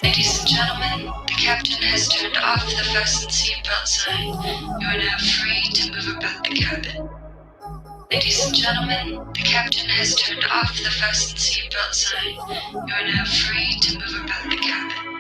Ladies and gentlemen, the captain has turned off the fasten seatbelt sign. You are now free to move about the cabin. Ladies and gentlemen, the captain has turned off the fasten seatbelt sign. You are now free to move about the cabin.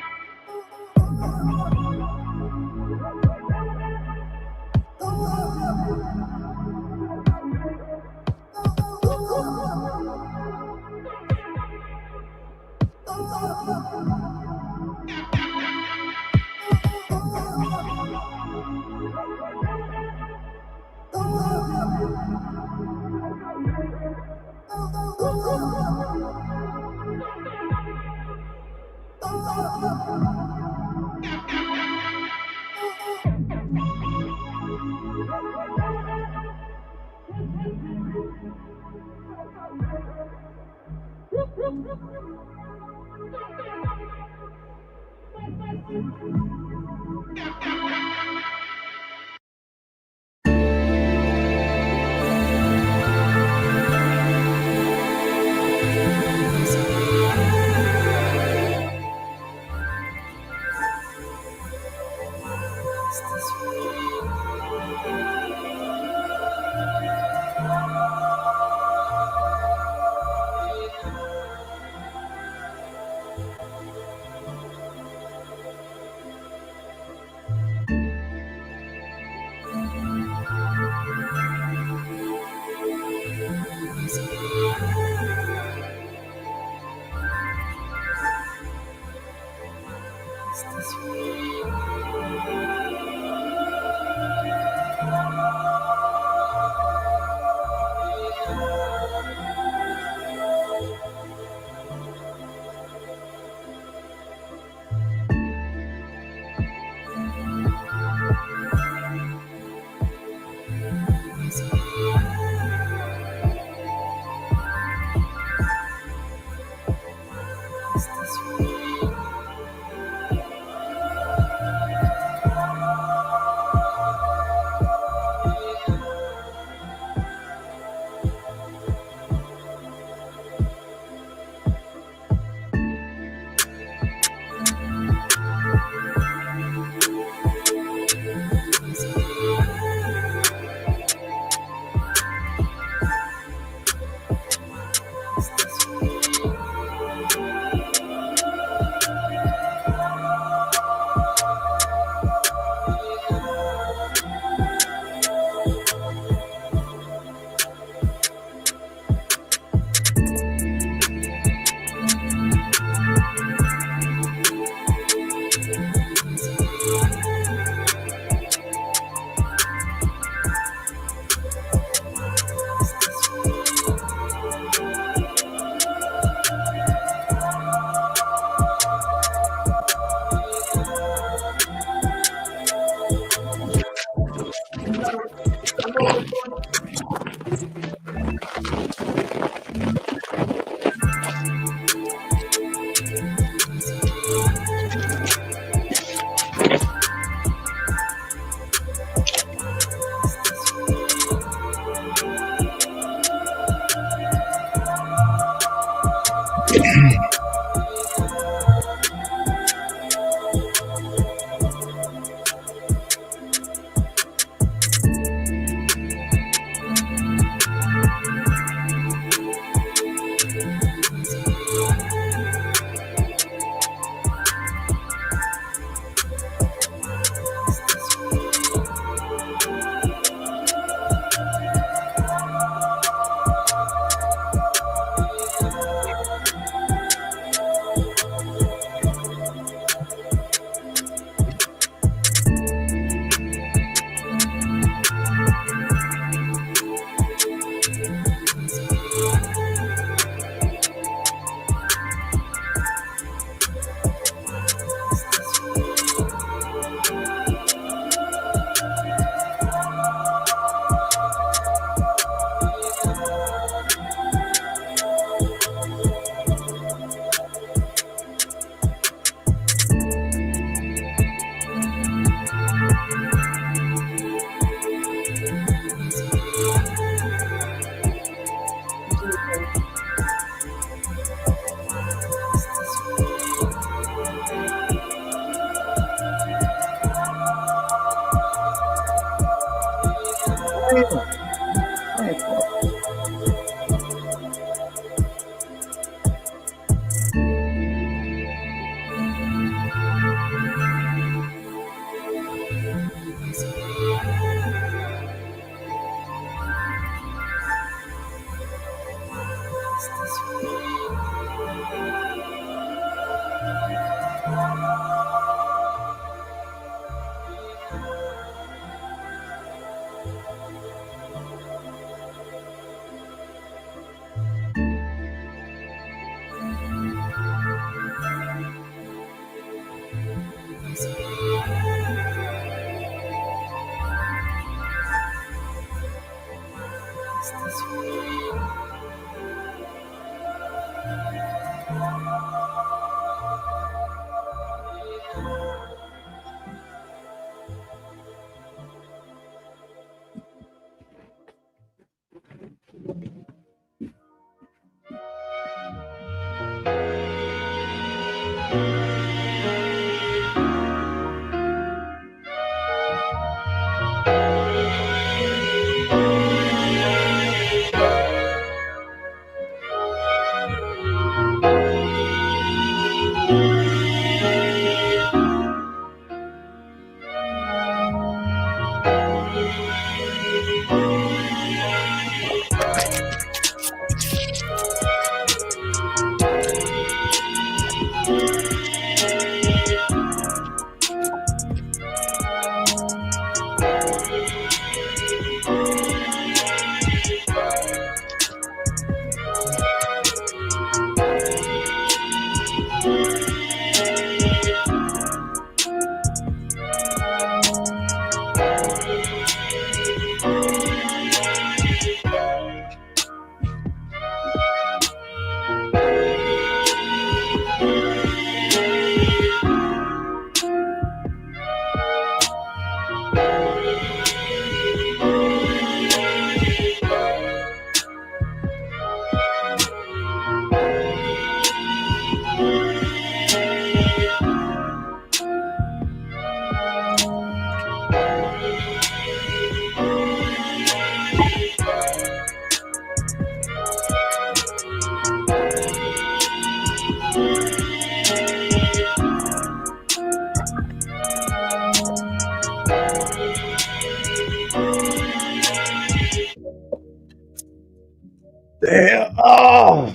Damn. Oh.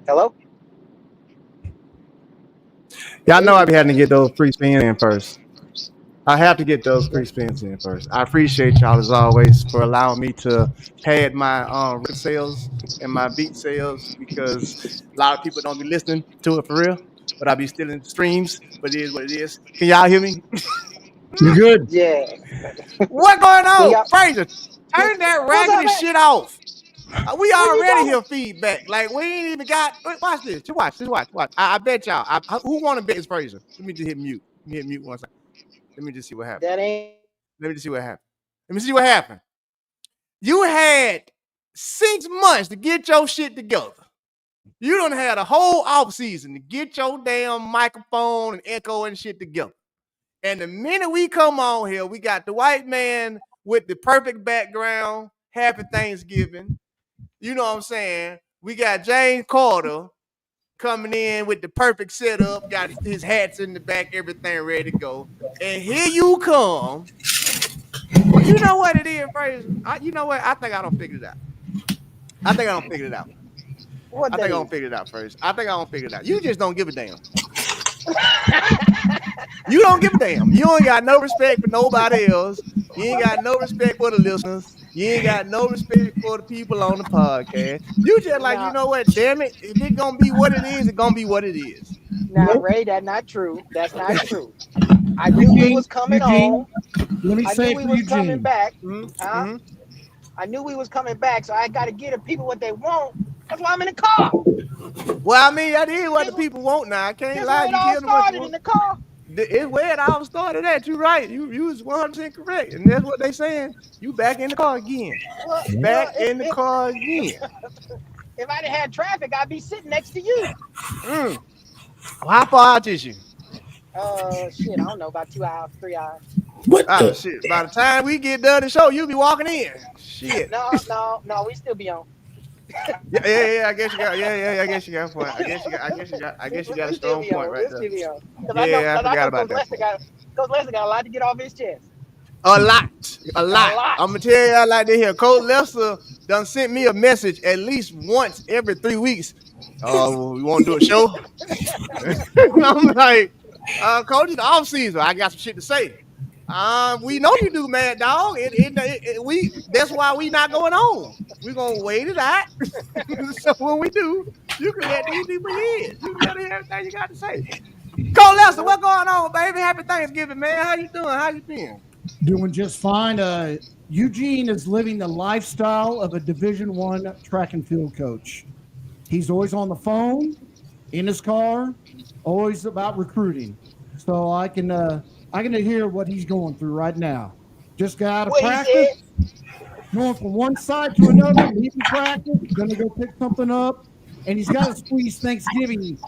Hello? Y'all know I be having to get those free spins in first. I have to get those free spins in first. I appreciate y'all as always for allowing me to pad my record sales and my beat sales because a lot of people don't be listening to it for real. But I be stealing streams. But it is what it is. Can y'all hear me? You good? Yeah. What going Can on, y'all Fraser? Turn that what's up, raggedy man? shit off. We Where you already going? hear feedback. Like we ain't even got. Watch this. Just watch. Just watch. I bet y'all. Who want to bet is Fraser? Let me just hit mute. Let me hit mute one second. Let me just see what happens. That ain't Let me see what happened. Let me see what happened. You had 6 months to get your shit together. You done had a whole off season to get your damn microphone and echo and shit together. And the minute we come on here, we got the white man with the perfect background. Happy Thanksgiving. You know what I'm saying? We got James Carter coming in with the perfect setup, got his hats in the back, everything ready to go. And here you come. You know what it is, Fraser? You know what? I think I don't figure it out. I think I don't figure it out. What I think I that don't is? figure it out first. I think I don't figure it out. You just don't give a damn. You don't give a damn. You ain't got no respect for nobody else. You ain't got no respect for the listeners. You ain't got no respect for the people on the podcast. You just like, you Now, know what? Damn it. If it gonna be what it is, it's gonna be what it is. now, Nope. Ray, that's not true. That's not true. I knew we Eugene, was coming Eugene, on. let me I say knew it we for was coming Eugene. back. Mm-hmm. Huh? Mm-hmm. I knew we was coming back, so I got to give the people what they want. That's why I'm in the car. Well, I mean, that is what the This, people want now. I can't this lie. where it You all give them what you started, in want. the car. It's where it all started at. You right. You was 100% correct. And that's what they saying. You back in the car again. Well, Back in the car again. if I didn't have traffic, I'd be sitting next to you. Mm. Well, how far out is you? Shit, I don't know, about 2 hours, 3 hours. What Oh the? shit! By the time we get done the show, you'll be walking in. Shit. No, we still be on. Yeah. I guess you got. Yeah. I guess you got a point. I We, guess you we, got a we still strong be point on. right We'll there. still be on. Yeah, I Cause I forgot know about Coach that Lester part. got a lot to get off his chest. A lot, a A lot. lot. I'm gonna tell y'all like this here. Coach Lester done sent me a message at least once every 3 weeks. Oh, we want to do a show? I'm like, Coach, it's the off season. I got some shit to say. We know you do, Mad Dog. We that's why we not going on. We're gonna wait it out. So when we do, you can let these people in. You can let them hear everything you got to say. Cole Lester, Well, what's going on, baby? Happy Thanksgiving, man. How you doing? How you been? Doing just fine. Eugene is living the lifestyle of a Division I track and field coach. He's always on the phone, in his car, always about recruiting. So I can hear what he's going through right now. Just got out of what he practice, said. going from one side to another, leaving practice, gonna go pick something up, and he's got to squeeze Thanksgiving,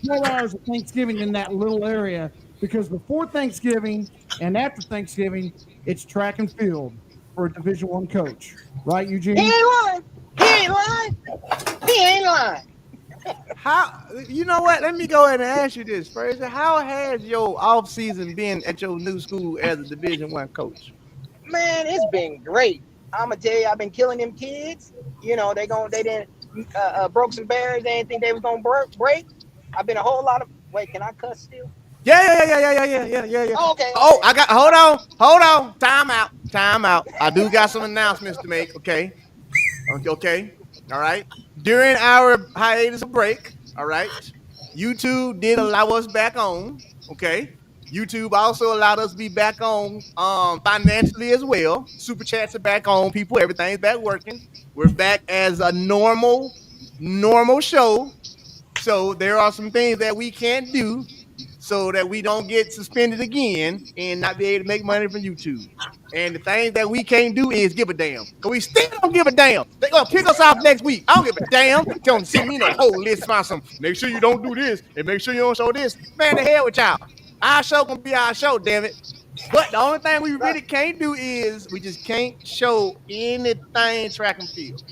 12 hours of Thanksgiving in that little area because before Thanksgiving and after Thanksgiving, it's track and field for a Division I coach, right, He Eugene? ain't lying. He ain't lying. He ain't lying. How you know what? Let me go ahead and ask you this, Fraser. How has your off season been at your new school as a Division I coach? Man, it's been great. I'ma tell you, I've been killing them kids. You know, they didn't broke some barriers. They didn't think they was gonna break. I've been a whole lot of. Wait, can I cuss still? Yeah. Oh, okay, Oh, okay. I got. Hold on. Time out. I do got some announcements to make. Okay. All right. During our hiatus of break, all right, YouTube did allow us back on. Okay. YouTube also allowed us to be back on financially as well. Super chats are back on, people. Everything's back working. We're back as a normal show. So there are some things that we can't do so that we don't get suspended again and not be able to make money from YouTube. And the things that we can't do is give a damn. Because we still don't give a damn. They're going to kick us off next week. I don't give a damn. Tell them to send me no whole list. Find some. Make sure you don't do this and make sure you don't show this. Man, the hell with y'all. Our show going to be our show, damn it. But the only thing we really can't do is we just can't show anything track and field.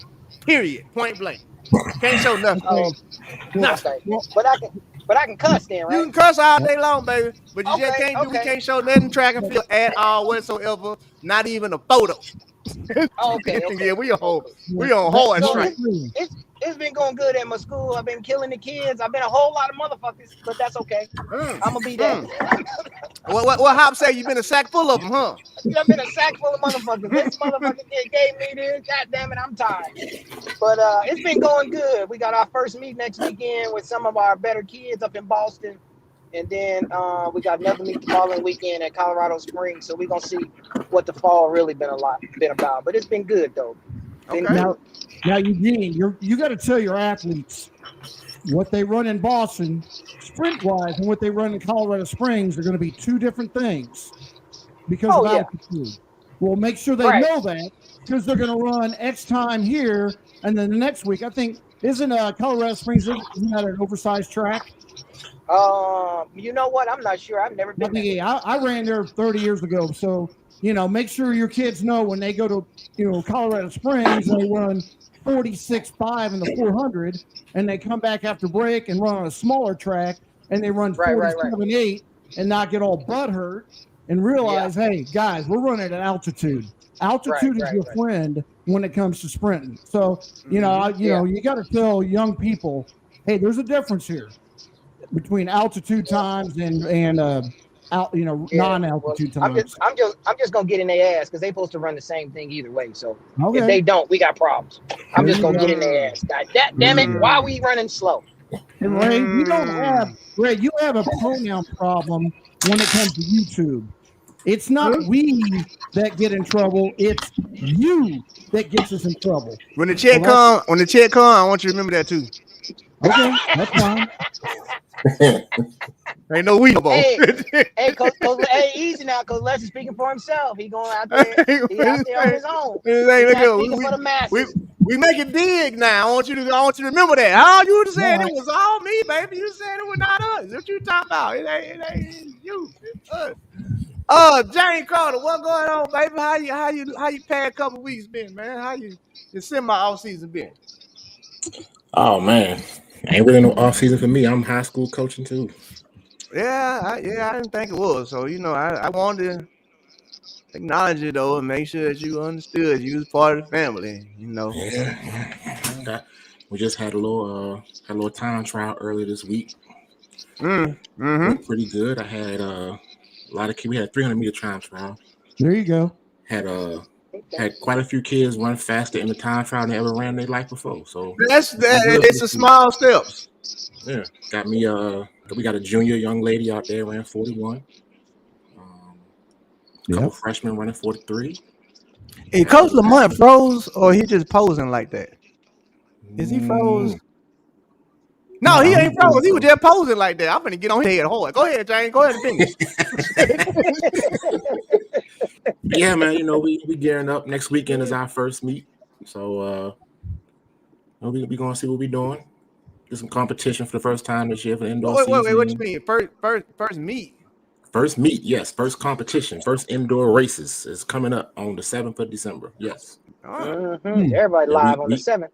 Period. Point blank. Can't show nothing. Oh, Okay. Well, Nothing. okay. well, But I can cuss then, You right? can cuss all day long, baby, but you just Okay, can't do. We okay. can't show nothing track and field at all whatsoever. Not even a photo. Oh, okay, Yeah, okay, we okay. on hard So strike. it's been going good at my school. I've been killing the kids. I've been a whole lot of motherfuckers, but that's okay. Mm, I'm gonna be that. mm. What Hop say? You been a sack full of them, huh? I've been a sack full of motherfuckers. This motherfucker gave me this. God damn it, I'm tired. But it's been going good. We got our first meet next weekend with some of our better kids up in Boston, and then we got another meet the following weekend at Colorado Springs. So we're gonna see what the fall really been about. But it's been good though. Been Okay. good. now, Eugene, you got to tell your athletes what they run in Boston, sprint wise, and what they run in Colorado Springs are going to be two different things. because of altitude. Well, make sure they Right. know that because they're going to run X time here, and then the next week, I think, isn't Colorado Springs, isn't that an oversized track? You know what? I'm not sure. I've never been there. Yeah, I ran there 30 years ago. So, make sure your kids know when they go to, Colorado Springs, they run 46.5 in the 400, and they come back after break and run on a smaller track, and they run 47.8 and not get all butt hurt and realize, hey, guys, we're running at altitude. Altitude is your friend when it comes to sprinting. So, you got to tell young people, hey, there's a difference here between altitude times and non-altitude times. I'm just gonna get in their ass because they supposed to run the same thing either way. So if they don't, we got problems. I'm just gonna get in their ass. God damn it! Why are we running slow? And Ray, you have a pronoun problem when it comes to YouTube. It's not we that get in trouble; it's you that gets us in trouble. When the check come, I want you to remember that too. Okay, that's fine. Ain't no we no more. Hey, easy now, because Les is speaking for himself. He going out there. He out there on his own. Speaking for the masses. We make it big now. I want you to remember that. All you were saying it was all me, baby. You said it was not us. What you talking about? It ain't you. It's us. Jane Carter, what going on, baby? How you past couple weeks been, man? How you semi off season been? Oh man, ain't really no off season for me. I'm high school coaching too. Yeah, I didn't think it was. So I wanted to acknowledge it though and make sure that you understood you was part of the family. Yeah. We just had a little time trial earlier this week. Mm-hmm. Pretty good. I had a lot of kids. We had a 300-meter time trial. There you go. Had quite a few kids run faster in the time trial than they ever ran in their life before. So it's a small steps. Yeah, we got a junior young lady out there ran 41. A couple freshmen running 43. Hey, Coach Lamont froze, or he just posing like that? Is he froze? No, he ain't froze. He was just posing like that. I'm gonna get on his head hard. Go ahead, Jane. Go ahead and finish. Yeah, man. We gearing up. Next weekend is our first meet, so we gonna see what we doing. Get some competition for the first time this year for the indoor season. Wait, what you mean? First meet? First meet, yes. First competition. First indoor races is coming up on the 7th of December. Yes. Everybody live on the 7th.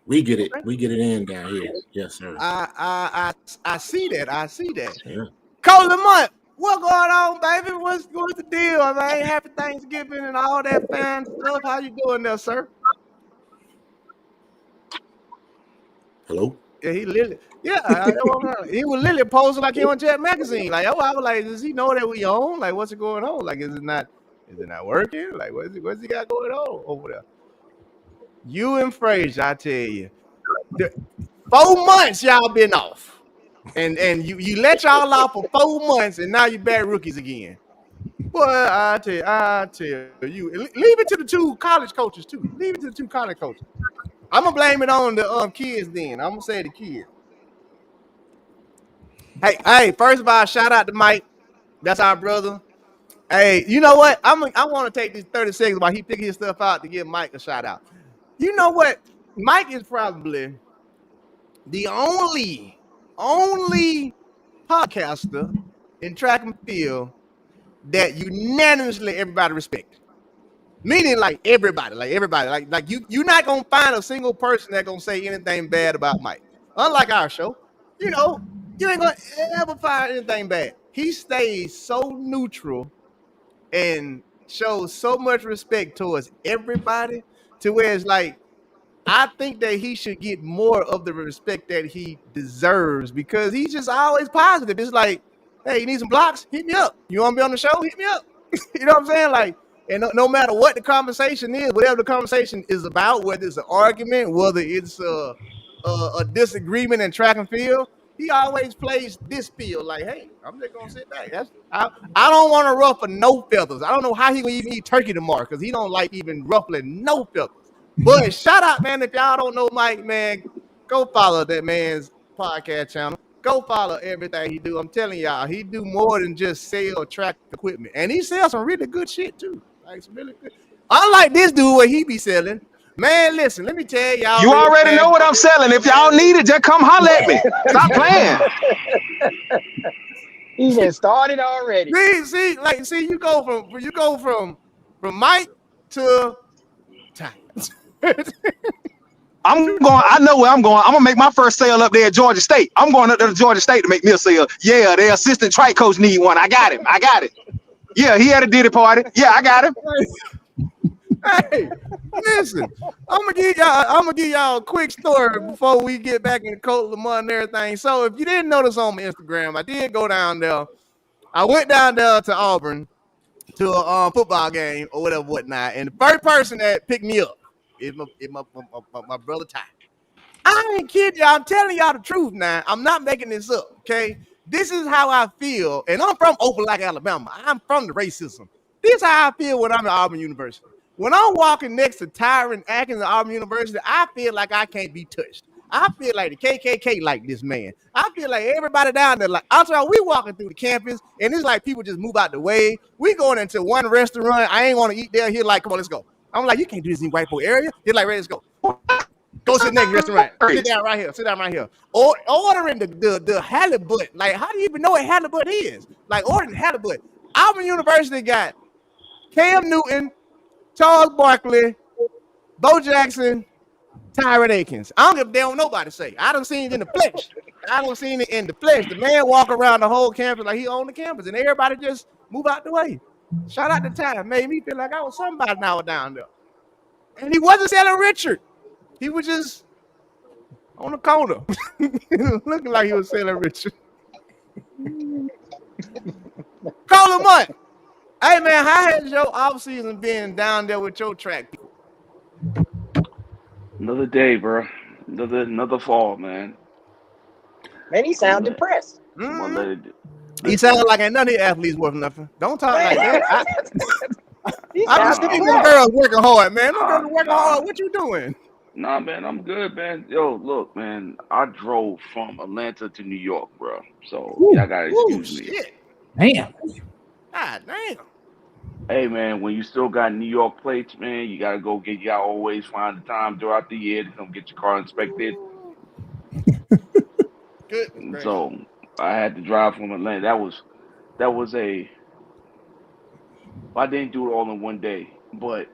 We get it. We get it in down here. Yes, sir. I see that. Yeah. Coach Lamont, what going on, baby? What's the deal, man? Happy Thanksgiving and all that fine stuff. How you doing there, sir? Hello? Yeah, he was literally posing like he on Jet Magazine. Like, I was like, does he know that we on? Like, what's going on? Like, is it not working? Like, what's he got going on over there? You and Frazier, I tell you, 4 months y'all been off, and you let y'all off for 4 months, and now you back rookies again. Well, I tell you, leave it to the two college coaches too. Leave it to the two college coaches. I'm gonna blame it on the kids. Then I'm gonna say the kids. Hey! First of all, shout out to Mike. That's our brother. Hey, you know what? I want to take these 30 seconds while he picking his stuff out to give Mike a shout out. You know what? Mike is probably the only podcaster in track and field that unanimously everybody respect. Meaning like everybody. Like you're not gonna find a single person that's gonna say anything bad about Mike. Unlike our show, you ain't gonna ever find anything bad. He stays so neutral and shows so much respect towards everybody to where it's like, I think that he should get more of the respect that he deserves because he's just always positive. It's like, hey, you need some blocks? Hit me up. You want to be on the show? Hit me up. You know what I'm saying? Like, and no matter what the conversation is, whatever the conversation is about, whether it's an argument, whether it's a disagreement in track and field, he always plays this field like, hey, I'm just gonna sit back. I don't want to ruffle no feathers. I don't know how he gonna even eat turkey tomorrow because he don't like even ruffling no feathers. But shout out, man! If y'all don't know Mike, man, go follow that man's podcast channel. Go follow everything he do. I'm telling y'all, he do more than just sell track equipment, and he sells some really good shit too. Like some really good. Unlike this dude, what he be selling. Man, listen, let me tell y'all. You already know what I'm selling. If y'all need it, just come holler at me. Stop playing. He done started already. See, you go from Mike to Ty. I know where I'm going. I'm gonna make my first sale up there at Georgia State. I'm going up there to Georgia State to make me a sale. Yeah, their assistant track coach need one. I got him. Yeah, he had a Diddy party. Yeah, I got him. Hey, listen, I'm gonna give y'all a quick story before we get back in the Coach Lamar and everything. So if you didn't notice on my Instagram, I did go down there. I went down there to Auburn to a football game or whatnot, and the first person that picked me up is my brother Ty. I ain't kidding y'all. I'm telling y'all the truth now. I'm not making this up, okay? This is how I feel, and I'm from Opelika, Alabama. I'm from the racism. This is how I feel when I'm at Auburn University. When I'm walking next to Tyron Atkins at Auburn University, I feel like I can't be touched. I feel like the KKK like this man. I feel like everybody down there like, I'm sorry, we walking through the campus, and it's like people just move out the way. We going into one restaurant. I ain't want to eat there. Here, like, come on, let's go. I'm like, you can't do this in white boy area. You're like, ready, let's go. Go sit next restaurant. Sit down right here. Or ordering the halibut. Like, how do you even know what halibut is? Like, ordering halibut. Auburn University got Cam Newton, Charles Barkley, Bo Jackson, Tyron Akins. I don't give a damn what nobody say. I done seen it in the flesh. The man walk around the whole campus like he owned the campus, and everybody just move out the way. Shout out to Ty. Made me feel like I was somebody now down there. And he wasn't selling Richard. He was just on the corner. Looking like he was selling Richard. Call him up. Hey, man, how has your offseason been down there with your track people? Another day, bro. Another fall, man. Man, he sound depressed. He sounds like ain't none of these athletes worth nothing. Don't talk like that. I'm seeing them girls working hard, man. Them girls working hard. What you doing? Nah, man, I'm good, man. Yo, look, man, I drove from Atlanta to New York, bro. So y'all gotta excuse me. Shit. Damn. God damn. Hey, man, when you still got New York plates, man, you gotta go get. You gotta always find the time throughout the year to come get your car inspected. Good. So I had to drive from Atlanta. That was a. I didn't do it all in one day, but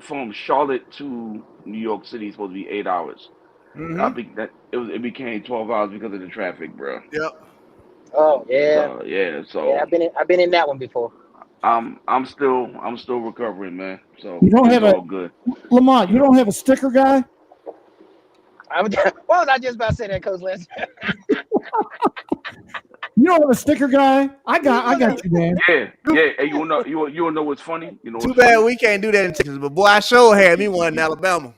from Charlotte to New York City is supposed to be 8 hours. I think that it became 12 hours because of the traffic, bro. Yep. Oh yeah. So I've been in that one before. I'm still recovering, man. So You don't it's have all good. Lamont, you don't have a sticker guy? What was I just about to say that, Coach Les? You don't have a sticker guy? I got you, man. Yeah. Hey, you wanna know what's funny? You know what's Too bad funny? we can't do that in Texas, but boy, I sure had me one in Alabama.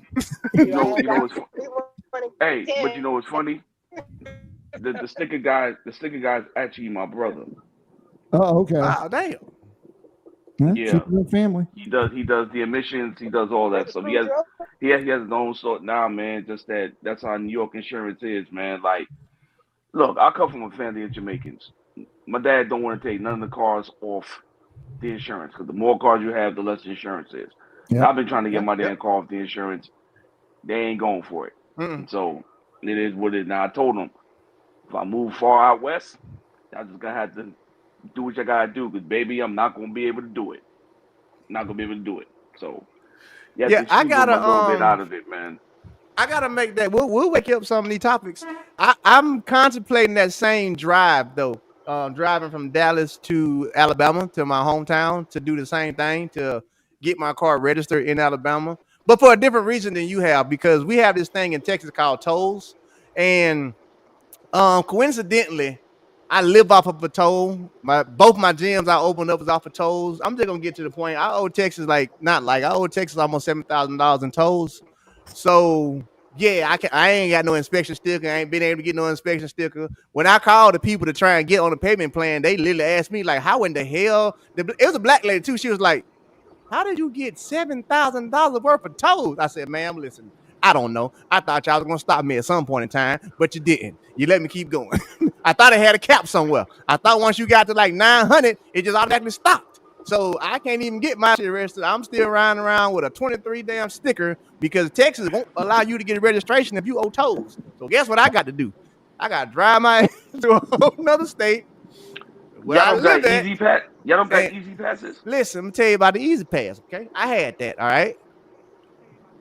You know what's funny? Hey, but you know what's funny? The sticker guy is actually my brother. Oh, okay. Wow, damn. Huh? Yeah. Family. He does the emissions, he does all that stuff. He has his own sort now, man. Just that's how New York insurance is, man. Like, look, I come from a family of Jamaicans. My dad don't want to take none of the cars off the insurance because the more cars you have, the less the insurance is. Yep. I've been trying to get my damn car off the insurance. They ain't going for it. And so it is what it is. Now I told them if I move far out west, I just gonna have to do what you gotta do because baby, I'm not gonna be able to do it. So I gotta a little bit out of it, man. I gotta make that. We'll wake up some of these topics. I'm contemplating that same drive though. Driving from Dallas to Alabama to my hometown to do the same thing to get my car registered in Alabama, but for a different reason than you have because we have this thing in Texas called tolls, and coincidentally, I live off of a toll. Both my gyms I opened up was off of tolls. I'm just gonna get to the point. I owe Texas I owe Texas almost $7,000 in tolls. So yeah, I ain't got no inspection sticker. I ain't been able to get no inspection sticker. When I called the people to try and get on the payment plan, they literally asked me like, "How in the hell?" It was a black lady too. She was like, "How did you get $7,000 worth of tolls?" I said, "Ma'am, listen, I don't know. I thought y'all was gonna stop me at some point in time, but you didn't. You let me keep going. I thought it had a cap somewhere. I thought once you got to like 900, it just automatically stopped. So I can't even get my shit registered. I'm still riding around with a 23 damn sticker because Texas won't allow you to get a registration if you owe tolls. So guess what I got to do? I got to drive my ass to a whole nother state where I Y'all don't got live at. easy pass. Y'all don't got And easy passes. listen, I'm gonna tell you about the Easy Pass. Okay, I had that. All right,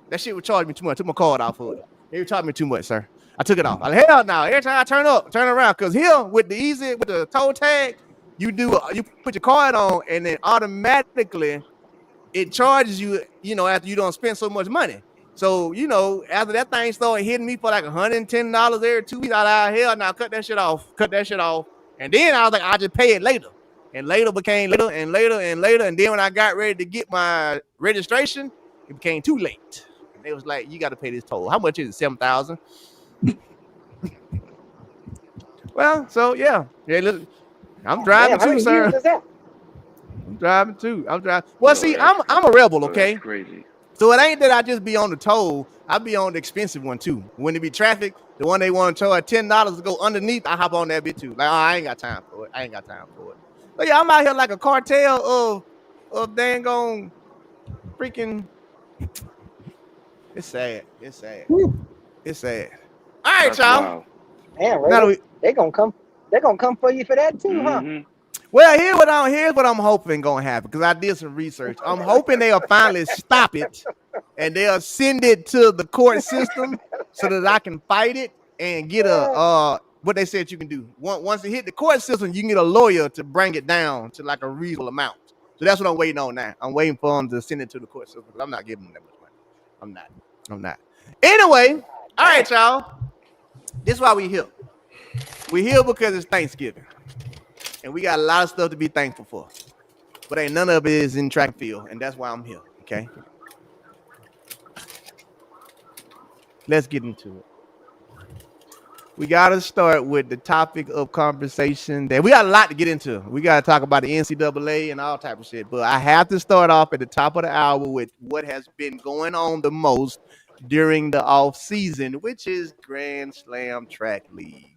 that shit would charge me too much. I took my card off for it. They would charge me too much, sir. I took it off. I like, hell no. Every time I turn around, because here with the toll tag, you put your card on, and then automatically it charges you. You know, after you don't spend so much money. So you know, after that thing started hitting me for like $110 every 2 weeks, I like, hell now, cut that shit off. And then I was like, I'll just pay it later. And later became later and later and later. And then when I got ready to get my registration, it became too late. And they was like, you got to pay this toll. How much is it? $7,000. Well, so yeah. Look, I'm driving too, sir. I'm driving too. Well, see, I'm a rebel, okay? That's crazy. So it ain't that I just be on the toll. I be on the expensive one too. When it be traffic, the one they want to charge $10 to go underneath, I hop on that bit too. Like, oh, I ain't got time for it. But yeah, I'm out here like a cartel of dang on freaking. It's sad. All right, y'all. Wow. Man, they gonna come for you for that too, huh? Well, here's what I'm hoping gonna happen, because I did some research. I'm hoping they'll finally stop it and they'll send it to the court system so that I can fight it and get a what they said you can do. Once it hit the court system, you can get a lawyer to bring it down to like a reasonable amount. So that's what I'm waiting on now. I'm waiting for them to send it to the court system because I'm not giving them that much money. I'm not. Anyway, all right, y'all. This is why we here. We here because it's Thanksgiving. And we got a lot of stuff to be thankful for. But ain't none of it is in track and field. And that's why I'm here. Okay. Let's get into it. We got to start with the topic of conversation that we got a lot to get into. We got to talk about the NCAA and all type of shit. But I have to start off at the top of the hour with what has been going on the most during the off season, which is Grand Slam Track League.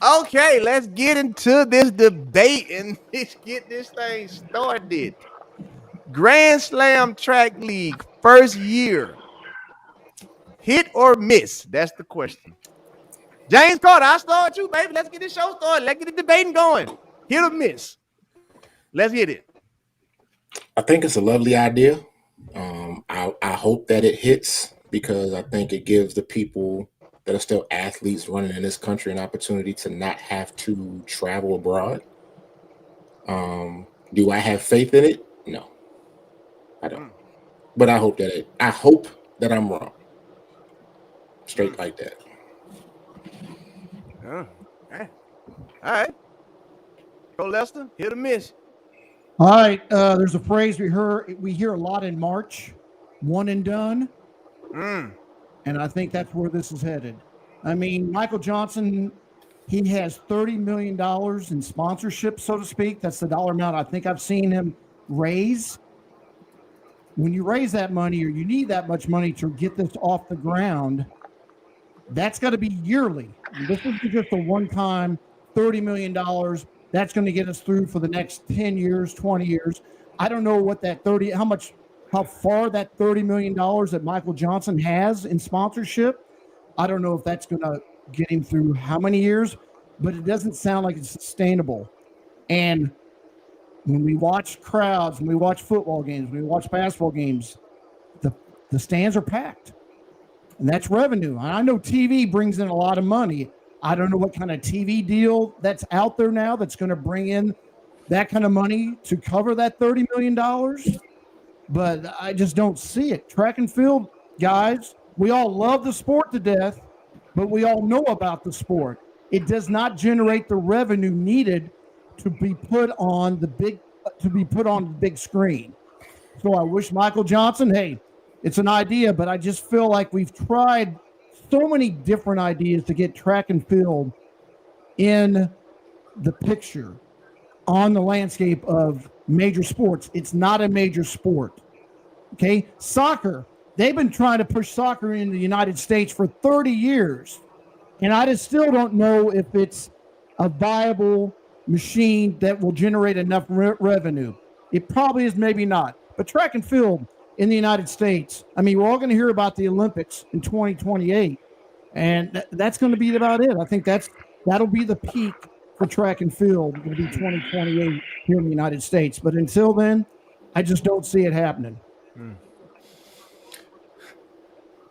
Okay, let's get into this debate and let's get this thing started. Grand Slam Track League, first year. Hit or miss? That's the question. James Carter, I start you, baby. Let's get this show started. Let's get the debating going. Hit or miss? Let's hit it. I think it's a lovely idea. I hope that it hits because I think it gives the people that are still athletes running in this country an opportunity to not have to travel abroad. Do I have faith in it? No, I don't. But I hope that I'm wrong. Straight like that. Okay. All right. Go Lester, hit or miss. All right. There's a phrase we hear a lot in March, one and done. And I think that's where this is headed. I mean, Michael Johnson, he has $30 million in sponsorship, so to speak. That's the dollar amount I think I've seen him raise. When you raise that money or you need that much money to get this off the ground, that's got to be yearly. This isn't just a one-time $30 million. That's going to get us through for the next 10 years, 20 years. I don't know what that how far that $30 million that Michael Johnson has in sponsorship. I don't know if that's going to get him through how many years, but it doesn't sound like it's sustainable. And when we watch crowds, when we watch football games, when we watch basketball games, the stands are packed. And that's revenue. I know TV brings in a lot of money. I don't know what kind of TV deal that's out there now that's going to bring in that kind of money to cover that $30 million. But I just don't see it. Track and field, guys, we all love the sport to death, but we all know about the sport. It does not generate the revenue needed to be put on the big screen. So I wish Michael Johnson, hey, it's an idea, but I just feel like we've tried so many different ideas to get track and field in the picture on the landscape of major sports. It's not a major sport. Okay. Soccer, they've been trying to push soccer in the United States for 30 years. And I just still don't know if it's a viable machine that will generate enough revenue. It probably is, maybe not. But track and field in the United States, I mean, we're all going to hear about the Olympics in 2028. And that's going to be about it. I think that'll be the peak for track and field. It'll be 2028 here in the United States. But until then, I just don't see it happening.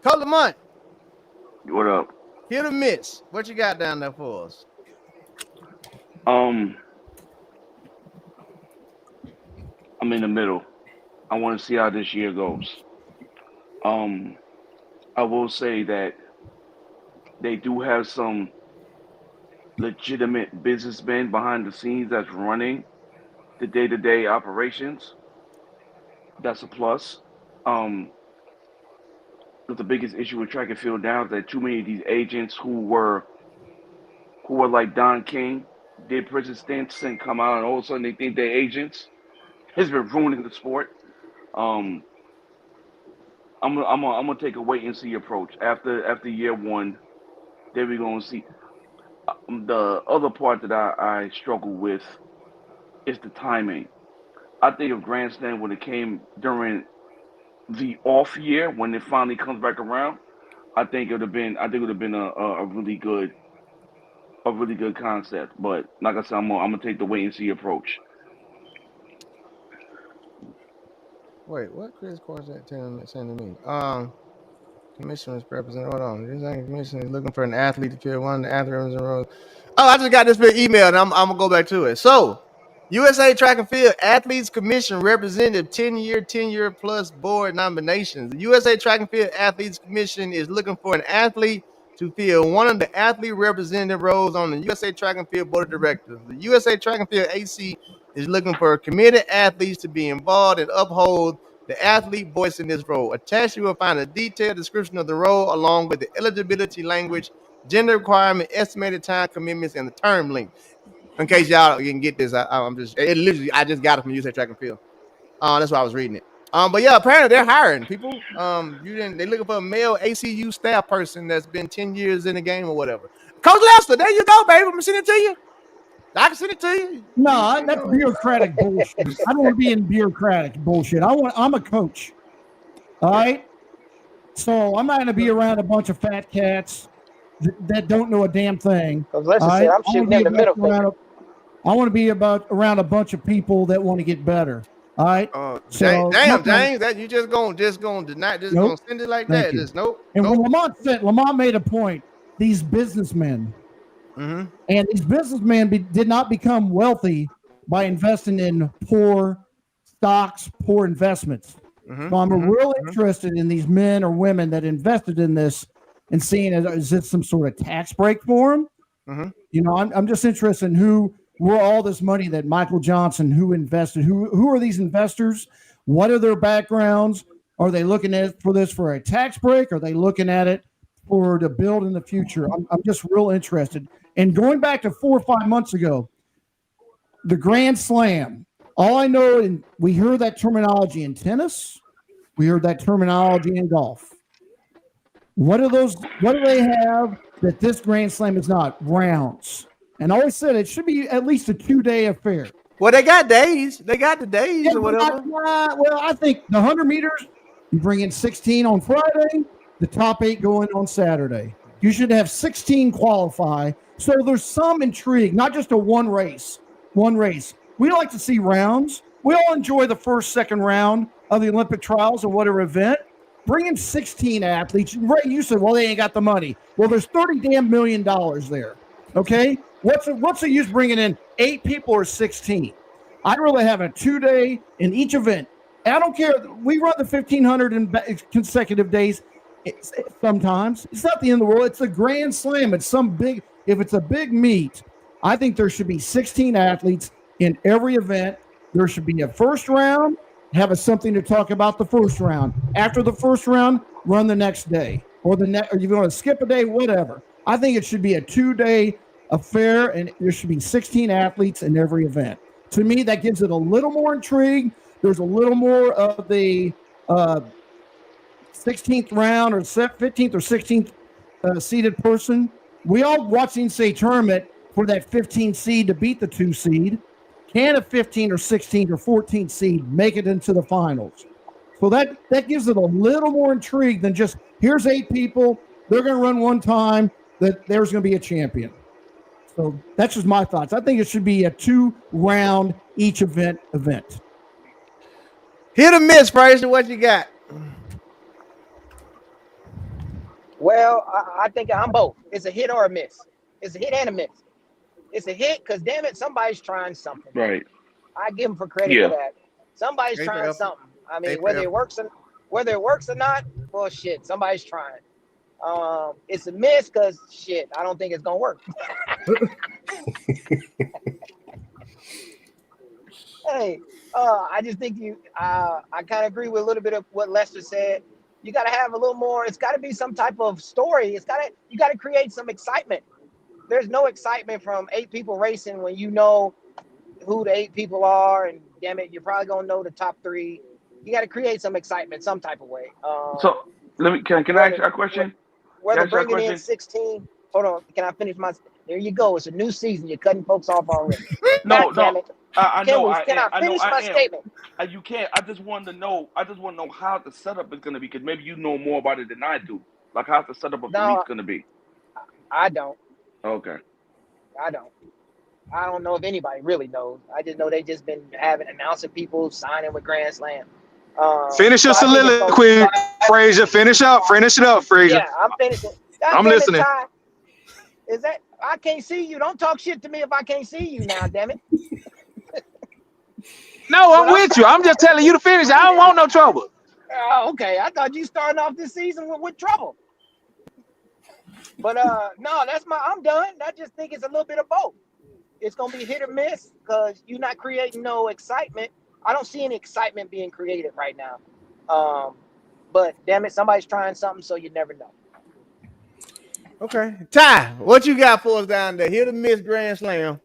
Coach Lamont, What up? hit or miss? What you got down there for us? I'm in the middle. I want to see how this year goes. I will say that they do have some legitimate businessmen behind the scenes that's running the day-to-day operations. That's a plus. But the biggest issue with track and field now is that too many of these agents who were like Don King, did prison stints and come out, and all of a sudden they think they're agents. It's been ruining the sport. I'm gonna take a wait and see approach after year one. Then we're gonna see. The other part that I struggle with is the timing. I think if Grand Slam would have came during the off year when it finally comes back around, I think it would have been a really good concept. But like I said, I'm gonna take the wait and see approach. Wait, what Chris Corset saying to me? Commissioner's representative. Hold on. This commissioner is looking for an athlete to fill one of the athletes in a row. Oh, I just got this big email and I'm gonna go back to it. So, USA Track and Field Athletes Commission representative 10-year plus board nominations. The USA Track and Field Athletes Commission is looking for an athlete to fill one of the athlete representative roles on the USA Track and Field Board of Directors. The USA Track and Field AC is looking for committed athletes to be involved and uphold the athlete voice in this role. Attached, you will find a detailed description of the role along with the eligibility language, gender requirement, estimated time commitments, and the term length. In case y'all can get this, I just got it from USA Track and Field. That's why I was reading it. But yeah, apparently they're hiring people. They're looking for a male ACU staff person that's been 10 years in the game or whatever. Coach Lester, there you go, baby. I'm gonna send it to you. I can send it to you. No, that's bureaucratic bullshit. I don't want to be in bureaucratic bullshit. I'm a coach. All right. So I'm not going to be around a bunch of fat cats that don't know a damn thing. Because Lester said, I'm shooting in the middle. I want to be around a bunch of people that want to get better. All right. So, damn, James, that you just gonna deny, gonna send it like that. Just nope. And when Lamont made a point, these businessmen. Mm-hmm. And these businessmen did not become wealthy by investing in poor stocks, poor investments. Mm-hmm. So I'm real interested in these men or women that invested in this and seeing is it some sort of tax break for them? Mm-hmm. You know, I'm just interested in where all this money that Michael Johnson, who invested, who are these investors? What are their backgrounds? Are they looking at this for a tax break? Are they looking at it for to build in the future? I'm just real interested. And going back to 4 or 5 months ago, the Grand Slam, all I know, and we heard that terminology in tennis, we heard that terminology in golf. What do they have that this Grand Slam is not? Rounds. And I always said it should be at least a 2-day affair. Well, they got days. They got the days or whatever. Well, I think the 100 meters, you bring in 16 on Friday, the top 8 go in on Saturday. You should have 16 qualify. So there's some intrigue, not just a one race. We like to see rounds. We all enjoy the first, second round of the Olympic trials or whatever event. Bring in 16 athletes. Ray, you said, well, they ain't got the money. Well, there's $30 million there. Okay? What's the use bringing in 8 people or 16? I'd rather have a 2-day in each event. And I don't care. We run the 1,500 in consecutive days. Sometimes it's not the end of the world. It's a Grand Slam. It's if it's a big meet, I think there should be 16 athletes in every event. There should be a first round, have something to talk about the first round. After the first round, run the next day or or you want to skip a day, whatever. I think it should be a 2-day affair and there should be 16 athletes in every event. To me, that gives it a little more intrigue. There's a little more of the 16th round or 15th or 16th seeded person. We all watch the NCAA tournament for that 15 seed to beat the 2 seed. Can a 15 or 16 or 14 seed make it into the finals? So that gives it a little more intrigue than just here's 8 people. They're going to run one time. That there's going to be a champion. So that's just my thoughts. I think it should be a 2-round each event. Hit or miss, Fraser. What you got? Well, I think I'm both. It's a hit or a miss. It's a hit and a miss. It's a hit because, damn it, somebody's trying something. Right. I give them for credit for that. Somebody's trying something. I mean, whether it works or not, well, shit, somebody's trying. It's a miss because, shit, I don't think it's gonna work. Hey, I just think I kind of agree with a little bit of what Lester said. You got to have a little more. It's got to be some type of story. You got to create some excitement. There's no excitement from 8 people racing when you know who the 8 people are, and damn it, you're probably gonna know the top 3. You got to create some excitement, some type of way. So can I ask you a question? Whether bringing in 16. Hold on, can I finish my? There you go. It's a new season. You're cutting folks off already. No. I know. Can I finish my statement? You can't. I just want to know how the setup is going to be, because maybe you know more about it than I do. Like how the setup of the meet's going to be. I don't. Okay. I don't know if anybody really knows. I just know they just been announcing people signing with Grand Slam. Finish your soliloquy, Fraser. Finish it up, Fraser. Yeah, I'm finishing. I'm listening. Is that I can't see you? Don't talk shit to me if I can't see you now, damn it. No, I'm with you. I'm just telling you to finish. I don't want no trouble. Okay. I thought you starting off this season with trouble. But no, I'm done. I just think it's a little bit of both. It's gonna be hit or miss because you're not creating no excitement. I don't see any excitement being created right now. But damn it, somebody's trying something, so you never know. Okay. Ty, what you got for us down there? Hit or miss Grand Slam?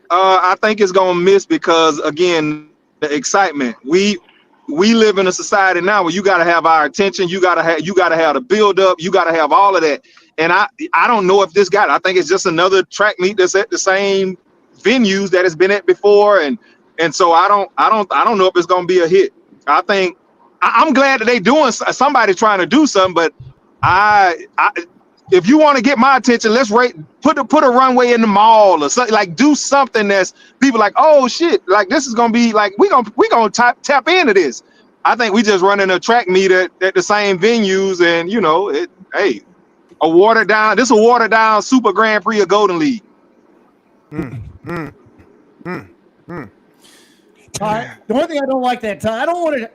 I think it's gonna miss because, again, the excitement. We live in a society now where you gotta have our attention. You gotta have the build up. You gotta have all of that. And I don't know if this got it. I think it's just another track meet that's at the same venues that it's been at before, and so I don't know if it's gonna be a hit. I think I'm glad that they doing somebody trying to do something, but I if you want to get my attention, let's put a runway in the mall or something, like do something that's people like, oh shit, like this is gonna be like we gonna tap into this. I think we just running a track meet at the same venues, and a watered down Super Grand Prix or Golden League. The only thing I don't like that, Ty, I don't want to.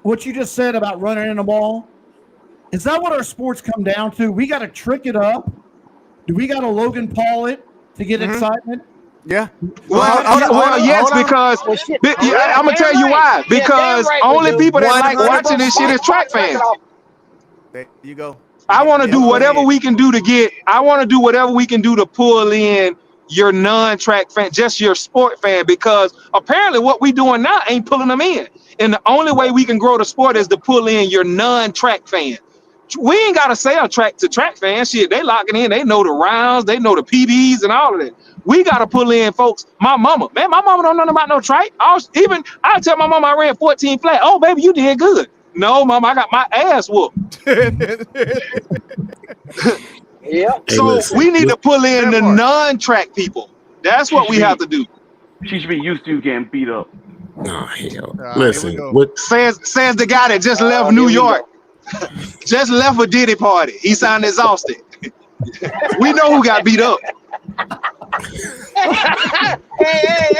What you just said about running in the mall. Is that what our sports come down to? We got to trick it up. Do we got to Logan Paul it to get excitement? Yeah. Yes, because I'm gonna tell you why. Because only people that like watching this shit is track fans. There you go. I want to do whatever we can do to pull in your non-track fan, just your sport fan, because apparently what we doing now ain't pulling them in. And the only way we can grow the sport is to pull in your non-track fan. We ain't got to sell track to track fans. Shit, they locking in. They know the rounds. They know the PBs and all of that. We got to pull in folks. My mama don't know nothing about no track. I tell my mama I ran 14 flat. Oh, baby, you did good. No, mama, I got my ass whooped. Yeah. So we need to pull in the non-track people. That's what we have to do. She should be used to getting beat up. No, hell. Listen, says the guy that just left New York. Just left a Diddy party. He sounded exhausted. We know who got beat up. Hey,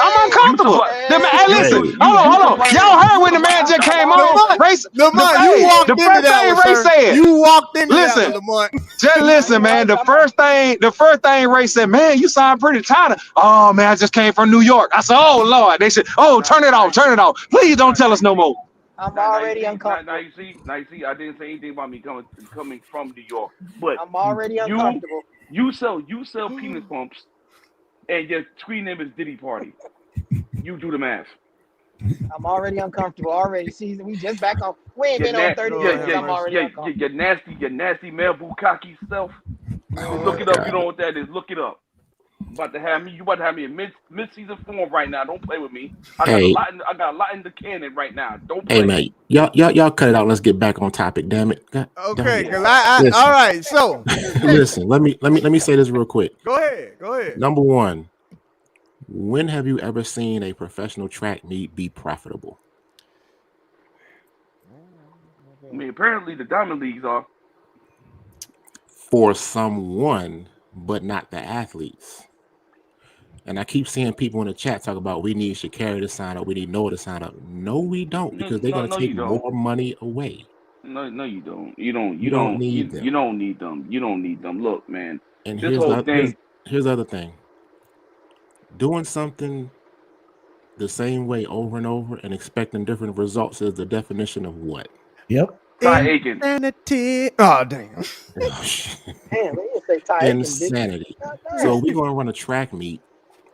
I'm uncomfortable. Hey, listen, hold on. Y'all heard when the man just came on? You walked into listen, Lamont. Just listen, man. The first thing Ray said, man, you sound pretty tired. Oh man, I just came from New York. I said, oh Lord. They said, oh, turn it off. Please don't tell us no more. I'm already uncomfortable. Now you see, I didn't say anything about me coming from New York, but I'm already uncomfortable. You sell penis pumps, and your screen name is Diddy Party. You do the math. I'm already uncomfortable. Already, season. We just back on. We ain't Your been on na- 30 Lord yeah, have minutes. yeah, I'm mercy. already yeah, uncomfortable. your nasty Mel Bukaki self. Lord Look have it up. mercy. You know what that is. Look it up. You about to have me in mid season form right now. Don't play with me. Hey, I got a lot in the cannon right now. Don't hey, play. man, y'all cut it out. Let's get back on topic. Damn it. God, Okay, darn it. Yeah. because I all Listen, right. So, listen. Let me say this real quick. go ahead. Go ahead. Number one, when have you ever seen a professional track meet be profitable? I mean, apparently the diamond leagues are. For someone, but not the athletes. And I keep seeing people in the chat talk about we need Shakira to sign up, we need Noah to sign up. No, we don't, No, because they're no, going to no, take you don't. more money away. No, no, you don't. You don't. You You don't don't. need You them. don't need them. You don't need them. Look, man. And This whole thing. here's the other thing. Doing something the same way over and over and expecting different results is the definition of what? Yep. Ty Aikens. Insanity. Oh damn. Oh, shit. Damn, they didn't say Ty Aikens, did they? Insanity. God So damn. we're going to run a track meet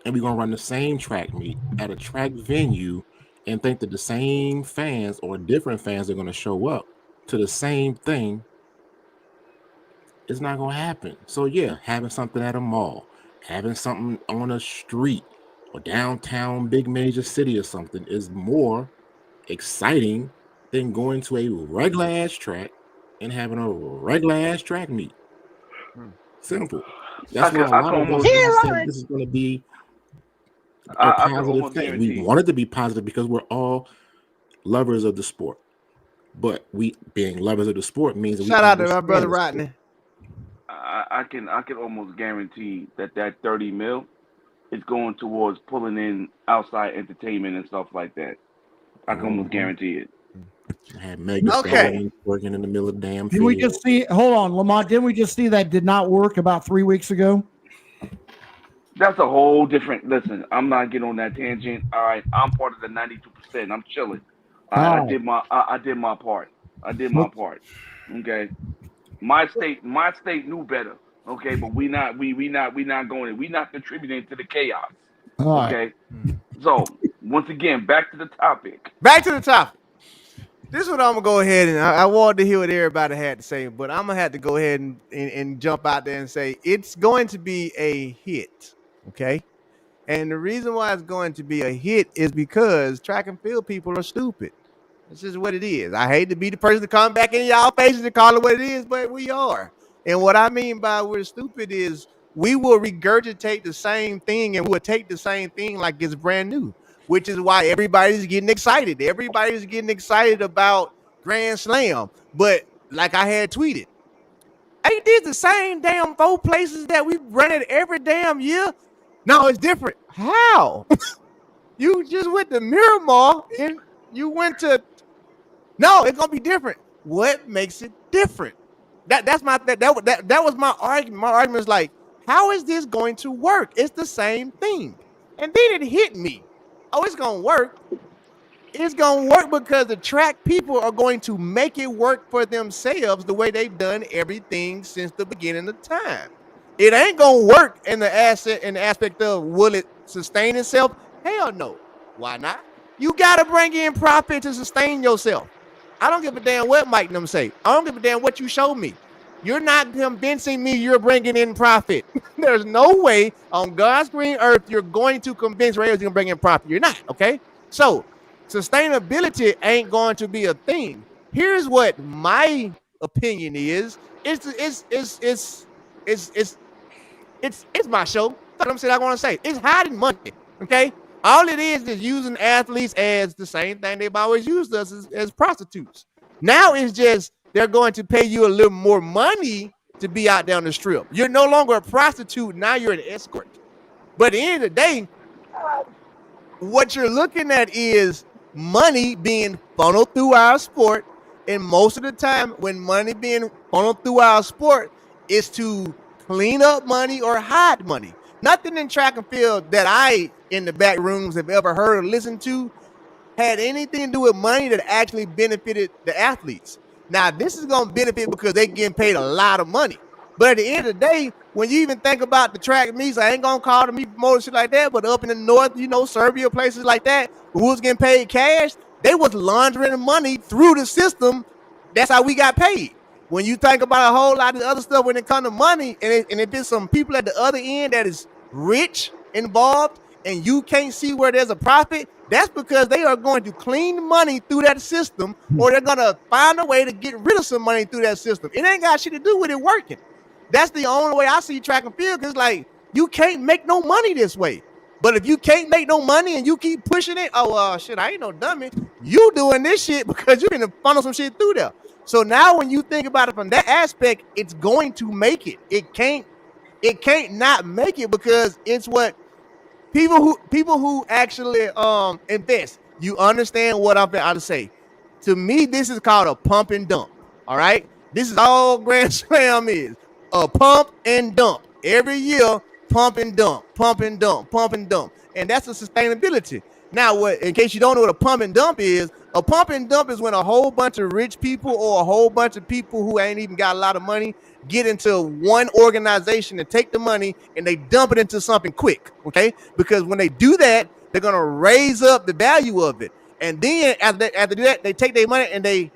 and we're going to run the same track meet at a track venue and think that the same fans or different fans are going to show up to the same thing. It's not going to happen. So yeah, having something at a mall, having something on a street or downtown big major city or something is more exciting than going to a regular ass track and having a regular ass track meet. Simple. That's why a I lot can of us almost. He guys ain't said lying. this is going to be a I can positive almost thing. We guarantee. want it to be positive because we're all lovers of the sport. But we being lovers of the sport means that we Shout out to my understand brother the sport. Rodney. I can almost guarantee that 30 mil is going towards pulling in outside entertainment and stuff like that. I can almost Mhm. guarantee it. I had Meg Thee Okay. Stallion working in the middle of the damn Did we field. just see? Hold on, Lamont. Didn't we just see that did not work about 3 weeks ago? That's a whole different. Listen, I'm not getting on that tangent. All right, I'm part of the 92%. I'm chilling. All right, All right. I did my part. I did my Look, part. Okay, my state knew better. Okay, but we not going. We not contributing to the chaos. all right. Okay, so once again, back to the topic. Back to the topic. This is what I'm gonna go ahead and I wanted to hear what everybody had to say, but I'm gonna have to go ahead and jump out there and say it's going to be a hit. Okay. And the reason why it's going to be a hit is because track and field people are stupid. This is what it is. I hate to be the person to come back in y'all faces and call it what it is, but we are. And what I mean by we're stupid is we will regurgitate the same thing and we'll take the same thing like it's brand new, which is why everybody's getting excited. Everybody's getting excited about Grand Slam. But like I had tweeted, ain't this the same damn 4 places that we run it every damn year? No, it's different. How? You just went to Miramar and you went to no, it's gonna be different. What makes it different? That was my argument. My argument is like, how is this going to work? It's the same thing. And then it hit me. Oh, it's gonna work. It's gonna work because the track people are going to make it work for themselves the way they've done everything since the beginning of time. It ain't gonna work in the aspect of will it sustain itself? Hell no. Why not? You gotta bring in profit to sustain yourself. I don't give a damn what Mike and them say. I don't give a damn what you show me. You're not convincing me you're bringing in profit. There's no way on God's green earth you're going to convince Raiders you're going to bring in profit. You're not, okay? So sustainability ain't going to be a thing. Here's what my opinion is. It's my show. That's what I'm saying. I want to say it's hiding money. Okay, all it is using athletes as the same thing they've always used us as prostitutes. Now it's just they're going to pay you a little more money to be out there on the strip. You're no longer a prostitute. Now you're an escort. But at the end of the day, what you're looking at is money being funneled through our sport. And most of the time, when money being funneled through our sport is to clean up money or hide money. Nothing in track and field that I in the back rooms have ever heard or listened to had anything to do with money that actually benefited the athletes. Now, this is going to benefit because they're getting paid a lot of money. But at the end of the day, when you even think about the track meets, I ain't gonna call the meet promoter shit like that, but up in the north, Serbia, places like that, who was getting paid cash, they was laundering money through the system. That's how we got paid. When you think about a whole lot of other stuff when it comes to money, and if it's some people at the other end that is rich involved, and you can't see where there's a profit, that's because they are going to clean money through that system, or they're gonna find a way to get rid of some money through that system. It ain't got shit to do with it working. That's the only way I see track and field, because like you can't make no money this way. But if you can't make no money and you keep pushing it, shit, I ain't no dummy. You doing this shit because you can funnel some shit through there. So now when you think about it from that aspect, it's going to make it. It can't not make it, because it's what people who actually invest. You understand what I'm about to say. To me, this is called a pump and dump. All right. This is all Grand Slam is. A pump and dump. Every year, pump and dump, pump and dump, pump and dump. And that's a sustainability. Now, what in case you don't know what a pump and dump is, a pump and dump is when a whole bunch of rich people or a whole bunch of people who ain't even got a lot of money get into one organization and take the money and they dump it into something quick. Okay. Because when they do that, they're going to raise up the value of it. And then after that, they take their money and they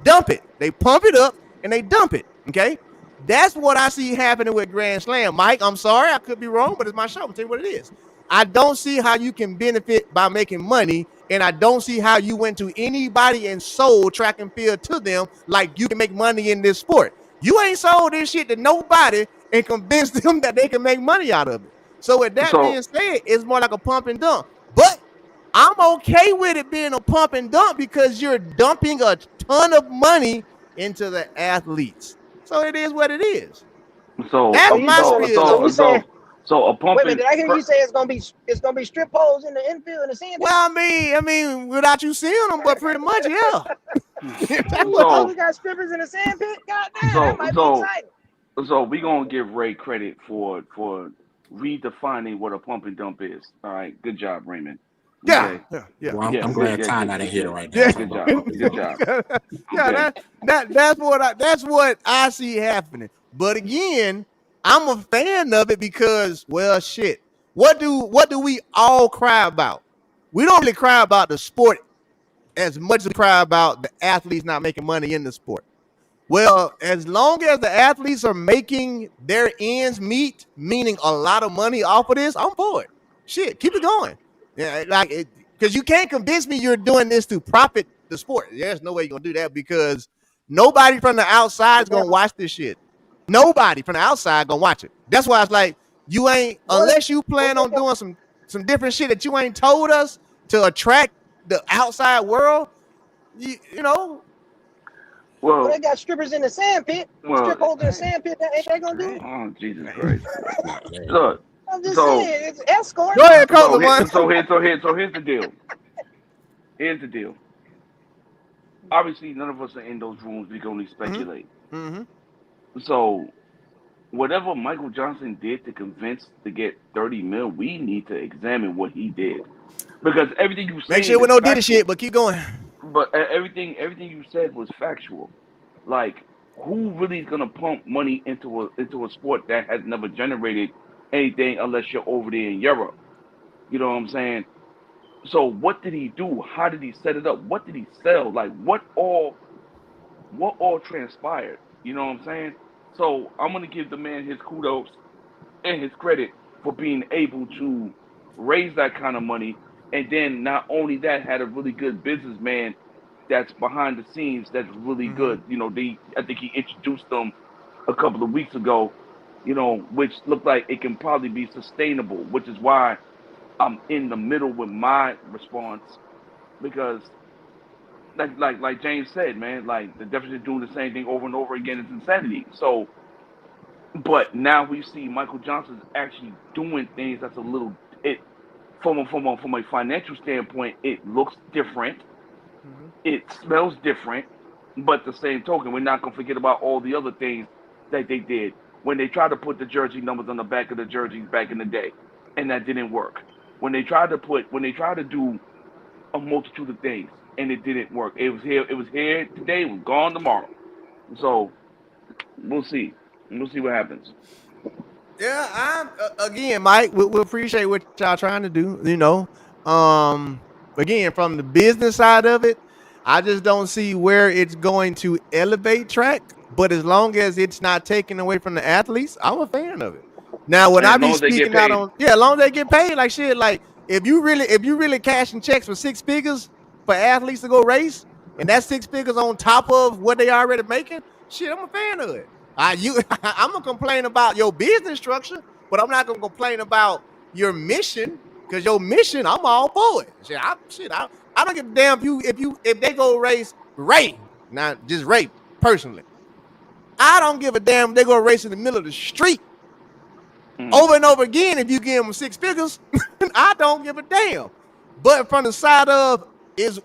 dump it. They pump it up and they dump it. Okay. That's what I see happening with Grand Slam. Mike, I'm sorry, I could be wrong, but it's my show. I'll tell you what it is. I don't see how you can benefit by making money, and I don't see how you went to anybody and sold track and field to them like you can make money in this sport. You ain't sold this shit to nobody and convinced them that they can make money out of it. So with that being said, it's more like a pump and dump. But I'm okay with it being a pump and dump because you're dumping a ton of money into the athletes. So it is what it is. That's my spiel. So a Wait a minute, pumping. did I hear you say it's gonna be strip poles in the infield in the sand? Well, I mean, without you seeing them, but pretty much, yeah. We got strippers in the sand pit. God damn, that might be exciting. So we gonna give Ray credit for redefining what a pump and dump is. All right, good job, Raymond. Okay. Yeah. Well, I'm glad Ty not in here right now. Good job. Yeah, that's what I see happening. But again, I'm a fan of it because, well, shit. What do we all cry about? We don't really cry about the sport as much as we cry about the athletes not making money in the sport. Well, as long as the athletes are making their ends meet, meaning a lot of money off of this, I'm for it. Shit, keep it going. Yeah, because you can't convince me you're doing this to profit the sport. There's no way you're gonna do that because nobody from the outside is gonna watch this shit. Nobody from the outside gonna watch it. That's why it's like you ain't unless you plan on doing some different shit that you ain't told us to attract the outside world. You know. Well, they got strippers in the sand pit. Strip holes in the sand pit. Ain't they gonna do it? Oh, Jesus Christ! Look, I'm just saying, it's escort. Go ahead, so here's the deal. Here's the deal. Obviously, none of us are in those rooms. We can only speculate. Mm-hmm. So, whatever Michael Johnson did to convince to get 30 mil, we need to examine what he did because everything you said. Make sure we don't do the shit, but keep going. But everything you said was factual. Like, who really is gonna pump money into a sport that has never generated anything unless you're over there in Europe? You know what I'm saying? So what did he do? How did he set it up? What did he sell? Like what all transpired? You know what I'm saying? So I'm gonna give the man his kudos and his credit for being able to raise that kind of money, and then not only that, had a really good businessman that's behind the scenes that's really good. You know, I think he introduced them a couple of weeks ago, you know, which looked like it can probably be sustainable, which is why I'm in the middle with my response, because like James said, man, like the definition of doing the same thing over and over again is insanity. So, but now we see Michael Johnson's actually doing things that's a little from a financial standpoint, it looks different. It smells different, but the same token, we're not gonna forget about all the other things that they did when they tried to put the jersey numbers on the back of the jerseys back in the day, and that didn't work. When they tried to do a multitude of things, and it didn't work. It was here today, it was gone tomorrow. So we'll see. We'll see what happens. Yeah, I'm again, Mike. We appreciate what y'all trying to do. Again, from the business side of it, I just don't see where it's going to elevate track. But as long as it's not taken away from the athletes, I'm a fan of it. Now, when And I as be long as they get speaking out paid. on, yeah, as long as they get paid, like shit, like if you really cashing checks for six figures for athletes to go race, and that's six figures on top of what they already making, shit, I'm a fan of it. I'm gonna complain about your business structure, but I'm not gonna complain about your mission because your mission, I'm all for it. I don't give a damn if they go race Ray, not just Ray personally. I don't give a damn if they go race in the middle of the street Mm. over and over again. If you give them six figures, I don't give a damn. But from the side of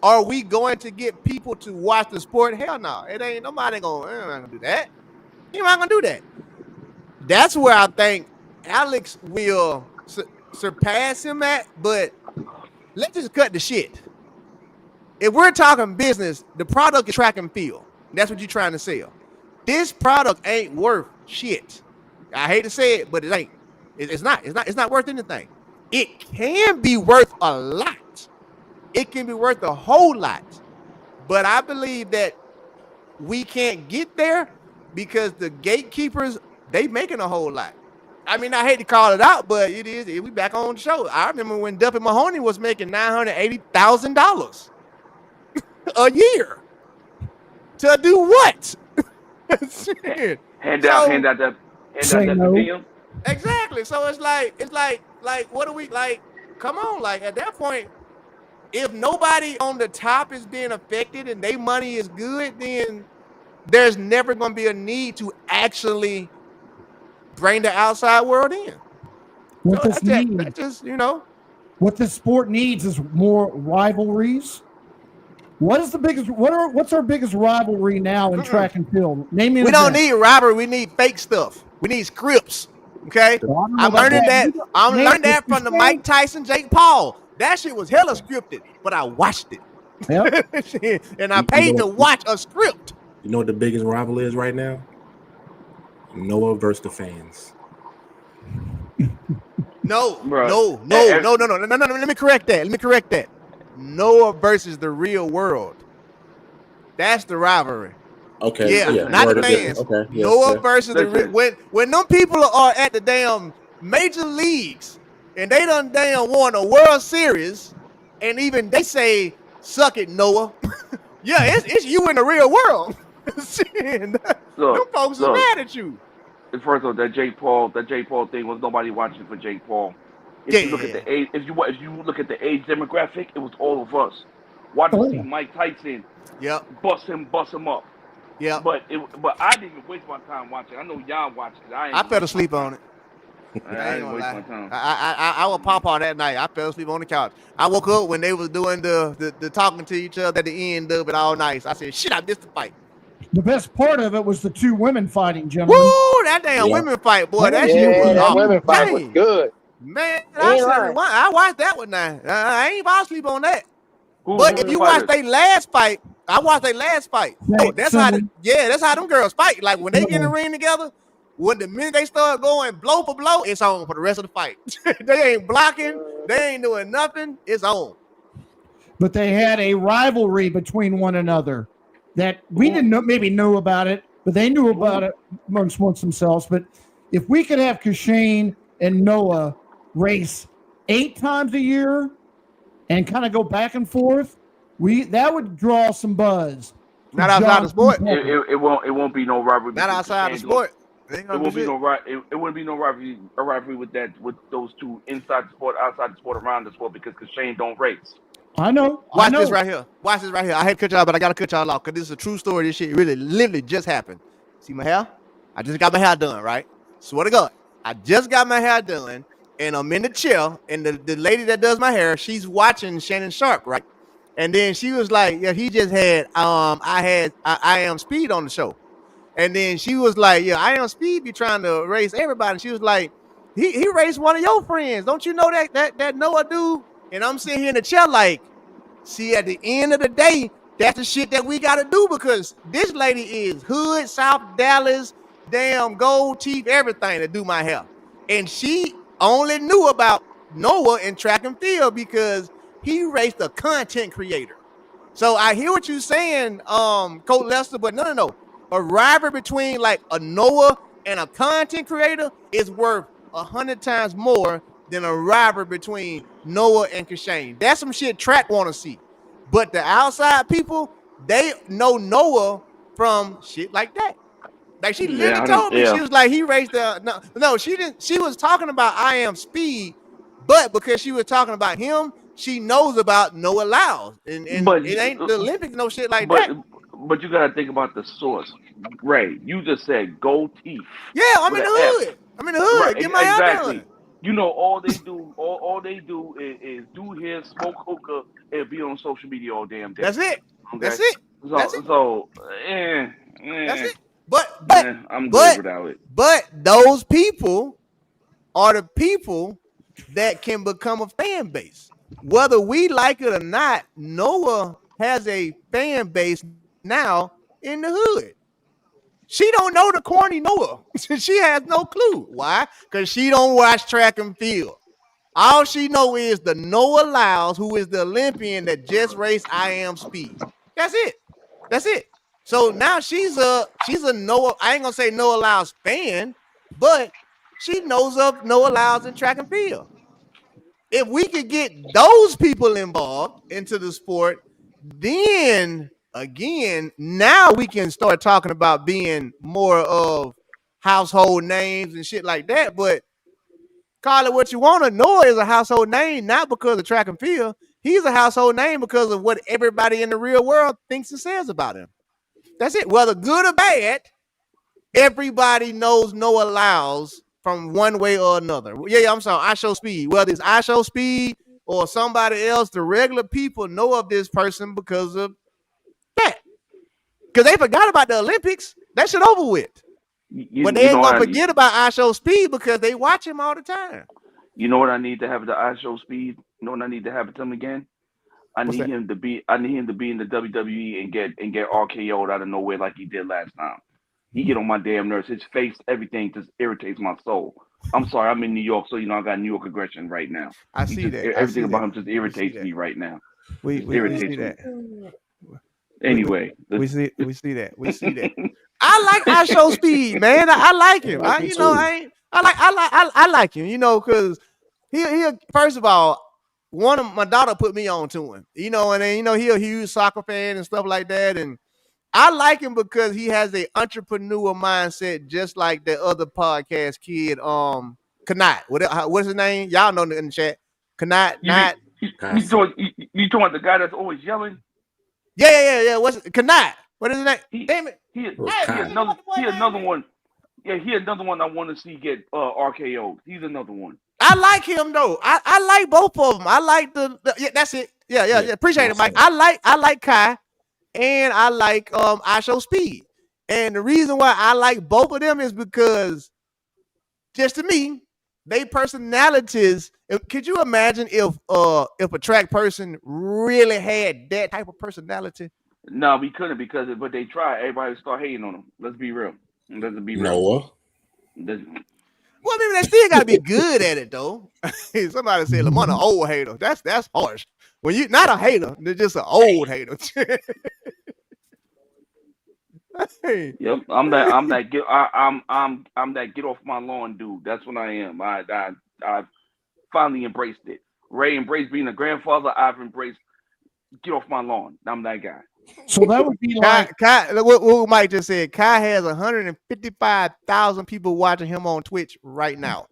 are we going to get people to watch the sport? Hell no, it ain't nobody gonna do that. You're not gonna do that. That's where I think Alex will surpass him at. But let's just cut the shit. If we're talking business, the product is track and field. That's what you're trying to sell. This product ain't worth shit. I hate to say it, but it ain't. It's not. It's not. It's not worth anything. It can be worth a lot. It can be worth a whole lot. But I believe that we can't get there because the gatekeepers, they making a whole lot. I mean, I hate to call it out, but it is. We back on the show. I remember when Duffy Mahoney was making $980,000 a year to do what? Hand out, So hand out that, hand Say out that no. per diem. exactly. So it's like, what do we like? Come on, like at that point, if nobody on the top is being affected and their money is good, then there's never going to be a need to actually bring the outside world in. What So this that's needs, just. what this sport needs is more rivalries. What is the biggest? What's our biggest rivalry now in Mm-mm. track and field? Name me an We don't event. need rivalry. We need fake stuff. We need scripts. Okay. Well, I don't know I'm about learning that. that. I'm Name learning that from the Shane. Mike Tyson, Jake Paul. That shit was hella scripted, but I watched Yep. it. And I You know paid to what? watch a script. You know what the biggest rival is right now? Noah versus the fans. No, Bruh. no, no, no, no, no, no, no, no. Let me correct that. Noah versus the real world. That's the rivalry. Okay, Yeah, yeah, not the word is Listen, different. fans. Okay, yeah, Noah yeah. versus listen. when them people are at the damn major leagues and they done damn won a World Series, and even they say, "Suck it, Noah." Yeah, it's you in the real world. Them Look, folks is look. mad at you. First of all, that Jake Paul thing was nobody watching for Jake Paul. If you look at Yeah, the age, if you look at the age demographic, it was all of us. Watching Oh see yeah. Mike Tyson yep, bust him up. yep. But I didn't even waste my time watching. I know y'all watched it. I ain't I even fell waste my asleep on time. it. I I ain't didn't gonna waste lie. my time. I was pop on that night. I fell asleep on the couch. I woke up when they was doing the talking to each other at the end of it all night. So I said, "Shit, I missed the fight." The best part of it was the two women fighting, gentlemen. Woo! That damn Yeah. women fight, boy. That That was shit Yeah, was that off good. the women fight was chain, good. man. He I ain't said, lying. rewind. I watched that one now. I ain't fall asleep on that. Who But were if the you watch fighters? their last fight, I watched their last fight. Oh, that's how. Simon. That's how them girls fight. Like when they get in the Yeah. ring together. When the minute they start going blow for blow, it's on for the rest of the fight. They ain't blocking. They ain't doing nothing. It's on. But they had a rivalry between one another that we Who didn't know, maybe know about it, but they knew about who it amongst themselves. But if we could have Kashane and Noah race 8 times a year and kind of go back and forth, that would draw some buzz for Not outside the John C. sport. Pepper. it won't be no rivalry Not between outside the Shane. sport. They ain't It gonna do won't be shit. no it wouldn't be no rivalry with those two inside the sport, outside the sport, around the sport because Shane don't race. I know, I Watch this know. right here. Watch this right here. I hate to cut y'all, but I gotta cut y'all off because this is a true story. This shit really literally just happened. See my hair? I just got my hair done, right? Swear to God. I just got my hair done and I'm in the chair, and the lady that does my hair, she's watching Shannon Sharp, right? And then she was like, "Yeah, he just had I am Speed on the show." And then she was like, "Yeah, I am Speed be trying to race everybody." And she was like, "He raced one of your friends. Don't you know that Noah dude?" And I'm sitting here in the chair like, see, at the end of the day, that's the shit that we gotta do because this lady is hood, South Dallas, damn gold teeth, everything to do my hair. And she only knew about Noah in track and field because he raced a content creator. So I hear what you're saying, Coach Lester, but no. A rivalry between like a Noah and a content creator is worth 100 times more than a rivalry between Noah and Kashane. That's some shit track want to see. But the outside people, they know Noah from shit like that. Like she literally told me, she was like, he raced the no, she didn't. She was talking about I Am Speed, but because she was talking about him, she knows about Noah Lyles, and it ain't the Olympics, no shit like that. But you gotta think about the source, Ray. You just said gold teeth. Yeah, I'm in the hood. I'm in the hood. Right, Get my exactly. done. You know, all they do is do here, smoke hookah, and be on social media all damn day. That's it. Okay? That's it. That's it. That's it. But I'm good without it. But those people are the people that can become a fan base. Whether we like it or not, Noah has a fan base now in the hood. She don't know the corny Noah. She has no clue. Why? Because she don't watch track and field. All she know is the Noah Lyles, who is the Olympian that just raced I Am Speed. That's it. That's it. So now she's a Noah. I ain't gonna say Noah Lyles fan, but she knows of Noah Lyles in track and field. If we could get those people involved into the sport, then again, now we can start talking about being more of household names and shit like that. But call it what you want to. Noah is a household name, not because of track and field. He's a household name because of what everybody in the real world thinks and says about him. That's it. Whether good or bad, everybody knows Noah Lyles from one way or another. Yeah, I'm sorry. I Show Speed. Whether it's I Show Speed or somebody else, the regular people know of this person because of that. Because they forgot about the Olympics. That shit over with. But they ain't gonna forget about I Show Speed because they watch him all the time. You know what I need to have the I Show Speed? You know what I need to have it to him again? I need him to be in the WWE and get RKO'd out of nowhere like he did last time. He get on my damn nerves. His face, everything just irritates my soul. I'm sorry, I'm in New York, so you know I got New York aggression right now. I see that. Everything about him just irritates me right now. We see that. Anyway, we see that. I like I Show Speed, man. I like him. I like him. You know, because he first of all, one of my daughter put me on to him. You know, and then he a huge soccer fan and stuff like that. And I like him because he has a entrepreneur mindset, just like the other podcast kid, Kanat. What's his name? Y'all know in the chat. Kanat. You talking about the guy that's always yelling? Yeah. What's Kanat? What is his name? Damn it. He another one. Yeah, he another one I want to see get RKO. He's another one. I like him though. I like both of them. I like yeah, that's it. Yeah. Appreciate it, Mike. I like Kai, and I like I Show Speed. And the reason why I like both of them is because, just to me, they personalities. Could you imagine if a track person really had that type of personality? No, we couldn't but they tried. Everybody start hating on them. Let's be real. Noah. Well, I mean, they still got to be good at it, though. Somebody said Lamont an old hater. That's harsh. When you not a hater, they're just an old hater. Yep, I'm that get off my lawn dude. That's what I am. I finally embraced it. Ray embraced being a grandfather. I've embraced get off my lawn. I'm that guy. So that would be like Kai, what Mike just said. Kai has 155,000 people watching him on Twitch right now.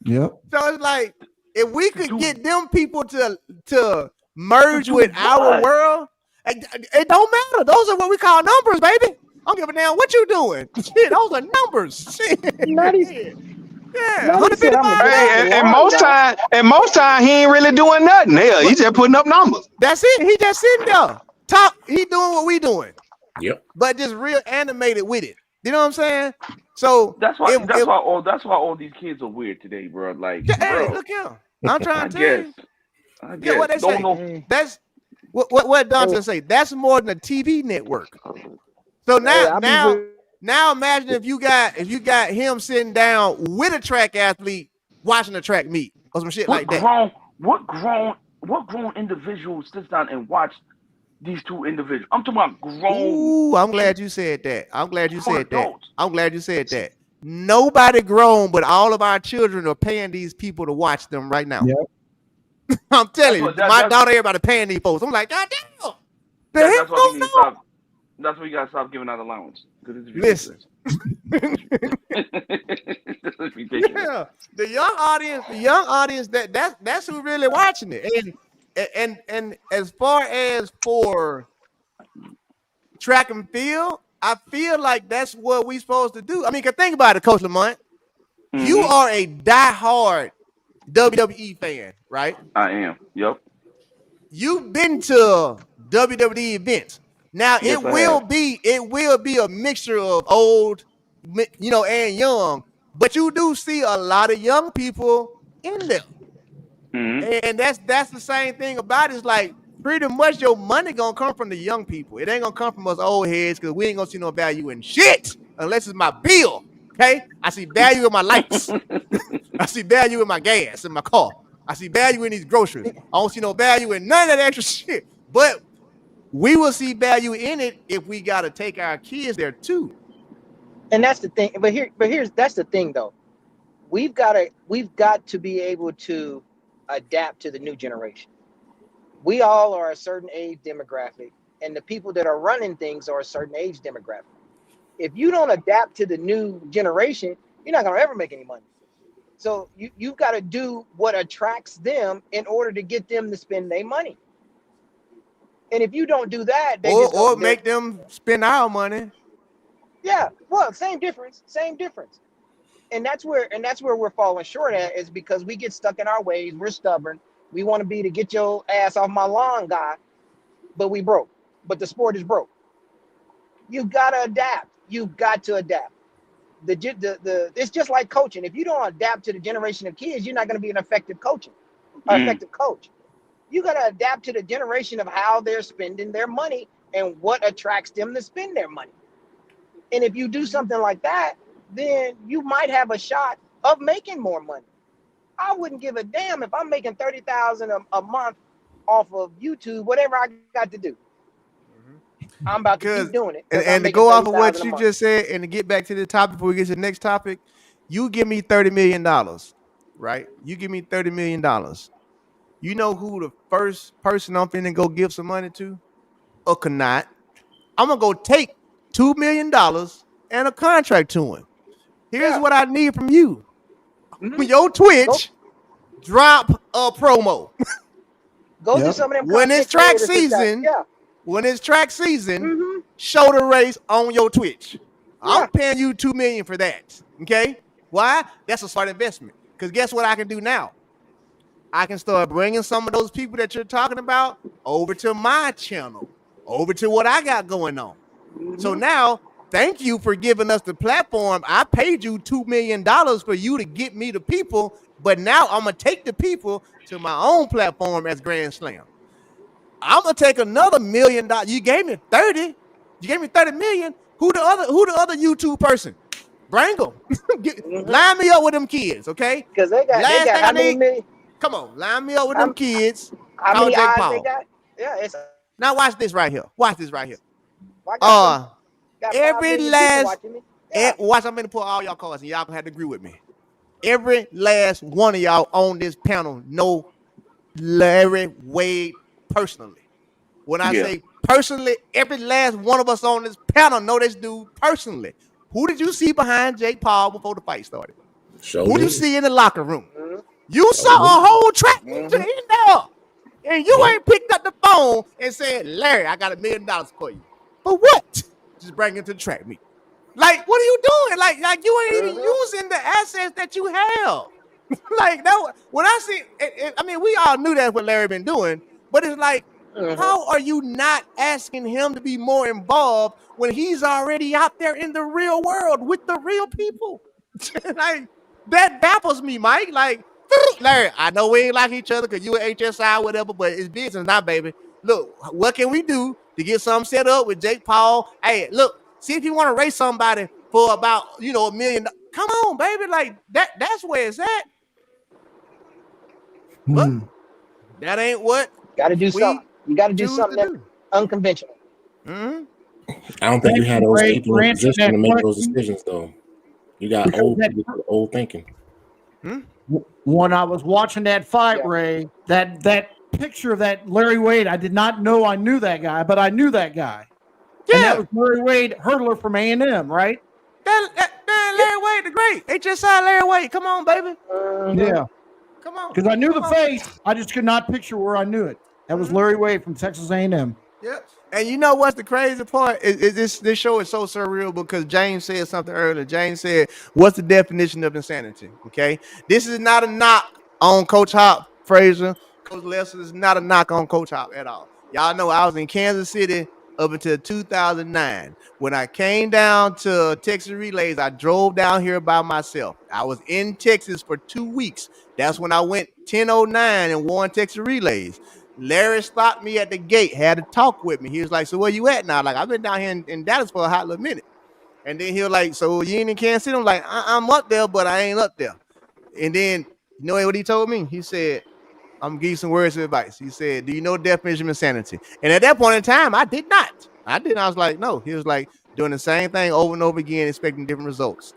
Yep. So it's like if we could get them people to merge with our world, it don't matter. Those are what we call numbers, baby. I don't give a damn what you doing. Shit, those are numbers. Shit. Yeah, and most time he ain't really doing nothing. Hell, he just putting up numbers. That's it. He just sitting there. He doing what we doing. Yep. But just real animated with it. You know what I'm saying? So that's why all these kids are weird today, bro. Like, hey, look here. I'm trying to tell you. I guess. What they say. That's what Dante say. That's more than a TV network. So now Now imagine if you got him sitting down with a track athlete watching a track meet or some shit What like that. grown what grown individual sits down and watch these two individuals? I'm talking about grown Ooh, I'm glad you said that. I'm glad you grown said that. adults. I'm glad you said that. Nobody grown, but all of our children are paying these people to watch them right now. Yep. I'm telling That's you, what my daughter, everybody paying these folks. I'm like, God damn, the hell that's why we going need to on? stop. That's why you gotta stop giving out allowance because it's Listen, ridiculous. It's ridiculous. yeah, the young audience that's who really watching it. And as far as for track and field, I feel like that's what we supposed to do. I mean, cause think about it, Coach Lamont. You Hmm. are a diehard WWE fan, right? I am. Yep. You've been to WWE events. Now Yes, I have. it will be a mixture of old, and young, but you do see a lot of young people in there. Hmm. And that's the same thing about it. It's like pretty much your money gonna come from the young people. It ain't gonna come from us old heads because we ain't gonna see no value in shit unless it's my bill. Okay, I see value in my lights. I see value in my gas in my car. I see value in these groceries. I don't see no value in none of that extra shit. But we will see value in it if we got to take our kids there too. And that's the thing. But here's that's the thing though. We've got to be able to adapt to the new generation. We all are a certain age demographic, and the people that are running things are a certain age demographic. If you don't adapt to the new generation, you're not gonna ever make any money. So you've got to do what attracts them in order to get them to spend their money. And if you don't do that, they just Or gonna make them spend our money. yeah. Well, same difference, same difference. And that's where we're falling short at is because we get stuck in our ways. We're stubborn. We want to be the get your ass off my lawn guy, but we broke. But the sport is broke. You gotta adapt. You've got to adapt. The it's just like coaching. If you don't adapt to the generation of kids, you're not going to be an effective coaching or Mm. effective coach. You got to adapt to the generation of how they're spending their money and what attracts them to spend their money. And if you do something like that, then you might have a shot of making more money. I wouldn't give a damn if I'm making 30,000 a month off of YouTube, whatever I got to do. I'm about to keep Because doing it because I'm and to making go off of 30,000 what a you month. just said and to get back to the topic before we get to the next topic, you give me $30 million, right? You give me $30 million. You know who the first person I'm finna go give some money to? Or cannot. I'm gonna go take $2 million and a contract to him. Here's Yeah. what I need from you. Mm-hmm. Your Go Twitch, drop a promo. go to Yep. some of them When it's content track creators that got season, yeah. when it's track season, Mm-hmm. show the race on your Twitch. I'm Yeah. paying you $2 million for that. Okay? Why? That's a smart investment. Because guess what I can do now? I can start bringing some of those people that you're talking about over to my channel, over to what I got going on. So Mm-hmm. now, thank you for giving us the platform. I paid you $2 million for you to get me the people, but now I'm gonna take the people to my own platform as Grand Slam. I'm gonna take another $1 million. You gave me 30. You gave me 30 million. Who the other YouTube person? Bring them. Mm-hmm. Line me up with them kids, okay? Because they Last got thing I how many need, million come on, line me up with them how, kids. how Call many Jake eyes they Paul. got? Yeah, it's Now watch this right here. Watch this right here. I got some Uh got five every million people last watching me. Yeah. watch, I'm gonna put all y'all cards and y'all gonna have to agree with me. Every last one of y'all on this panel know Larry Wade personally. When I Yeah. say personally, every last one of us on this panel know this dude personally. Who did you see behind Jake Paul before the fight started? Show Who did you did. see in the locker room? Mm-hmm. You Show saw did. a whole track meet Mm-hmm. in there. And you Yep. ain't picked up the phone and said, Larry, I got $1 million for you. For what? Just bring it to the track meet. Like, what are you doing? Like you ain't even Mm-hmm. using the assets that you have. Like, no, when I see I mean, we all knew that's what Larry been doing, but it's like, Mm-hmm. how are you not asking him to be more involved when he's already out there in the real world with the real people? Like, that baffles me, Mike. Like, Larry, I know we ain't like each other because you an HSI, whatever, but it's business now, baby. Look, what can we do to get something set up with Jake Paul? Hey, look, See if you want to race somebody for about $1 million. Come on, baby, like that's where it's at. But that ain't what Got to do something. we You got to do choose to something that's do. unconventional. Mm-hmm. I don't think you Thank had you, those Ray, people for in answering position that to make those question. decisions, though. You got Because old that, people with old thinking. when I was watching that fight, Yeah. Ray, that picture of that Larry Wade, I did not know I knew that guy, but I knew that guy. And that Yeah, was Larry Wade, hurdler from A&M, right? that Yep. Larry Wade, the great. They just signed Larry Wade. Come on, baby. Yeah. Come on. Because I knew the Come on. face, I just could not picture where I knew it. That was Larry Wade from Texas A&M. Yep. And you know what's the crazy part? This show is so surreal because James said something earlier. James said, "What's the definition of insanity?" Okay, this is not a knock on Coach Hop, Frazier, Coach Lester. This is not a knock on Coach Hop at all. Y'all know I was in Kansas City up until 2009. When I came down to Texas Relays, I drove down here by myself. I was in Texas for 2 weeks. That's when I went 10:09 and won Texas Relays. Larry stopped me at the gate, had to talk with me. He was like, "So where you at now?" Like, I've been down here in Dallas for a hot little minute. And then he was like, "So you ain't in Kansas City?" I'm like, I'm up there, but I ain't up there. And then you know what he told me? He said, "I'm gonna give you some words of advice." He said, "Do you know the definition of insanity?" And at that point in time, I did not. I didn't. I was like, "No." He was like, doing the same thing over and over again, expecting different results.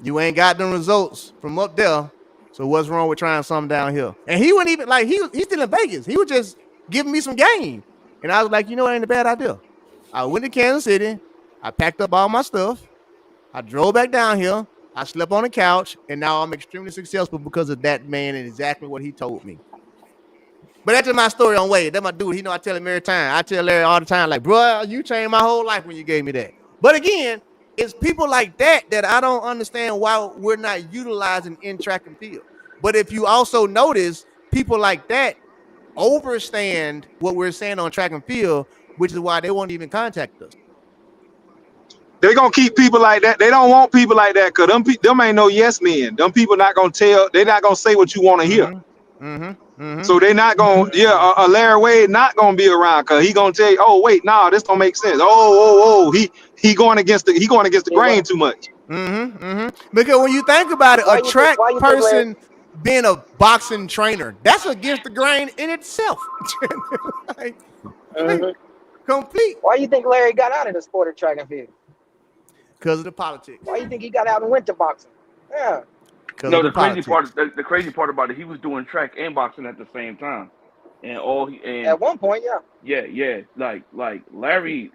You ain't got them results from up there. So what's wrong with trying something down here? And he wouldn't even like he's still in Vegas. He was just giving me some game. And I was like, it ain't a bad idea. I went to Kansas City. I packed up all my stuff. I drove back down here. I slept on the couch, and now I'm extremely successful because of that man and exactly what he told me. But that's just my story on Wade. That's my dude. I tell him every time. I tell Larry all the time, like, bro, you changed my whole life when you gave me that. But again, it's people like that I don't understand why we're not utilizing in track and field. But if you also notice, people like that overstand what we're saying on track and field, which is why they won't even contact us. They gonna keep people like that. They don't want people like that because them ain't no yes men. Them people not gonna tell. They not gonna say what you want to hear. Mm-hmm. Mm-hmm. Mm-hmm. So they not gonna. Yeah, a Larry Wade not gonna be around because he gonna tell you, oh wait, nah, this don't make sense. Oh, he going against the Yeah, grain too much. Mm-hmm. Mm-hmm. Because when you think about it, why a you think? track Why you think Larry? person being a boxing trainer, that's against the grain in itself. like, like, complete Why you think Larry got out of the sport of track and field? because of the politics. Why you think he got out and went to boxing? Yeah. Because No, of the politics. the crazy part about it, he was doing track and boxing at the same time, and At one point, yeah. yeah, like Larry.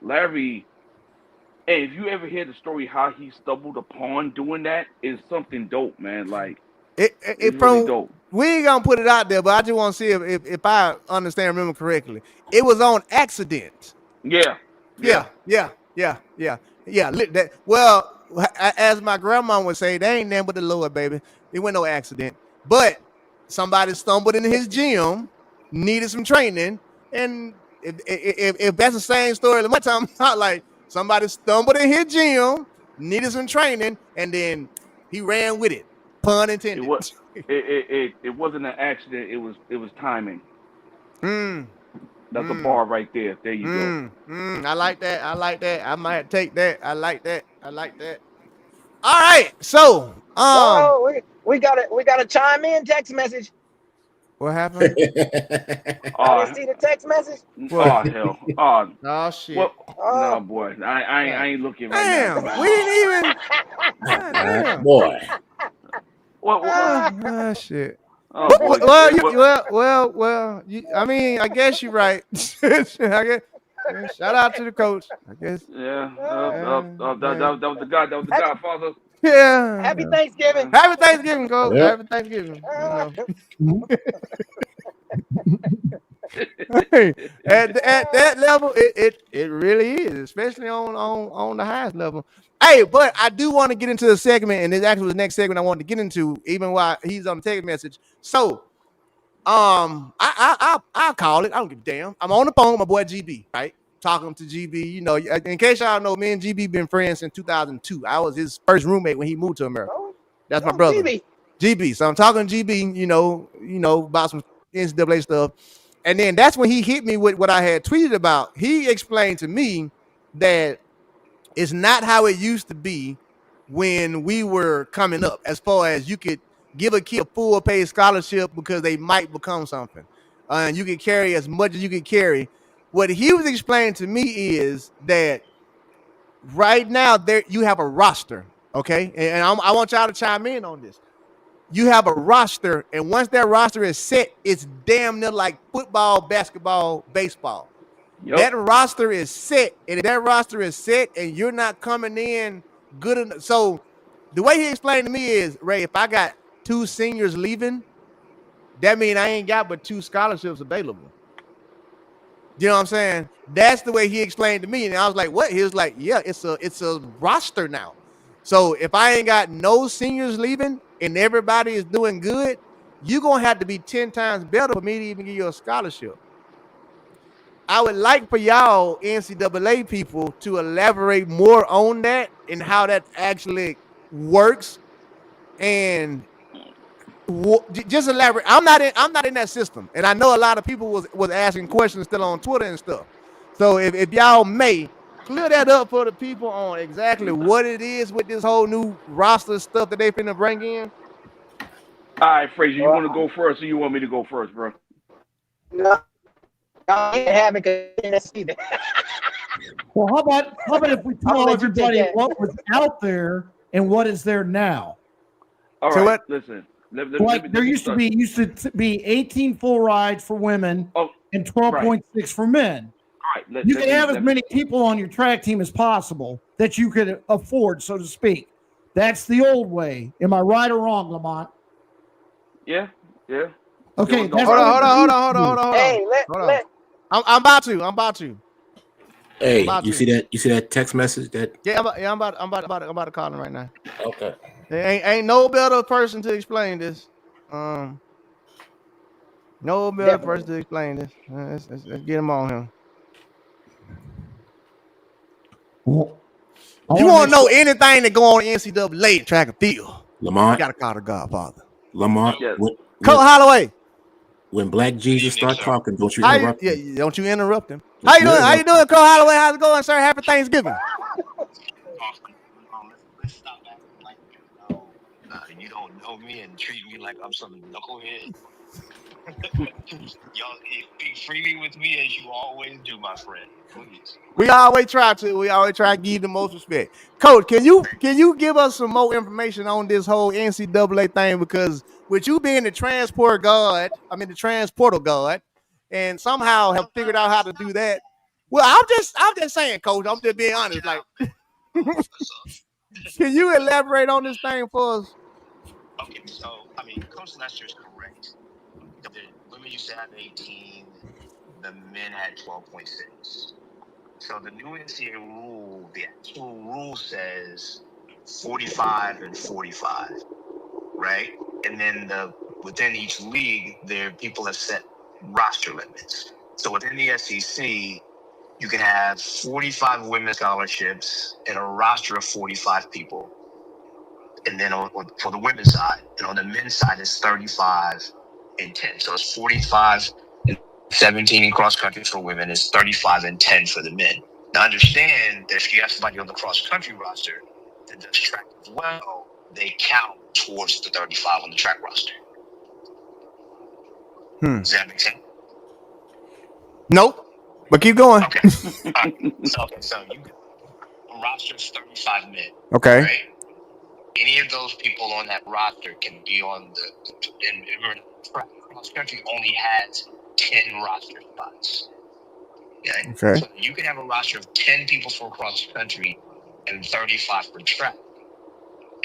And if you ever hear the story how he stumbled upon doing that, is something dope, man. Like it's really From dope. we ain't gonna put it out there, but I just want to see if I understand, remember correctly. It was on accident. Yeah, yeah. Yeah. Well, as my grandma would say, they ain't nothing but the Lord, baby. It wasn't no accident. But somebody stumbled in his gym, needed some training, and if that's the same story that my time about, like somebody stumbled in his gym, needed some training, and then he ran with it. Pun It intended. was it wasn't an accident. It was timing. mm, That's a mm, bar right there. There you go. I like that. I like that. I might take that. I like that. I like that. All right. So, Well, we gotta chime in. Text message. what happened? I Oh, didn't see the text message. What? oh hell. Oh, Oh well, shit. no, Oh, boy. I ain't looking right now, Damn. man. We didn't even. God damn. Boy. What? Shit. Oh boy. Well, I mean, I guess you're right. I guess. Shout out to the coach. I guess. Yeah. Yeah. That was the God. That was the happy, Godfather. happy Yeah. Thanksgiving. Happy Thanksgiving, coach. Yep. Happy Thanksgiving. Uh, At that level, it really is, especially on the highest level. Hey, but I do want to get into the segment, and this actually was the next segment I wanted to get into, even while he's on the text message. So, I call it. I don't give a damn. I'm on the phone with my boy GB, right? Talking to GB. In case y'all know, me and GB been friends since 2002. I was his first roommate when he moved to America. That's my brother. GB. GB. So I'm talking to GB, about some NCAA stuff. And then that's when he hit me with what I had tweeted about. He explained to me that it's not how it used to be when we were coming up, as far as you could give a kid a full paid scholarship because they might become something. And you can carry as much as you can carry. What he was explaining to me is that right now there you have a roster, okay? And I want y'all to chime in on this. You have a roster, and once that roster is set, it's damn near like football, basketball, baseball. Yep. That roster is set, and if that roster is set, and you're not coming in good enough. So the way he explained to me is, Ray, if I got 2 seniors leaving, that means I ain't got but 2 scholarships available. You know what I'm saying? That's the way he explained to me, and I was like, "What?" He was like, "Yeah, it's a roster now. So if I ain't got no seniors leaving and everybody is doing good, you're gonna have to be 10 times better for me to even give you a scholarship." I would like for y'all NCAA people to elaborate more on that and how that actually works, and just elaborate. I'm not in that system, and I know a lot of people was asking questions still on Twitter and stuff. So if y'all may clear that up for the people on exactly what it is with this whole new roster stuff that they finna bring in. All right, Frazier, you Well, want to go first, or you want me to go first, bro? no, I ain't having because either. Well, how about if we I'm tell gonna let you take everybody that. what was out there and what is there now? All So right, what? listen. Let Like there me used to start. be 18 full rides for women Oh, and right. 12.6 for men. All right. You can have as many people on your track team as possible that you could afford, so to speak. That's the old way. Am I right or wrong, Lamont? Yeah, yeah. There Okay, was no that's Hold the on, way route hold it on, hold system. on, used hold to on, be. hold on, hold on, Hey, hold on. let I'm about to. I'm about to. I'm Hey, about you to. see that? You see that text message? That Yeah, I'm about to call him right now. okay? There ain't no better person to explain this. No better person definitely. to explain this. Let's get him on him. Well, I You want to want make to know sure. anything that go on NCAA track and field? You Lamont, got to call the Godfather, Lamont. Yes. Coach When Holloway. when Black Jesus start talking, don't you How you? interrupt Yeah, him. don't you interrupt him. How Don't you you doing? How you interrupt doing, him. Coach Holloway? How's it going, sir? Happy Thanksgiving. Let's stop acting like you don't know me and treat me like I'm some knucklehead. Y'all speak freely with me as you always do, my friend. Please. We always try to. We always try to give you the most respect. Coach, can you give us some more information on this whole NCAA thing? Because with you being the the transporter guard, and somehow have figured out how to do that. Well, I'm just saying, Coach. I'm just being honest. Like, can you elaborate on this thing for us? Okay, so I mean, Coach Lester is correct. The women used to have 18, the men had 12.6. So the new NCAA rule, the actual rule says 45 and 45, right? And then within each league, people have set roster limits. So within the SEC, you can have 45 women's scholarships and a roster of 45 people. And then for the women's side, and on the men's side, it's 35 and 10. So it's 45 and 17 in cross country for women. It's 35 and 10 for the men. Now understand that if you have somebody on the cross country roster that does track as well, they count towards the 35 on the track roster. Does that make sense? Nope. But keep going. Okay. So you got a roster of 35 men, Okay. right? Any of those people on that roster can be on and cross country only has 10 roster spots. Okay? Okay. So you can have a roster of 10 people for cross country and 35 for track,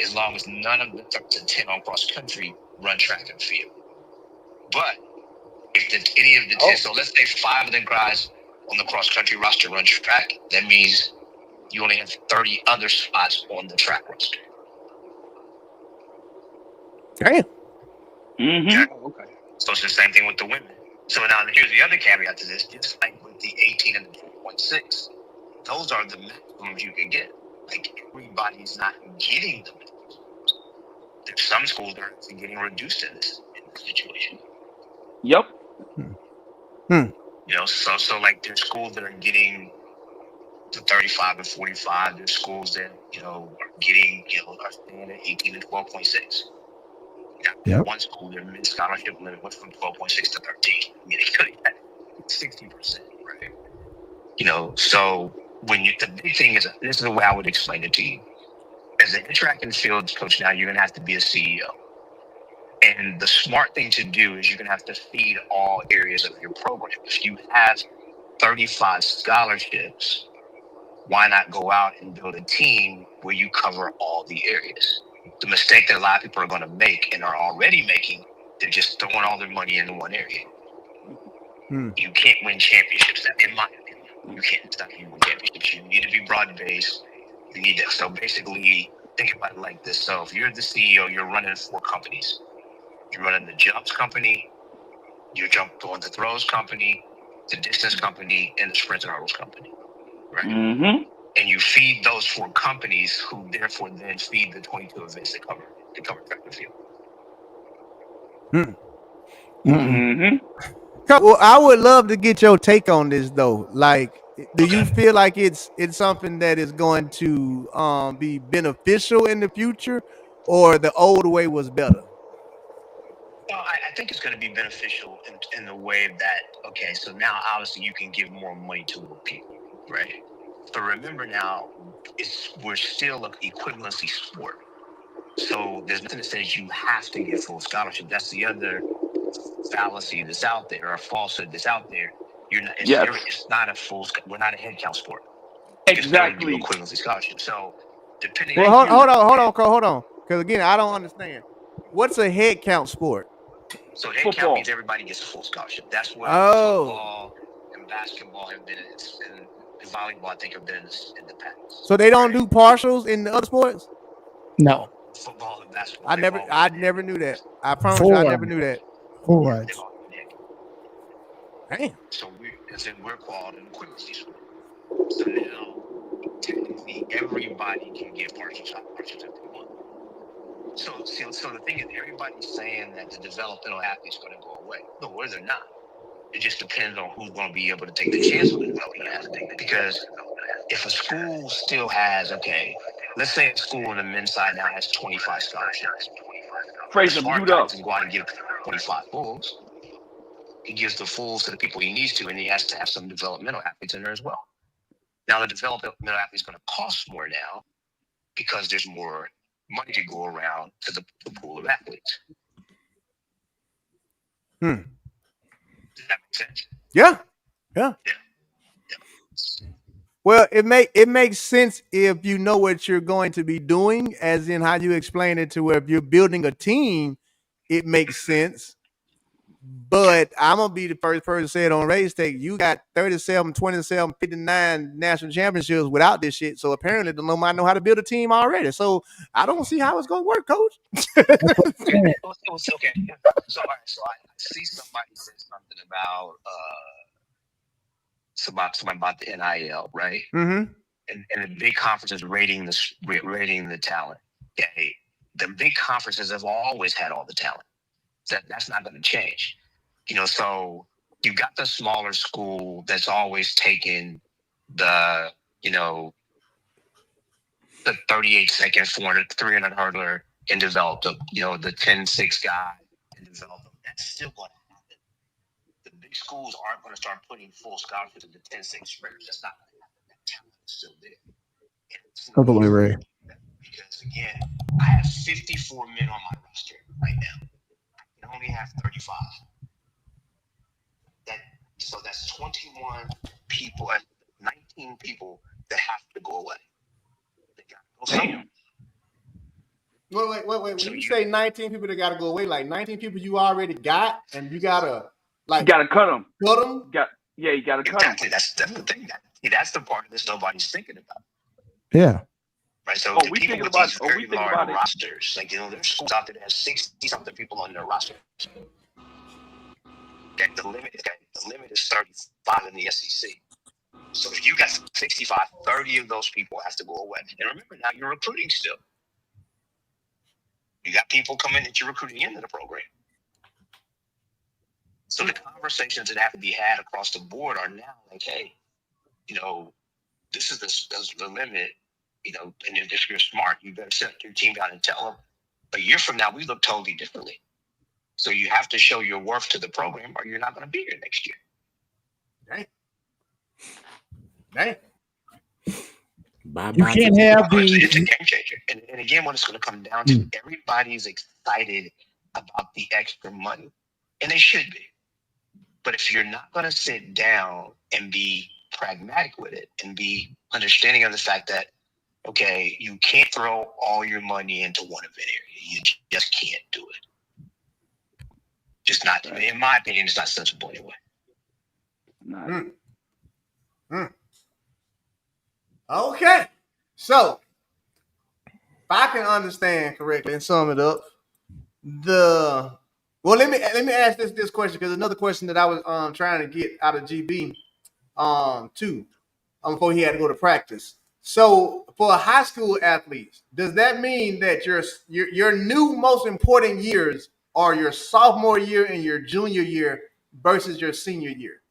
as long as none of the 10 on cross country run track and field. But if any of the 10, so let's say 5 of the guys on the cross country roster run track, that means you only have 30 other spots on the track roster. Damn. Mm-hmm. Okay. So it's the same thing with the women. So now here's the other caveat to this. Just like with the 18 and the 12.6, those are the maximums you can get. Like everybody's not getting them. There's some schools that are actually getting reduced in this situation. Yep. Hmm. So like there's schools that are getting to 35 and 45. There's schools that, are getting, are staying at 18 to 12.6. Yep. One school, their mid scholarship limit went from 12.6 to 13. I mean, it could have had 60%, right? So the big thing is, this is the way I would explain it to you. As an track and field coach now, you're going to have to be a CEO. And the smart thing to do is you're going to have to feed all areas of your program. If you have 35 scholarships, why not go out and build a team where you cover all the areas? The mistake that a lot of people are going to make and are already making, they're just throwing all their money into one area. You can't win championships. In my opinion, you can't. It's not going to win championships. You need to be broad-based. You need to. So basically, think about it like this. So if you're the CEO, you're running 4 companies. You're running the jumps company, you're on the throws company, the distance company, and the sprint and hurdles company, right? Mm-hmm. And you feed those 4 companies, who therefore then feed the 22 events that cover track and field. Mm-hmm. Well, I would love to get your take on this though. Like, do you feel like it's something that is going to be beneficial in the future, or the old way was better? Well, I think it's going to be beneficial in the way that, okay, so now obviously you can give more money to more people, right? So remember now, we're still an equivalency sport. So there's nothing that says you have to get full scholarship. That's the other fallacy that's out there, or falsehood that's out there. You're not. It's not a full. We're not a head count sport. Exactly. You can still do equivalency scholarship. So depending. Well, hold on. Because again, I don't understand. What's a head count sport? So head count means everybody gets a full scholarship. That's what football and basketball have been, and volleyball I think have been in the past. So they don't do partials in the other sports? No. Football and basketball. I never knew that. I promise you, I never knew that. Full rides. Damn. So we're called an equivalency sport. So now, technically, everybody can get partial scholarships if they want. So the thing is, everybody's saying that the developmental athlete's going to go away. No, they're not. It just depends on who's going to be able to take the chance on the developmental athlete. Because if a school still has, let's say a school on the men's side now has 25 scholarships. Fraser, mute up. Go out and give 25 fulls. He gives the fulls to the people he needs to, and he has to have some developmental athletes in there as well. Now, the developmental athlete is going to cost more now because there's more money to go around to the pool of athletes. Does that make sense? Yeah. Well, it makes sense if you know what you're going to be doing, as in how you explain it, to where if you're building a team, it makes sense. But I'm going to be the first person to say it on RaesTake. You got 37, 27, 59 national championships without this shit. So apparently the nobody know how to build a team already. So I don't see how it's going to work, coach. Okay. So, all right. So I see somebody say something about about the NIL, right? Mm-hmm. And the big conferences rating the talent. Okay. The big conferences have always had all the talent. That's not going to change. So you've got the smaller school that's always taken the 38-second 300 hurdler and developed the 10-6 guy and developed them. That's still going to happen. The big schools aren't going to start putting full scholarships into 10-6 sprinters. That's not going to happen. That talent is still there. Totally right. Because again, I have 54 men on my roster right now. I only have 35. So that's 21 people, 19 people that have to go away. They got to go somewhere. Wait. When you say 19 people that got to go away, like 19 people you already got, and you got to you got to cut them. Cut them? You got to cut them. That's the thing. That's the part of this nobody's thinking about. Yeah. Right. So we think about very large rosters. Like there's schools out there that have 60-something people on their roster. Okay, the limit is 35 in the SEC. So if you got 65, 30 of those people have to go away. And remember, now you're recruiting still. You got people coming that you're recruiting into the program. So the conversations that have to be had across the board are now like, hey, this is the limit, and if you're smart, you better set your team down and tell them, a year from now, we look totally differently. So you have to show your worth to the program or you're not going to be here next year. Dang. You can't have It's a the. game changer. And again, what it's going to come down to, everybody's excited about the extra money. And they should be. But if you're not going to sit down and be pragmatic with it and be understanding of the fact that, okay, you can't throw all your money into one event area. You just can't do it. Just not, in my opinion, it's not sensible anyway. Okay. So, if I can understand correctly and sum it up, let me ask this question, because another question that I was trying to get out of GB too before he had to go to practice. So for high school athletes, does that mean that your new most important years are your sophomore year and your junior year versus your senior year?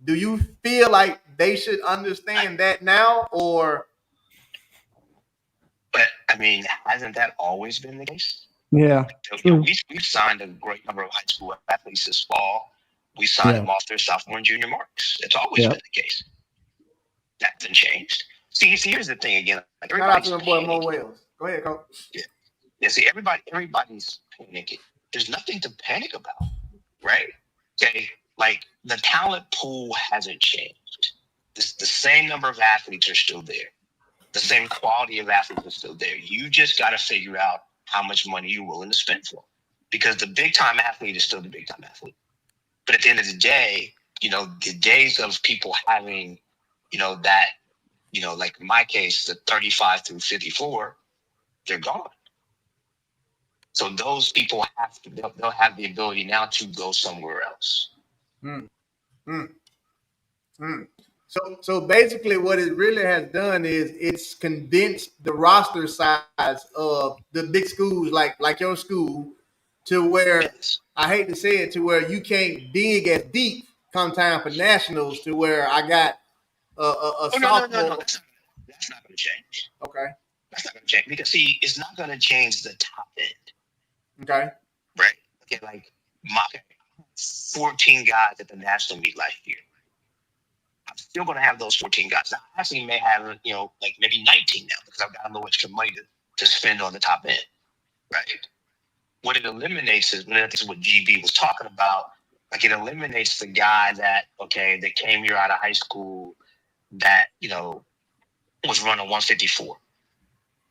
Do you feel like they should understand that now, or? But I mean, hasn't that always been the case? Yeah. We've signed a great number of high school athletes this fall. We signed them off their sophomore and junior marks. It's always been the case. That hasn't changed. See, here's the thing again. Like, shout out to my boy Mo Wells. Go ahead, coach. Yeah. See, everybody's panicking. There's nothing to panic about, right? Okay, like the talent pool hasn't changed. The same number of athletes are still there. The same quality of athletes is still there. You just got to figure out how much money you're willing to spend for. Because the big time athlete is still the big time athlete. But at the end of the day, the days of people having, that, like in my case, the 35 through 54, they're gone. So those people they'll have the ability now to go somewhere else. So basically, what it really has done is it's condensed the roster size of the big schools, like your school, to where, I hate to say it, to where you can't dig as deep come time for nationals. To where I got a sophomore. No. That's not going to change. Okay. That's not going to change because see, it's not going to change the top end. Okay. Right. Okay. Like 14 guys at the national meet last year. I'm still going to have those 14 guys. Now, I actually may have, like maybe 19 now because I've got a little extra money to spend on the top end, right? What it eliminates is, and this is what GB was talking about, like it eliminates the guy that came here out of high school that, was running 154.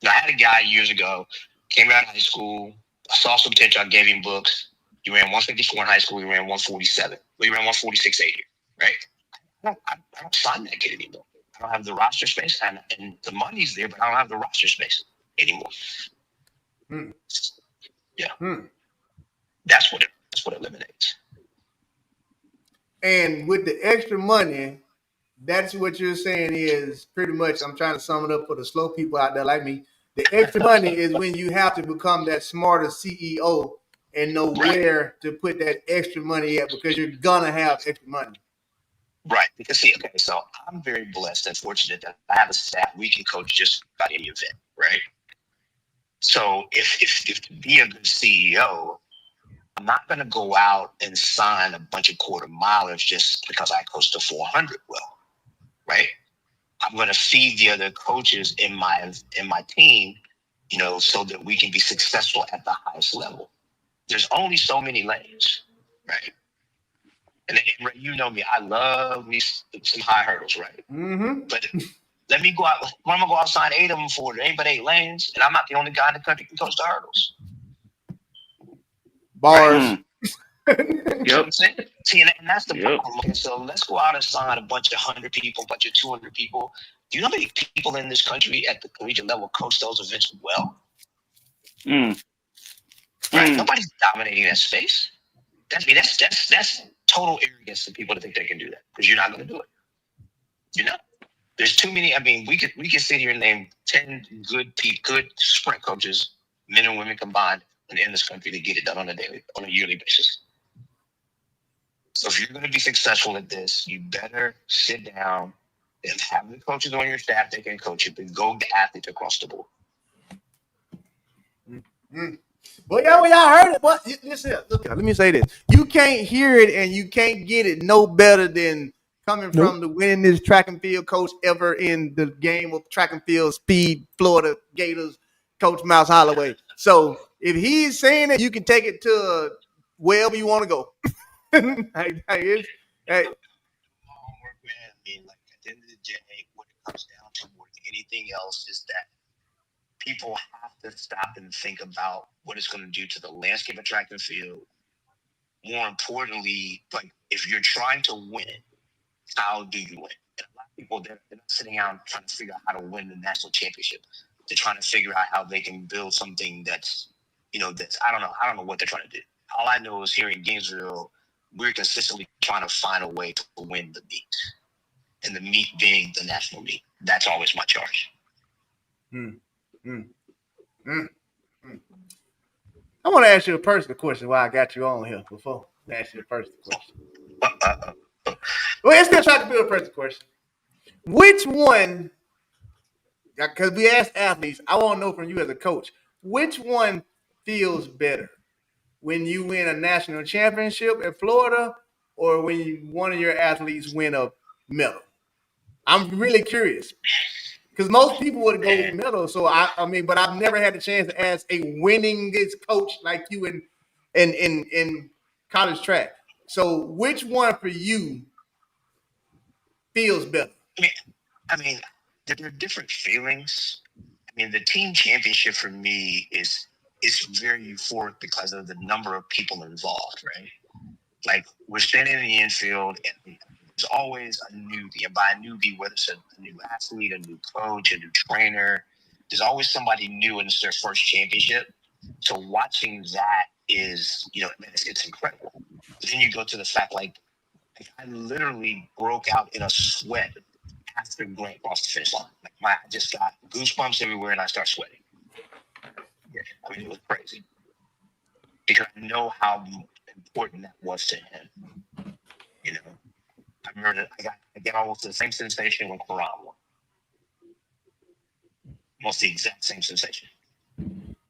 Now, I had a guy years ago, came out of high school, I saw some potential, I gave him books. He ran 154 in high school, he ran 147. Well, he ran 146 8 year, right? I don't sign that kid anymore. I don't have the roster space, and the money's there, but I don't have the roster space anymore. Yeah, that's what it eliminates. And with the extra money, that's what you're saying is pretty much. I'm trying to sum it up for the slow people out there like me. The extra money is when you have to become that smarter CEO and know where to put that extra money at, because you're gonna have extra money. Right. Because so I'm very blessed and fortunate that I have a staff we can coach just about any event, right? So if to be a good CEO, I'm not going to go out and sign a bunch of quarter milers just because I coached the 400 well, right? I'm going to feed the other coaches in my team, so that we can be successful at the highest level. There's only so many lanes, right? And you know me, I love me some high hurdles, right? Mm-hmm. But let me go out. I'm gonna go outside 8 of them for it. There ain't but 8 lanes, and I'm not the only guy in the country who can coach the hurdles. Bars. Right? You know what I'm saying? See, and that's the problem. Okay, so let's go out and sign a bunch of 100 people, a bunch of 200 people. Do you know how many people in this country at the collegiate level coach those events well? Right? Nobody's dominating that space. That's total arrogance to people to think they can do that, because you're not going to do it. There's too many. I mean, we could sit here and name 10 good sprint coaches, men and women combined, in this country to get it done on a yearly basis. So if you're going to be successful at this, you better sit down And have the coaches on your staff that can coach you, but go get athletes across the board. Well, y'all heard it. But listen, look, let me say this: you can't hear it and you can't get it no better than coming from the winningest track and field coach ever in the game of track and field speed, Florida Gators, Coach Mouse Holloway. So if he's saying it, you can take it to wherever you want to go. Hey, Homework, man. I mean, like at the end of the day, what it comes down to more than anything else is that people have to stop and think about what it's going to do to the landscape of track and field. More importantly, like if you're trying to win, how do you win? And a lot of people, they're not sitting out trying to figure out how to win the national championship. They're trying to figure out how they can build something that's, that's I don't know what they're trying to do. All I know is here in Gainesville, we're consistently trying to find a way to win the meet, and the meet being the national meet. That's always my charge. I want to ask you a personal question while I got you on here before I ask you a personal question. Well, it's still trying to be a personal question. Which one, because we asked athletes, I want to know from you as a coach, which one feels better? When you win a national championship at Florida or when one of your athletes win a medal? I'm really curious. Because most people would go with medal. So I mean, but I've never had the chance to ask a winningest coach like you in college track. So which one for you feels better? I mean, there are different feelings. I mean, the team championship for me is very euphoric because of the number of people involved, right? Like we're standing in the infield and there's always a newbie. And by a newbie, whether it's a new athlete, a new coach, a new trainer, there's always somebody new and it's their first championship. So watching that is, it's incredible. But then you go to the fact, like I literally broke out in a sweat after Grant crossed the finish line. Like I just got goosebumps everywhere and I start sweating. Yeah, I mean, it was crazy. Because I know how important that was to him. I remember that I got almost the same sensation when Quran won. Almost the exact same sensation.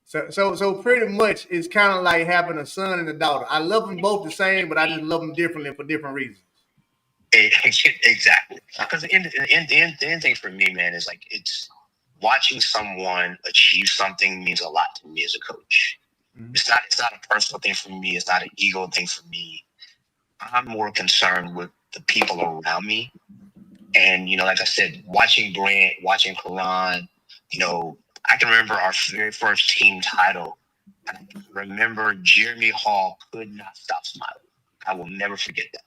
So pretty much it's kind of like having a son and a daughter. I love them both the same, but I just love them differently for different reasons. Exactly. Because the end thing for me, man, is like it's watching someone achieve something means a lot to me as a coach. Mm-hmm. It's not a personal thing for me. It's not an ego thing for me. I'm more concerned with the people around me. And, like I said, watching Grant, watching Quran, I can remember our very first team title. And I can remember Jeremy Hall could not stop smiling. I will never forget that.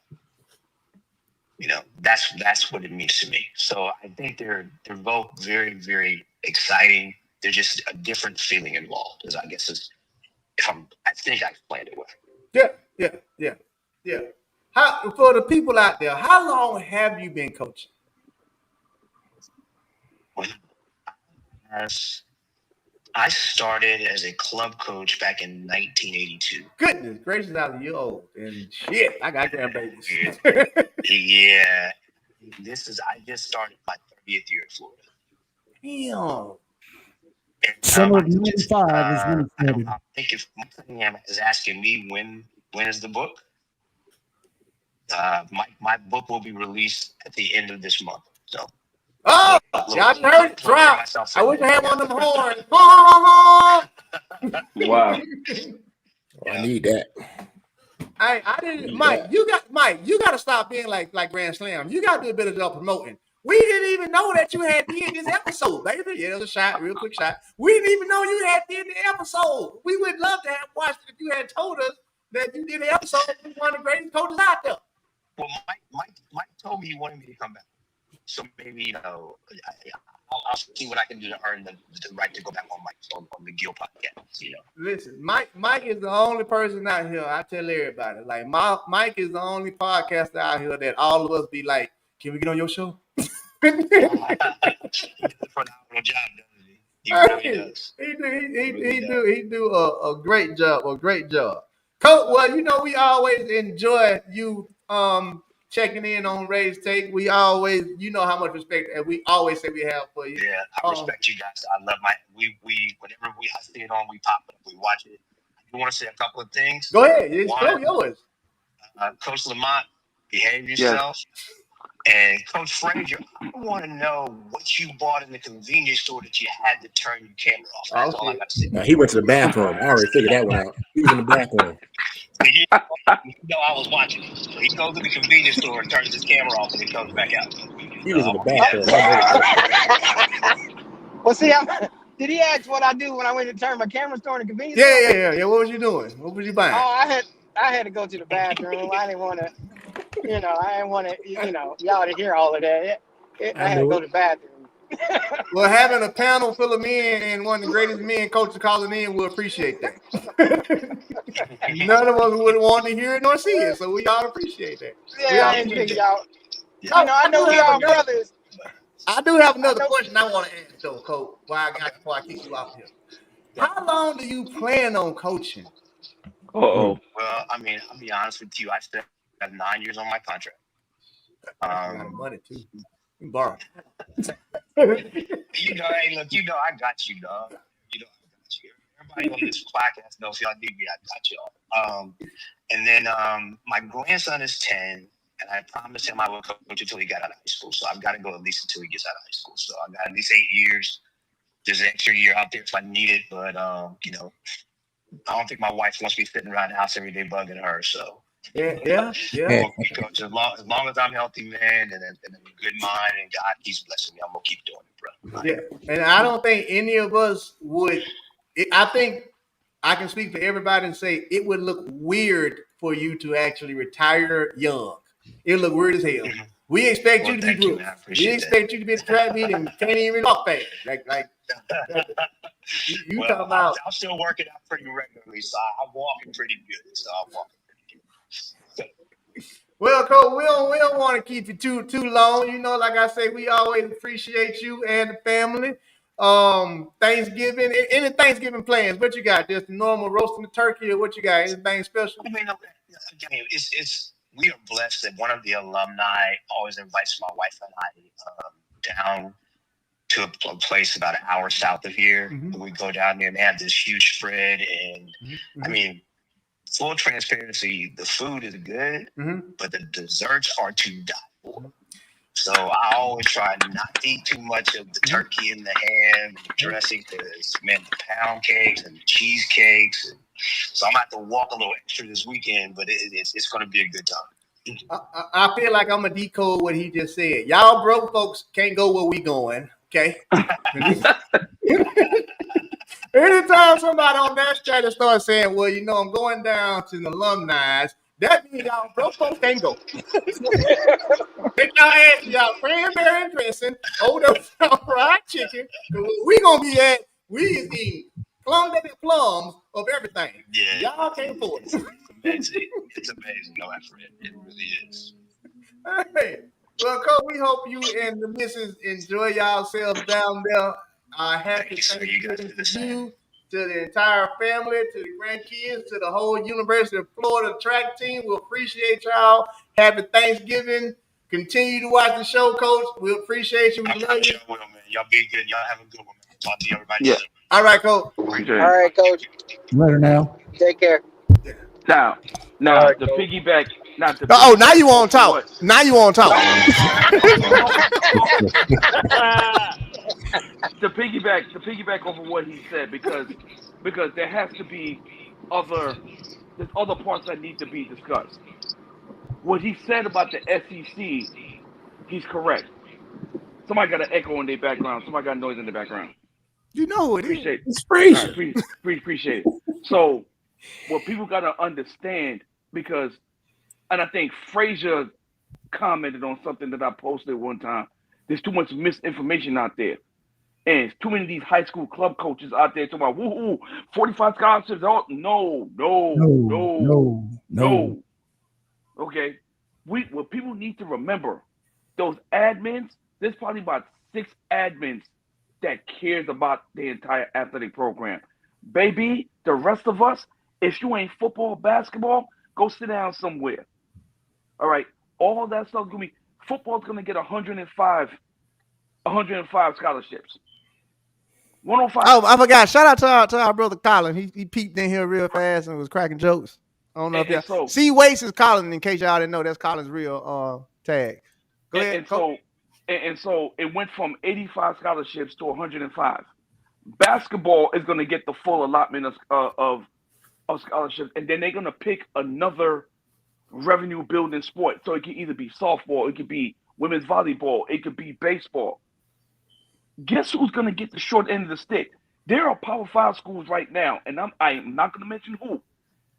That's what it means to me. So I think they're both very, very exciting. They're just a different feeling involved, as I guess I think I explained it well. Yeah. For the people out there, how long have you been coaching? I started as a club coach back in 1982. Goodness gracious, out of you old and shit. I got grandbabies. Yeah. I just started my 30th year in Florida. Damn. Summer of 95 is when it started. I think if Cunningham is asking me when is the book, my book will be released at the end of this month. So. Oh, y'all heard it drop. I wish I had one of them horns. Wow. I need that. I didn't, Mike. You got to stop being like Grand Slam. You got to do a bit of promoting. We didn't even know that you had did this episode, baby. Yeah, it was a shot, real quick shot. We didn't even know you had did the episode. We would love to have watched if you had told us that you did the episode with one of the greatest coaches out there. Well, Mike told me he wanted me to come back. So maybe, I'll see what I can do to earn the right to go back on the Gil podcast, Listen, Mike is the only person out here, I tell everybody, like Mike is the only podcaster out here that all of us be like, can we get on your show? He does a phenomenal job, doesn't he? He really does. He do a great job, Coach, well, we always enjoy you checking in on RaesTake. We always, you know how much respect and we always say we have for you. Yeah, I respect you guys. I love we whenever I see it on, we pop it up, we watch it. I want to say a couple of things. Go ahead, it's yours. Coach Lamont, behave yourself. Yes. And Coach Frazier, I want to know what you bought in the convenience store that you had to turn your camera off. That's all I got to say. He went to the bathroom. I already figured that one out. He was in the bathroom. You know I was watching it. So he goes to the convenience store and turns his camera off and he comes back out. He was in the bathroom. Well, see, did he ask what I do when I went to turn my camera store in the convenience store? Yeah. What was you doing? What was you buying? Oh, I had to go to the bathroom. I didn't want to, y'all to hear all of that. I had to go to the bathroom. Well, having a panel full of men and one of the greatest men coaches calling in, we'll appreciate that. None of us would want to hear it nor see it, so we all appreciate that. Yeah, I didn't think y'all. I know we all brothers. I do have another question I want to ask, though, Coach, before I kick you off here. How long do you plan on coaching? Well, I mean, I'll be honest with you. I still have 9 years on my contract. That's a lot of money, too. You borrow. Hey, look, I got you, dog. I got you. Everybody on this podcast knows if y'all need me, I got y'all. And then my grandson is 10, and I promised him I would coach until he got out of high school. So I've got to go at least until he gets out of high school. So I've got at least 8 years. There's an extra year out there if I need it, but I don't think my wife wants me sitting around the house every day bugging her. So yeah. Coach, as long as I'm healthy, man, and in a good mind, and God keeps blessing me, I'm gonna keep doing it, bro. Yeah, and I don't think any of us would. I think I can speak for everybody and say it would look weird for you to actually retire young. It would look weird as hell. We expect you to be good. We expect you to be a track meet and can't even walk fast. Like you talking about? I'm still working out pretty regularly, so I'm walking pretty good. So I'm walking. Well, Cole, we don't want to keep you too long. Like I say, we always appreciate you and the family. Thanksgiving, any Thanksgiving plans? What you got? Just normal roasting the turkey, or what you got? Anything special? I mean, it's we are blessed that one of the alumni always invites my wife and I down to a place about an hour south of here. Mm-hmm. We go down there and they have this huge spread, and I mean, full transparency, the food is good, but the desserts are to die for. So I always try not to eat too much of the turkey and the ham and the dressing, because, man, the pound cakes and the cheesecakes. So I'm going to have to walk a little extra this weekend, but it's going to be a good time. I feel like I'm going to decode what he just said. Y'all broke folks can't go where we going, okay? Anytime somebody on that strategy starts saying, well, I'm going down to the alumni, that means y'all broke folks can't go. Get y'all ass y'all cranberry dressing, over fried chicken. We gonna be we is the plums of everything. Yeah. Y'all can't afford it. It's amazing. No effort. It really is. Hey. Well, Cole, we hope you and the missus enjoy yourselves down there. Happy Thanksgiving to you, to the entire family, to the grandkids, to the whole University of Florida track team. We appreciate y'all. Happy Thanksgiving. Continue to watch the show, Coach. We appreciate you. We love you. Man. Y'all be good. Y'all have a good one, man. Talk to everybody. Yeah. All right, Coach. All right, Coach. Later now. Take care. Now, right, the piggyback. Now you want to talk. Now you want to talk. To piggyback over what he said, because there has to be there's other parts that need to be discussed. What he said about the SEC, he's correct. Somebody got an echo in their background. Somebody got noise in the background. You know what it is. It's Frazier. Appreciate it. So what people got to understand, and I think Frazier commented on something that I posted one time. There's too much misinformation out there. And it's too many of these high school club coaches out there talking about, woo-hoo, 45 scholarships. No. Okay. What people need to remember, those admins, there's probably about 6 admins that cares about the entire athletic program. Baby, the rest of us, if you ain't football, basketball, go sit down somewhere. All right. All that stuff gonna be. Football's gonna get 105 scholarships. 105. Oh, I forgot. Shout out to our brother Colin. He peeped in here real fast and was cracking jokes. I don't know if And y'all so C Waste is Colin. In case y'all didn't know, that's Colin's real tag. Go ahead. and so it went from 85 scholarships to 105. Basketball is going to get the full allotment of scholarships, and then they're going to pick another revenue building sport. So it can either be softball, it could be women's volleyball, it could be baseball. Guess who's going to get the short end of the stick? There are Power 5 schools right now, and I'm not going to mention who.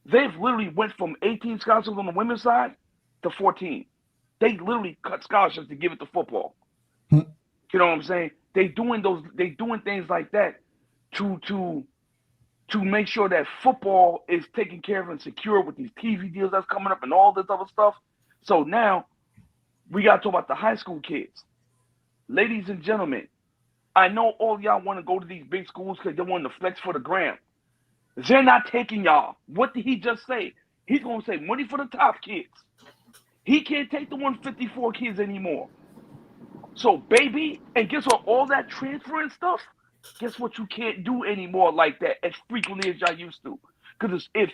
They've literally went from 18 scholarships on the women's side to 14. They literally cut scholarships to give it to football. You know what I'm saying? They doing things like that to make sure that football is taken care of and secure with these TV deals that's coming up and all this other stuff. So now we got to talk about the high school kids. Ladies and gentlemen, I know all y'all want to go to these big schools because they want to flex for the gram. They're not taking y'all. What did he just say? He's going to say money for the top kids. He can't take the 154 kids anymore. So, baby, and guess what? All that transfer and stuff, guess what you can't do anymore like that as frequently as y'all used to. Because if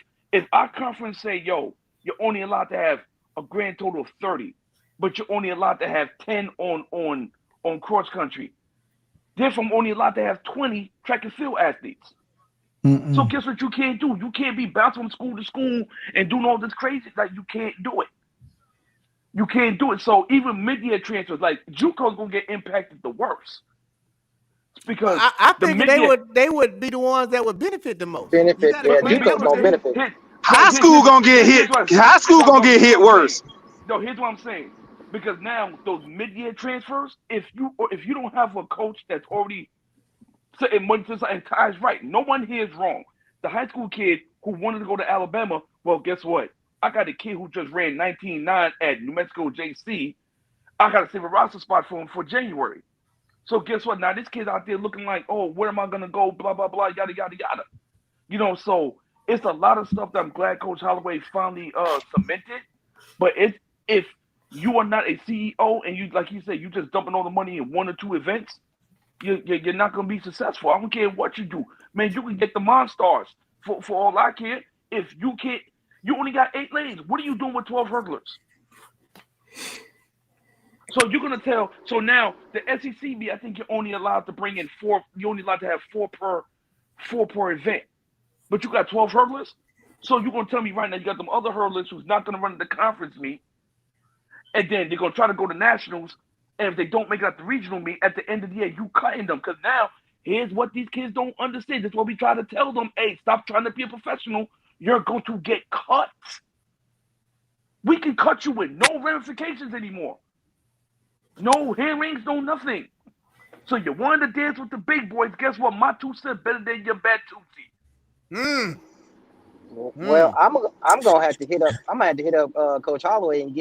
our conference say, yo, you're only allowed to have a grand total of 30, but you're only allowed to have 10 on cross country, therefore I'm only allowed to have 20 track and field athletes. Mm-mm. So guess what you can't do? You can't be bouncing from school to school and doing all this crazy. Like, you can't do it. You can't do it. So even mid-year transfers, like JUCO's gonna get impacted the worst. Because I figured they would be the ones that would benefit the most. Benefit, yeah. JUCO's gonna benefit. High school gonna get hit. High school gonna get hit worse. No, here's what I'm saying. Because now those mid-year transfers, if you don't have a coach that's already setting money to something, Ty's right. No one here is wrong. The high school kid who wanted to go to Alabama, well, guess what? I got a kid who just ran 19.9 at New Mexico JC. I got to save a roster spot for him for January. So guess what? Now this kid's out there looking like, oh, where am I going to go? Blah, blah, blah, yada, yada, yada. You know, so it's a lot of stuff that I'm glad Coach Holloway finally cemented. But if you are not a CEO and you, like you said, you just dumping all the money in one or two events, you're not going to be successful. I don't care what you do. Man, you can get the Monstars for all I care. If you can't, you only got 8 lanes. What are you doing with 12 hurdlers? So you're gonna tell. So now the SEC, I think you're only allowed to bring in 4. You're only allowed to have 4 per event. But you got 12 hurdlers. So you're gonna tell me right now you got them other hurdlers who's not gonna run the conference meet, and then they're gonna try to go to nationals. And if they don't make it out the regional meet at the end of the year, you cutting them. Because now here's what these kids don't understand. That's what we try to tell them. Hey, stop trying to be a professional. You're going to get cut. We can cut you with no ramifications anymore. No hearings, no nothing. So you wanted to dance with the big boys. Guess what? My 2 cents better than your bad tootsie. Well, I'm gonna have to hit up. I'm gonna have to hit up Coach Holloway and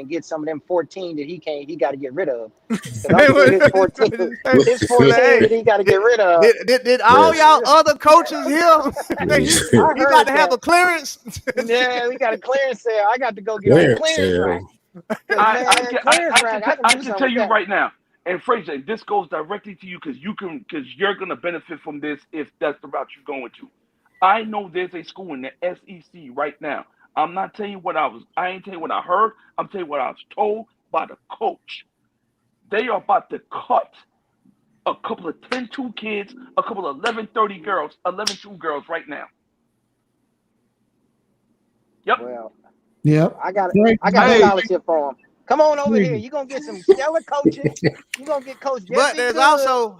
get some of them 14 that he got to get rid of. His 14 that he got to get rid of. Did all y'all other coaches here? You got to have a clearance. Yeah, we got a clearance sale. I got to go get a clearance rack. I can tell you right now, and Fraser, this goes directly to you because you're gonna benefit from this if that's the route you're going to. I know there's a school in the SEC right now. I'm not telling you I ain't telling you what I heard. I'm telling you what I was told by the coach. They are about to cut a couple of 10-2 kids, a couple of 11-30 girls, 11-2 girls right now. Yep. Well, yep. I got a scholarship for him. Come on over here. You're going to get some stellar coaches. You're going to get Coach Jesse. But there's also,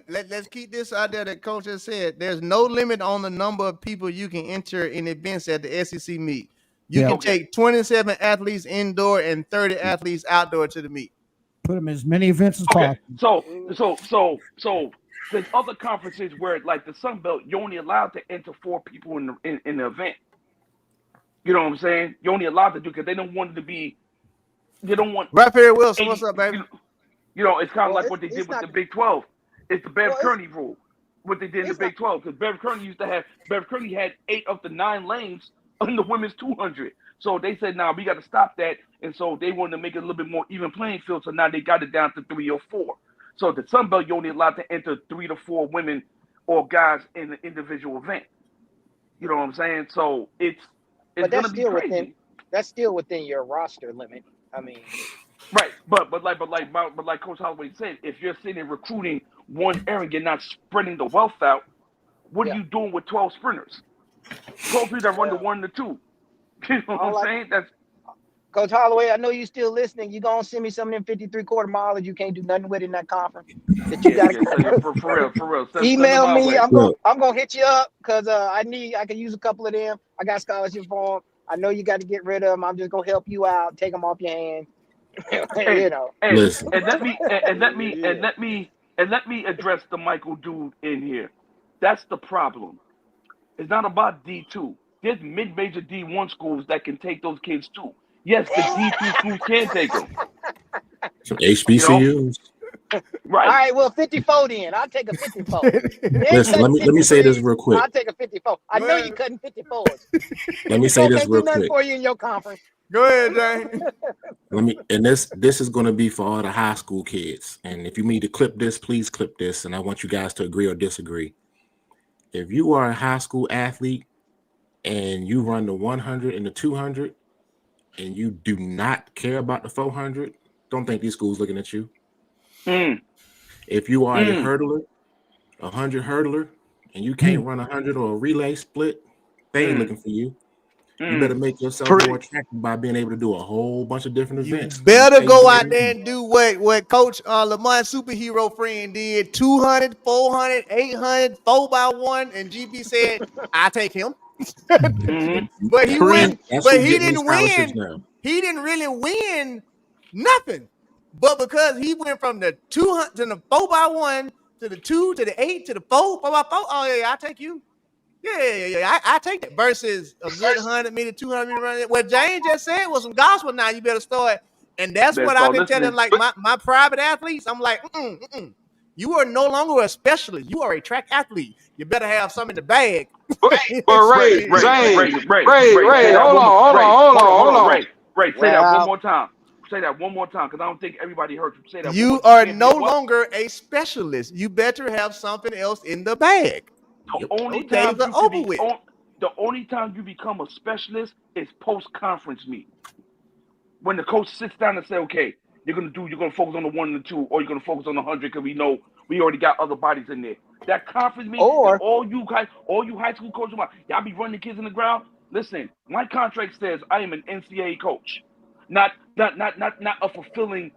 let's keep this out there that Coach has said. There's no limit on the number of people you can enter in events at the SEC meet. You can take 27 athletes indoor and 30 athletes outdoor to the meet. Put them as many events as possible. So there's other conferences where, like the Sun Belt, you're only allowed to enter 4 people in the event. You know what I'm saying? You're only allowed to do because they don't want it to be. You don't want. Right here, Wilson. What's up, baby? You know, it's kind of like what they did with the Big 12. It's the Bev Kearney rule. What they did in the Big 12, because Bev Kearney had 8 of the 9 lanes on the women's 200. So they said, "Now we got to stop that," and so they wanted to make it a little bit more even playing field. So now they got it down to 3 or 4. So the Sun Belt, you're only allowed to enter 3 to 4 women or guys in the individual event. You know what I'm saying? So it's gonna be crazy. That's still within your roster limit. I mean, right? But like Coach Holloway said, if you're sitting and recruiting one area, you're not spreading the wealth out. What are you doing with 12 sprinters? 12 people that run the 1 to 2. You know what I'm saying? That's Coach Holloway, I know you still listening. You gonna send me some of them 53 quarter miles you can't do nothing with in that conference. That you got for real. Email me. I'm gonna hit you up because I can use a couple of them. I got scholarship for them. I know you got to get rid of them. I'm just gonna help you out, take them off your hands. You know. And let me address the Michael dude in here. That's the problem. It's not about D2. There's mid-major D1 schools that can take those kids too. Yes, the D2 schools can take them. Some HBCUs. You know? Right. All right, well, 54 then. I'll take a 54. Listen, let me say this real quick. I'll take a 54. I know you're cutting 54s. Let me say this real quick. For you in your conference. Go ahead, Jay. And this is going to be for all the high school kids. And if you need to clip this, please clip this. And I want you guys to agree or disagree. If you are a high school athlete and you run the 100 and the 200 and you do not care about the 400, don't think these schools looking at you. If you are a hurdler, a 100 hurdler, and you can't run 100 or a relay split, they ain't looking for you. You better make yourself more attractive by being able to do a whole bunch of different events. You better go out there and do what Coach Lamont superhero friend did: 200, 400, 800, 4x1, and GP said, "I take him." But he win. But he didn't win. Now. He didn't really win nothing. But because he went from the 200 to the 4x1 to the 2 to the 8 to the 4, 4x4. Oh yeah, I take you. Yeah. I take that versus a good 100 meter, 200 meter run. What James just said was some gospel. Now you better start, and that's what I've been telling like my private athletes. I'm like, you are no longer a specialist. You are a track athlete. You better have some in the bag. But Ray, hold on. Ray, say that one more time. Say that one more time, because I don't think everybody heard you say that. You are no longer a specialist. You better have something else in the bag. The only time you become a specialist is post-conference meet. When the coach sits down and says, okay, you're gonna focus on the 1 and the 2, or you're gonna focus on the 100 because we know we already got other bodies in there. That conference meet, or all you high school coaches, y'all be running kids in the ground. Listen, my contract says I am an NCAA coach, not a fulfilling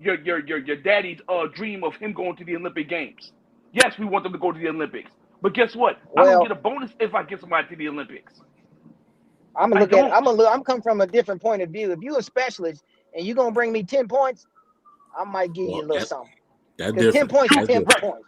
your daddy's dream of him going to the Olympic Games. Yes, we want them to go to the Olympics. But guess what? I don't get a bonus if I get somebody to the Olympics. I'm coming from a different point of view. If you're a specialist and you're gonna bring me 10 points, I might give you a little something. That's different. 10 points is 10 points.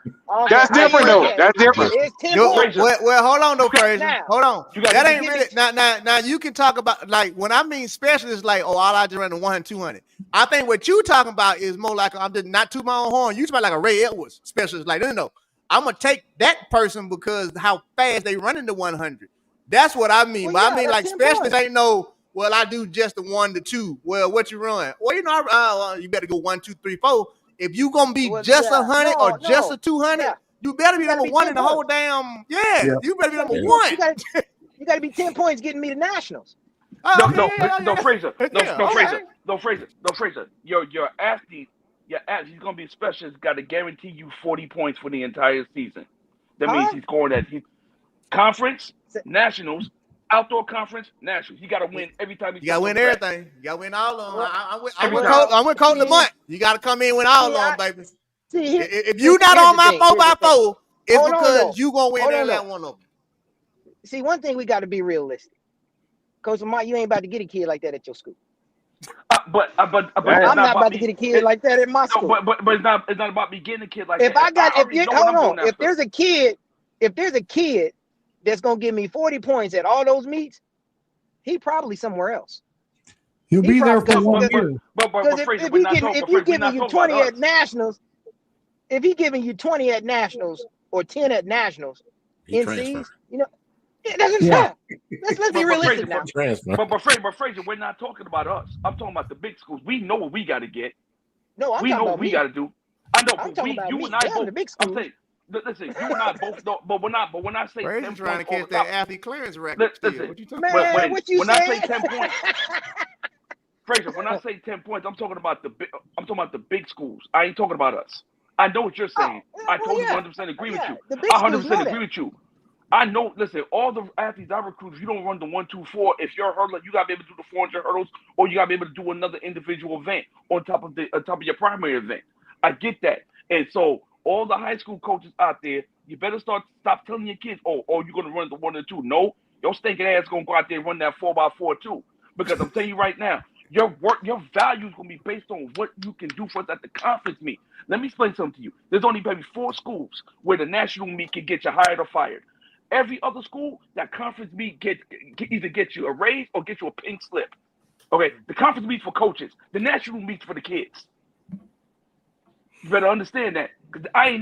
That's different though. That's different. It's 10 points. Well, hold on though, Fraser. Hold on. That ain't really now you can talk about, like, when I mean specialist, like, all I just run the 100, 200. I think what you talking about is more like, I'm just not to my own horn. You talking about like a Ray Edwards specialist. Like, no. I'm gonna take that person because how fast they run into 100. That's what I mean. But I mean, like, specialists ain't no. Well, I do just the 1 to 2. Well, what you run? Well, you better go 1, 2, 3, 4. If you gonna be just 100 or just a 200, you better be number 1 in the whole damn. Yeah, you better be number 1. You gotta be 10 points getting me to nationals. No, Fraser. No, Fraser. Your athlete. He's gonna be a specialist. Got to guarantee you 40 points for the entire season. That means he's going at conference, nationals, outdoor conference, nationals. You got to win every time. You got to win everything. You got to win all of them. I'm with Coach Lamont. You got to come in with all of them, baby. If you're not on my 4x4, it's because you gonna win every one of them. See, one thing we got to be realistic. Coach Lamont, you ain't about to get a kid like that at your school. But I'm not about to get a kid like that at my school. But it's not about me getting a kid like that. If there's a kid that's gonna give me 40 points at all those meets, he probably somewhere else. He'll be there for 1 year. But if he's giving you 20 at nationals, if he's giving you 20 at nationals or 10 at nationals, NCs, Let's be realistic now. Fraser, we're not talking about us. I'm talking about the big schools. We know what we got to get. No, I'm we talking know about what we me. got to do. I know, I'm but talking about you me. and I Damn, both. the big I'm schools. saying, listen, you and I both know. But when I say Where 10 is trying to points catch that athlete clearance record? listen, What you talking Man, about? what you when said? I say 10 points, Fraser, when I say 10 points, I'm talking about the big schools. I ain't talking about us. I know what you're saying. I totally 100% agree with you. The big I schools 100% know agree that. with you. I know. Listen, all the athletes I recruit, if you don't run the 1, 2, 4, if you're a hurdler, you gotta be able to do the 400 hurdles, or you gotta be able to do another individual event on top of your primary event. I get that, and so all the high school coaches out there, you better stop telling your kids, oh, you're gonna run the 1 and 2. No, your stinking ass gonna go out there and run that 4x4 too, because I'm telling you right now, your value is gonna be based on what you can do for us at the conference meet. Let me explain something to you. There's only maybe 4 schools where the national meet can get you hired or fired. Every other school, that conference meet either get you a raise or get you a pink slip. Okay, the conference meets for coaches. The national meets for the kids. You better understand that, because I ain't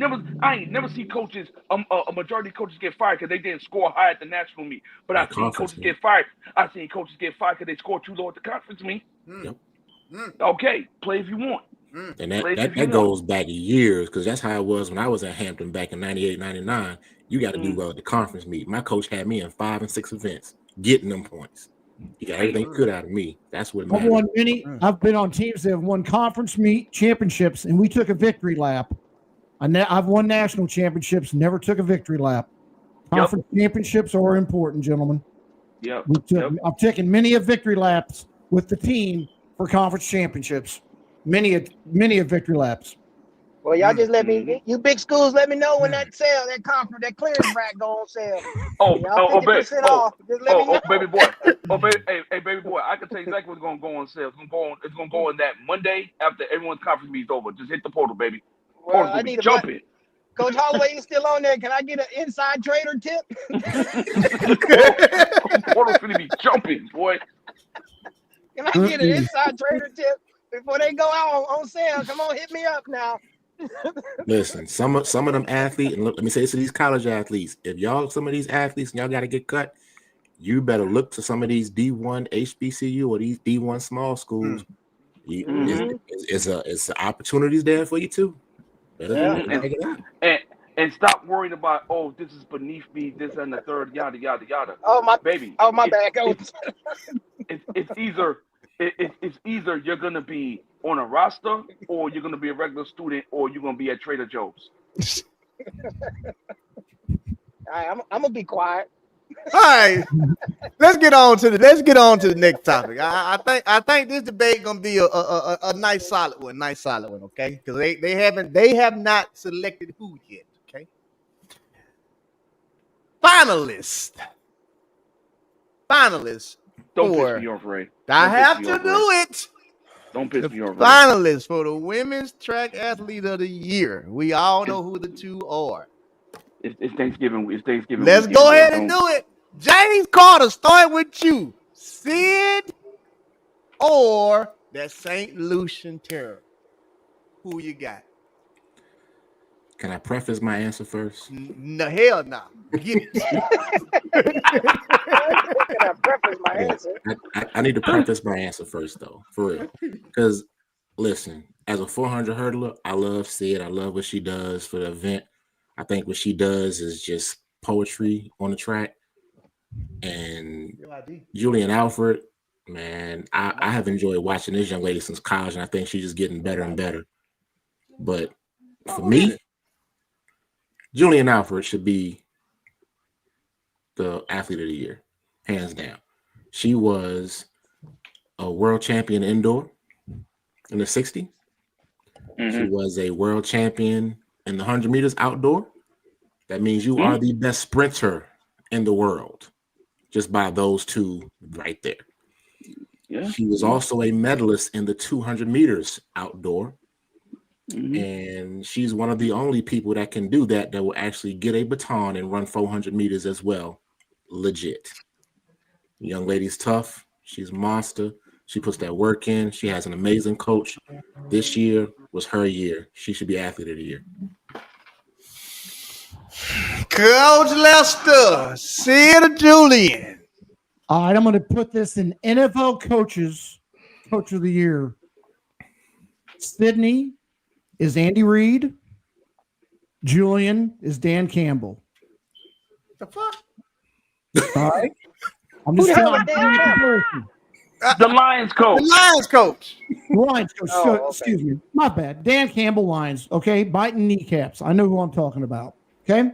never see coaches, a majority of coaches get fired because they didn't score high at the national meet. But I've seen coaches get fired. I've seen coaches get fired because they scored too low at the conference meet. Yep. Okay, play if you want. And that goes back years, because that's how it was when I was at Hampton back in 98, 99. You got to do well at the conference meet. My coach had me in 5 and 6 events, getting them points. He got everything good out of me. That's what I've won many. I've been on teams that have won conference meet championships, and we took a victory lap. I've won national championships, never took a victory lap. Conference championships are important, gentlemen. I've taken many of victory laps with the team for conference championships. Many of victory laps. Well, y'all just let me. You big schools, let me know when that conference, that clearance rack go on sale. Y'all 50% off. Just let me know. Baby boy. Hey, baby boy. I can tell you exactly what's gonna go on sale. It's gonna go on that Monday after everyone's conference meet's over. Just hit the portal, baby. Well, I need jumping. Coach Holloway, you still on there? Can I get an inside trader tip? Portal's gonna be jumping, boy. Can I get an inside trader tip before they go out on sale? Come on, hit me up now. Listen, some of them athletes, and let me say this to these college athletes: if some of these athletes and y'all got to get cut, you better look to some of these D1 HBCU or these D1 small schools. It's opportunities there for you too. And stop worrying about, oh, this is beneath me, this and the third, yada yada yada. Oh my baby. Oh my bad. It's either you're gonna be on a roster, or you're gonna be a regular student, or you're gonna be at Trader Joe's. All right, I'm gonna be quiet. All right, let's get on to the next topic. I think this debate gonna be a nice solid one. Okay, because they have not selected who yet. Okay, finalists. Don't piss me off, Ray. I have to do it. Don't piss me off, Ray. Finalists for the Women's Track Athlete of the Year. We all know who the two are. It's Thanksgiving. Let's go ahead and do it. James Carter, start with you. Sid or that St. Lucian Terror? Who you got? Can I preface my answer first? No, hell no. Get it. Can I preface my answer? I need to preface my answer first, though, for real. Because, listen, as a 400 hurdler, I love Sid. I love what she does for the event. I think what she does is just poetry on the track. And Julian Alfred, man, I have enjoyed watching this young lady since college, and I think she's just getting better and better. But for me, Julian Alfred should be the athlete of the year, hands down. She was a world champion indoor in the 60. She was a world champion in the 100 meters outdoor. That means you are the best sprinter in the world, just by those two right there. Yeah. She was also a medalist in the 200 meters outdoor. And she's one of the only people that can do that will actually get a baton and run 400 meters as well. Legit. The young lady's tough. She's a monster. She puts that work in. She has an amazing coach. This year was her year. She should be athlete of the year. Coach Lester, Sid Julian. All right, I'm going to put this in NFL coaches, coach of the year. Sydney is Andy Reid. Julian is Dan Campbell. The fuck? All right. I'm Who just the hell telling is Dan Campbell? The Lions coach. The Lions coach. Lions coach. Oh, okay. Excuse me. My bad. Dan Campbell Lions. Okay. Biting kneecaps. I know who I'm talking about. Okay.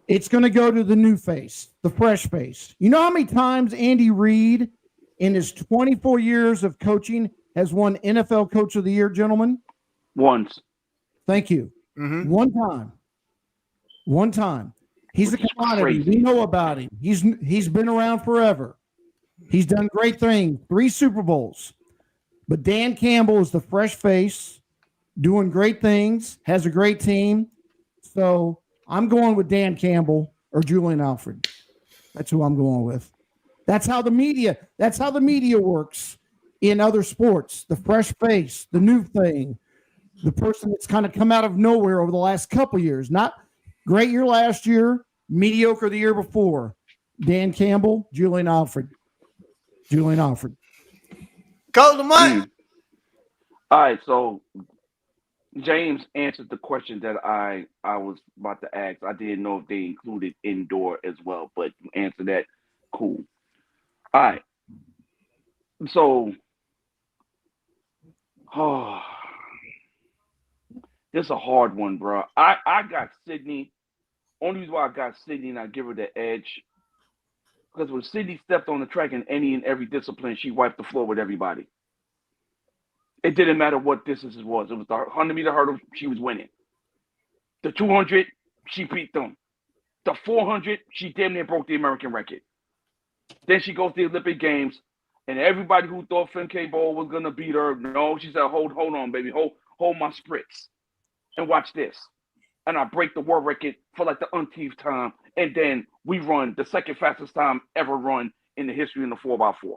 It's going to go to the new face, the fresh face. You know how many times Andy Reid in his 24 years of coaching has won NFL Coach of the Year, gentlemen? Once. Thank you. Mm-hmm. One time. One time. He's Which a is commodity. crazy. We know about him. He's been around forever. He's done great things. 3 Super Bowls. But Dan Campbell is the fresh face, doing great things, has a great team. So I'm going with Dan Campbell or Julian Alfred. That's who I'm going with. That's how the media works in other sports. The fresh face, the new thing, the person that's kind of come out of nowhere over the last couple of years. Not great year last year, mediocre the year before. Dan Campbell, Julian Alfred. Julian Alfred. Coach Lamont. All right, so James answered the question that I was about to ask. I didn't know if they included indoor as well, but you answered that. Cool. All right. So, this is a hard one, bro. I got Sydney. Only reason why I got Sydney and I give her the edge, because when Sydney stepped on the track in any and every discipline, she wiped the floor with everybody. It didn't matter what distance it was. It was the 100-meter hurdle, she was winning. The 200, she beat them. The 400, she damn near broke the American record. Then she goes to the Olympic Games, and everybody who thought Femke Bowl was gonna beat her, no, she said, hold on, baby, hold my spritz, and watch this. And I break the world record for like the umpteenth time, and then we run the second fastest time ever run in the history in the 4x4.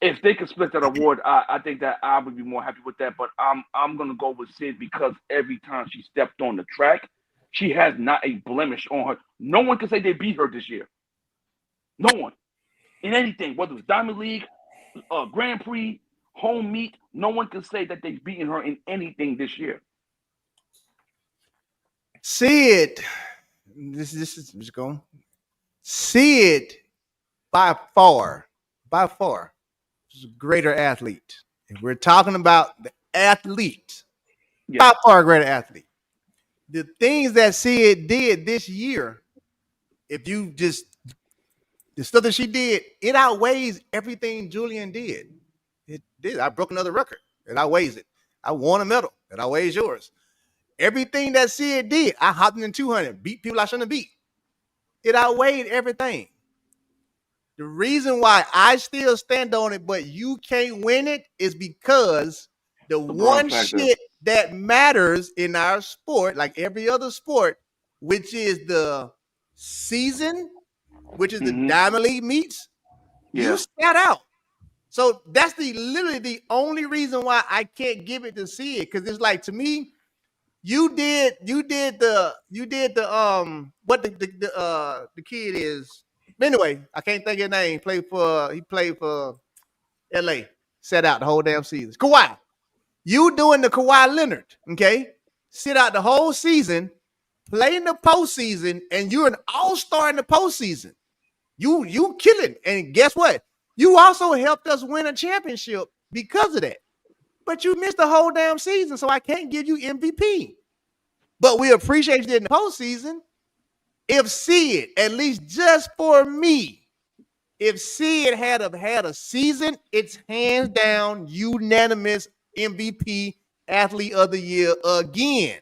If they could split that award, I think that I would be more happy with that. But I'm gonna go with Sid because every time she stepped on the track, she has not a blemish on her. No one can say they beat her this year. No one. In anything, whether it's Diamond League, Grand Prix, home meet, no one can say that they've beaten her in anything this year. Sid. This is just going. Sid by far is a greater athlete. If we're talking about the athlete, by far a greater athlete. The things that Sid did this year, if you just the stuff that she did, it outweighs everything Julian did. It did. I broke another record. It outweighs it. I won a medal. It outweighs yours. Everything that Sid did, I hopped in 200, beat people I shouldn't have beat. It outweighed everything. The reason why I still stand on it, but you can't win it, is because the one shit that matters in our sport, like every other sport, which is the season, which is the Diamond League meets, you sat out. So that's literally the only reason why I can't give it to Sid, because it's like, to me, you did the what the kid is. Anyway, I can't think of his name. He played for LA. Sat out the whole damn season. Kawhi. You doing the Kawhi Leonard, okay? Sit out the whole season, play in the postseason, and you're an all-star in the postseason. You killing. And guess what? You also helped us win a championship because of that. But you missed the whole damn season, so I can't give you MVP. But we appreciate you in the postseason. If Sid, at least just for me, if Sid had a season, it's hands down unanimous MVP, athlete of the year again.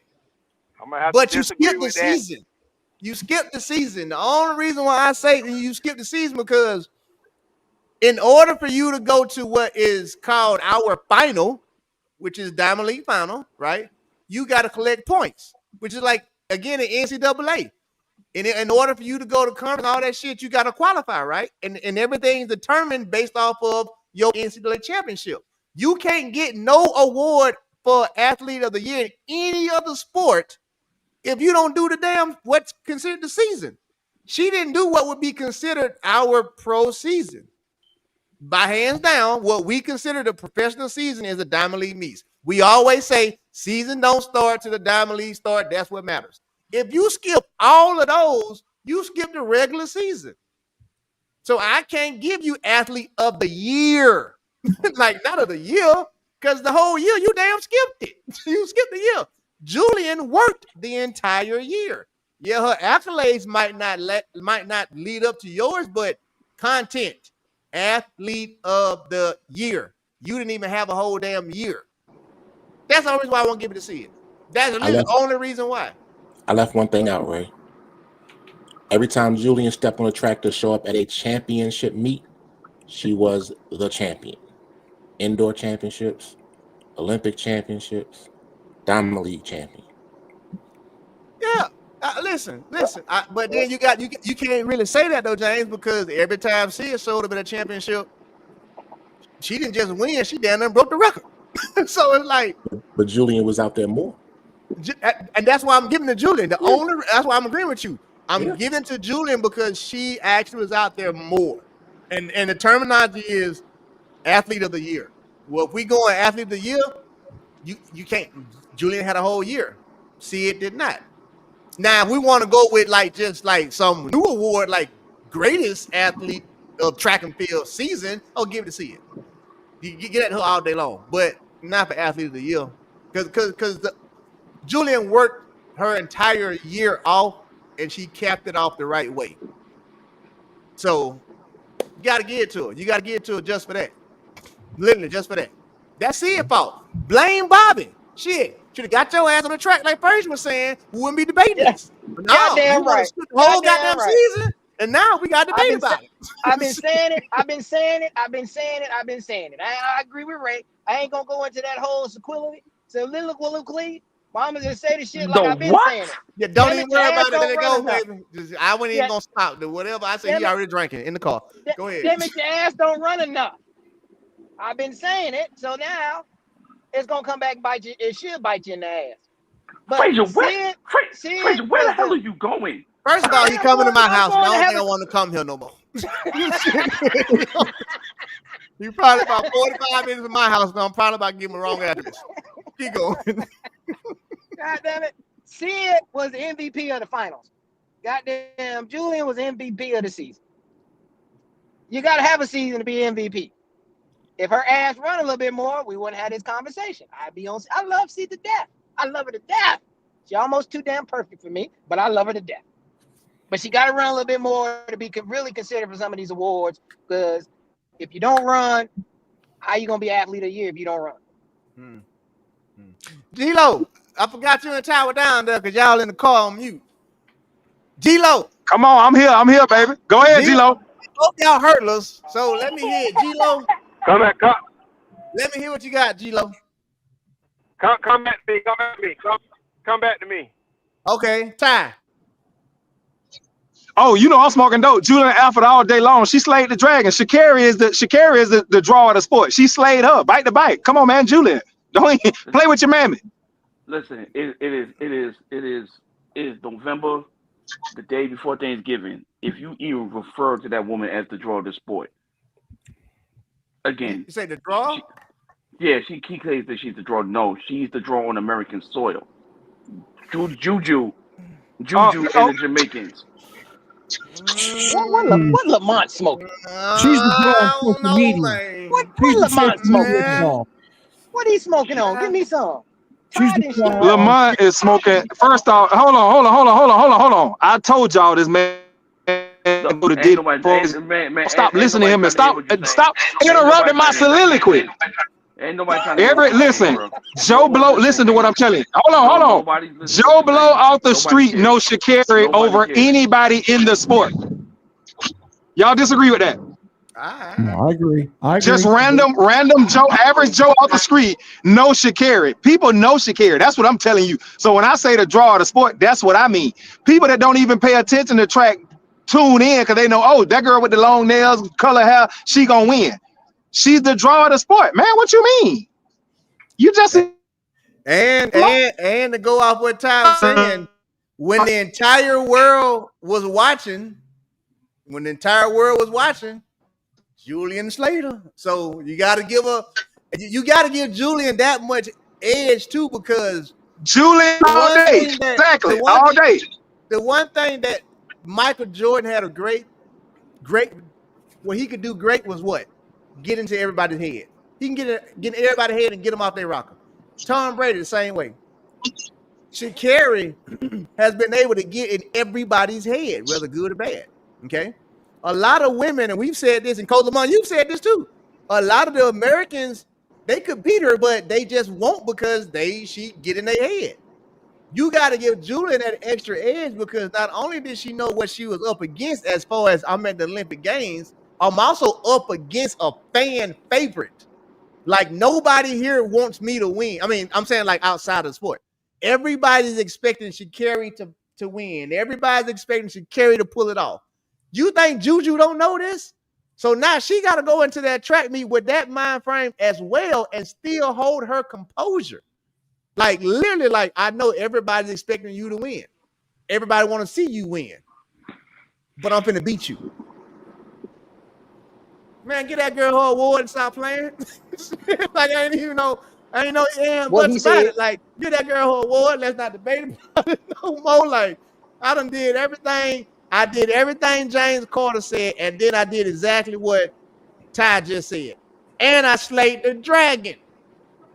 I'm gonna have but to you disagree skipped the with that. season. You skipped the season. The only reason why I say you skipped the season, because in order for you to go to what is called our final, which is Diamond League final, right? You got to collect points, which is like, again, in NCAA. In order for you to go to conference, all that shit, you got to qualify, right? And everything's determined based off of your NCAA championship. You can't get no award for athlete of the year in any other sport if you don't do the damn what's considered the season. She didn't do what would be considered our pro season. By hands down, what we consider the professional season is the Diamond League meets. We always say season don't start till the Diamond League start. That's what matters. If you skip all of those, you skip the regular season. So I can't give you athlete of the year, like not of the year, because the whole year you damn skipped it. You skipped the year. Julian worked the entire year. Yeah, her accolades might not lead up to yours, but content, athlete of the year. You didn't even have a whole damn year. That's the only reason why I won't give it to see it. That's the only reason why. I left one thing out, Ray. Every time Julian stepped on the track to show up at a championship meet, she was the champion. Indoor championships, Olympic championships, Diamond League champion. Yeah. Listen. But then you can't really say that though, James, because every time Sia showed up at a championship, she didn't just win; she damn near broke the record. So it's like, but Julian was out there more, and that's why I'm giving to Julian. That's why I'm agreeing with you. I'm giving to Julian because she actually was out there more, and the terminology is athlete of the year. Well, if we go on athlete of the year, you can't. Julian had a whole year. Sia did not. Now, if we want to go with just some new award, like greatest athlete of track and field season, I'll give it to Sia. You get at her all day long, but not for athlete of the year, because Julian worked her entire year off, and she capped it off the right way. So you got to give it to her. You got to give it to her just for that. Literally, just for that. That's Sia's fault. Blame Bobby. Shit. Should have got your ass on the track like Persian was saying. We wouldn't be debating this. No, goddamn right. The whole goddamn season, and now we got to debate about it. I've been saying it. I agree with Ray. I ain't gonna go into that whole soliloquy. Mama just say the shit like I've been saying it. Yeah, don't even worry about it. Let it go, baby. I wasn't even gonna stop. Whatever I say, he already drinking in the car. Go ahead. Damn it, your ass don't run enough. I've been saying it, so now it's gonna come back and bite you. It should bite you in the ass. But Frazier, where the hell are you going? First of all, he coming to my house. I don't think I want to come here no more. You probably about 45 minutes from my house, but I'm probably about to give him the wrong address. Keep going. God damn it. Sid was the MVP of the finals. Goddamn, Julian was MVP of the season. You got to have a season to be MVP. If her ass run a little bit more, we wouldn't have this conversation. I love Sid to death. I love her to death. She almost too damn perfect for me, but I love her to death. But she got to run a little bit more to be really considered for some of these awards, because if you don't run, how you going to be athlete of the year if you don't run? G-Lo, I forgot you in Tower Down there because y'all in the car on mute. G-Lo. Come on, I'm here, baby. Go ahead, G-Lo. Hope y'all hurtless, so let me hear it. G-Lo. Come. Let me hear what you got, G-Lo. Come back to me. Come back to me. Okay, Ty. Oh, you know I'm smoking dope. Julian Alford all day long. She slayed the dragon. Shakira is the draw of the sport. She slayed her bite to bite. Come on, man, Julian. Don't play with your mammy. Listen, it is November, the day before Thanksgiving. If you even refer to that woman as the draw of the sport, again, you say the draw? She claims that she's the draw. No, she's the draw on American soil. Juju, and the Jamaicans. What Lamont smoking? She's the social media. What Lamont smoking? What he smoking on? Give me some. Lamont is smoking. First off, hold on. I told y'all this man. Stop listening to him and stop interrupting my soliloquy. Ain't nobody trying to listen. Joe Blow, listen to what I'm telling you. Hold on. Joe Blow off the street knows Shakira over anybody in the sport. Y'all disagree with that? No, I agree. Just random Joe, average Joe off the street knows Shakira. People know Shakira. That's what I'm telling you. So when I say the draw of the sport, that's what I mean. People that don't even pay attention to track tune in because they know, oh, that girl with the long nails, color hair, she gonna win. She's the draw of the sport, man. What you mean? You just and to go off what Ty was saying, when the entire world was watching, Julian Slater. So you got to give Julian that much edge too, because Julian all day, exactly, all day. the one thing that Michael Jordan had a great, what he could do great was what? Get into everybody's head. He can get in everybody's head and get them off their rocker. Tom Brady the same way. Shaqiri has been able to get in everybody's head, whether good or bad. Okay, a lot of women, and we've said this, and Coach Lamont, you've said this too. A lot of the Americans, they could beat her, but they just won't because she get in their head. You got to give Julian that extra edge, because not only did she know what she was up against, as far as I'm at the Olympic Games, I'm also up against a fan favorite. Like, nobody here wants me to win. I mean, I'm saying like outside of sport. Everybody's expecting Shaqiri to win. Everybody's expecting Shaqiri to pull it off. You think Juju don't know this? So now she got to go into that track meet with that mind frame as well and still hold her composure. Like, literally, like, I know everybody's expecting you to win. Everybody want to see you win. But I'm finna beat you. Man, get that girl her award and stop playing. Like, I ain't know much about it. Like, get that girl her award. Let's not debate about it no more. Like, I done did everything. I did everything James Carter said, and then I did exactly what Ty just said. And I slayed the dragon.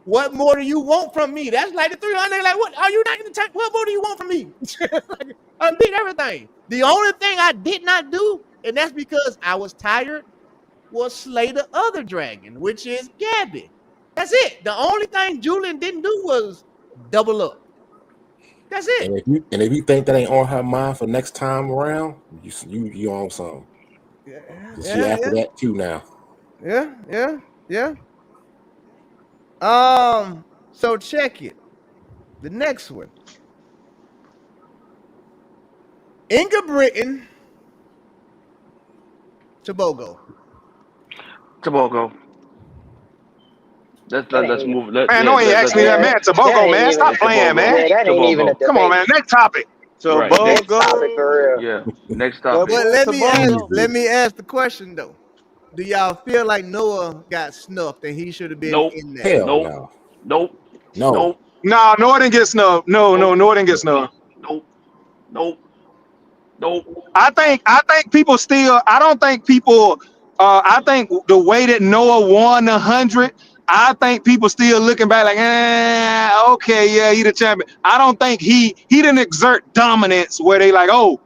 What more do you want from me? That's like the 300. Like, what are you not in the tank? What more do you want from me? Like, I did everything. The only thing I did not do, and that's because I was tired, was slay the other dragon, which is Gabby. That's it. The only thing Julian didn't do was double up. That's it. And if you think that ain't on her mind for next time around, you on something. After that too now. Yeah. So check it. The next one. Inga Britton, Tobago. Let's move. Man, don't even ask me that, man. Tobago, man. Stop playing, man. That ain't even a debate. Come on, man. Next topic. Tobago. Next topic for real. Yeah. Next topic. But let me ask the question though. Do y'all feel like Noah got snuffed and he should have been in there? Hell Nope. no. No, Noah didn't get snubbed. No, Noah didn't get snubbed. Nope. I think people still. I don't think people. I think the way that Noah won 100, I think people still looking back like, okay, yeah, he the champion. I don't think he didn't exert dominance where they like, oh,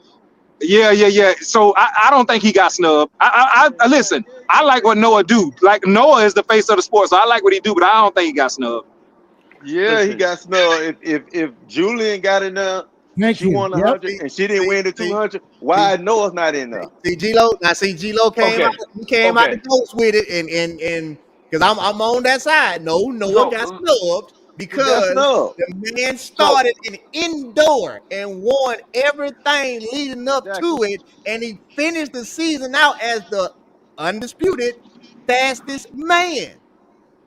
yeah. So I don't think he got snubbed. I listen. I like what Noah do. Like, Noah is the face of the sport, so I like what he do, but I don't think he got snubbed. Yeah, he got snubbed. If Julian got in there, she won 100 and she didn't win the 200. Why Noah's not in there? See G-Lo came out. He came out the ghost with it, and because I'm on that side. Noah got snubbed because the man started an indoor and won everything leading up to it, and he finished the season out as the undisputed fastest man.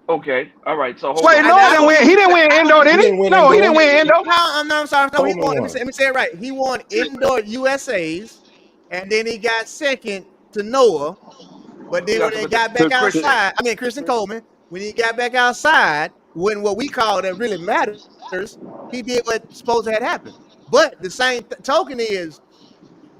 Okay, all right. So wait, Noah didn't win. He didn't win indoor, did he? No, he didn't win indoor. No, I'm sorry. No, he won. Let me say it right. He won indoor USA's, and then he got second to Noah. But then when they got back outside, Christian Coleman, when he got back outside, when what we call that really matters, he did what's supposed to have happened. But the same token is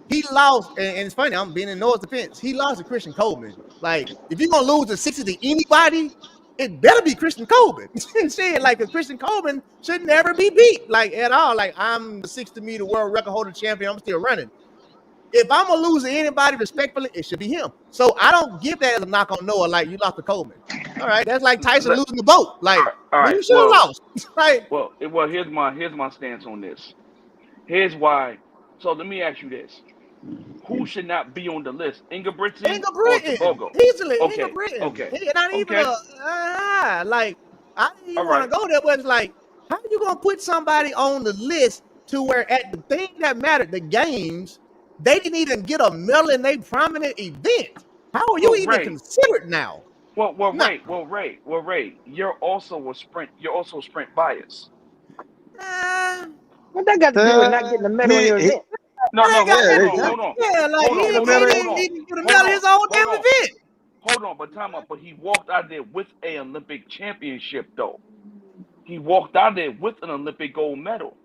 he lost, and it's funny, I'm being in Noah's defense. He lost to Christian Coleman. Like, if you're gonna lose to 60 to anybody, it better be Christian Coleman. Saying like a Christian Coleman should never be beat, like at all. Like, I'm the 60 meter world record holder champion. I'm still running. If I'm gonna lose to anybody respectfully, it should be him. So I don't give that as a knock on Noah. Like, you lost to Coleman. All right, that's like Tyson losing the boat. Like, all right, you should have lost. Right. Well, here's my stance on this. Here's why. So let me ask you this: who should not be on the list? Inga Britton or Tobago? Easily, okay. Inga Britton. Okay. Not even like, I didn't even want to go there, but it's like, how are you gonna put somebody on the list to where at the thing that mattered, the games, they didn't even get a medal in a prominent event? How are you even considered now? Ray, you're also sprint bias. What that got to do with not getting a medal in your event? No, hold on. Yeah, like Hold on. he didn't get a medal in his own damn event. Hold on, but time out. But he walked out there with a Olympic championship, though. He walked out there with an Olympic gold medal.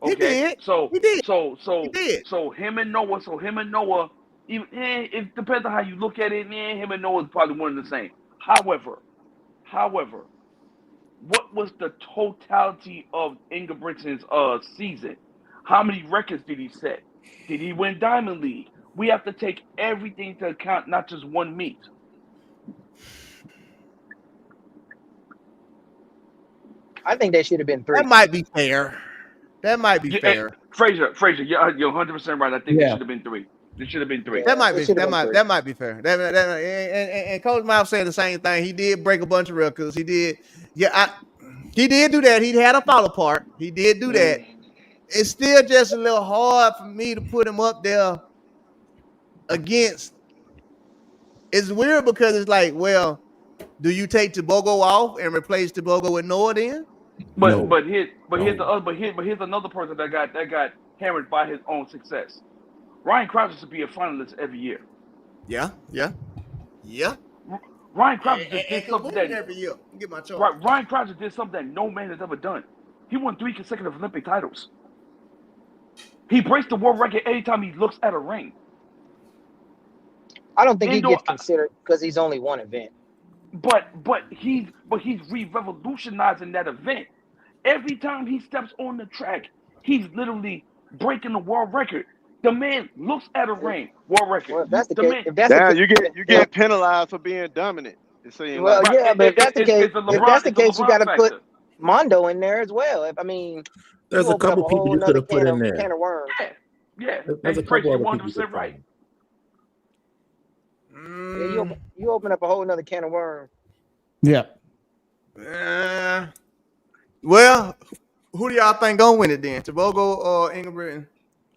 Okay, he did. So he did. So he did. So him and Noah. Even it depends on how you look at it. Him and Noah is probably one and the same. However, what was the totality of Ingebrigtsen's season? How many records did he set? Did he win Diamond League? We have to take everything into account, not just one meet. I think they should have been 3. That might be fair. Fair. Fraser, you're 100% right. I think it should have been 3. It should have been 3. That might be fair. And Coach Miles said the same thing. He did break a bunch of records. He did. Yeah, he did do that. He had a fall apart. He did do that. It's still just a little hard for me to put him up there against. It's weird because it's like, well, do you take Tebogo off and replace Tebogo with Noah then? But here's another person that got hammered by his own success. Ryan Crouch should be a finalist every year. Yeah. Ryan Crouch just did something that every year. Get my choice. Ryan Crouch did something that no man has ever done. He won 3 consecutive Olympic titles. He breaks the world record anytime he looks at a ring. I don't think he gets considered because he's only one event. But he's revolutionizing that event. Every time he steps on the track, he's literally breaking the world record. The man looks at a ring, world record. Well, if that's the case, you get penalized for being dominant. Well, yeah, but if that's the case, you got to put Mondo in there as well. There's a couple people you could have put in there. Can of worms. Yeah. There's a couple other 100% right. Yeah, you open up a whole another can of worms. Yeah. Well, who do y'all think gonna win it then? Tebogo or Ingebrigtsen?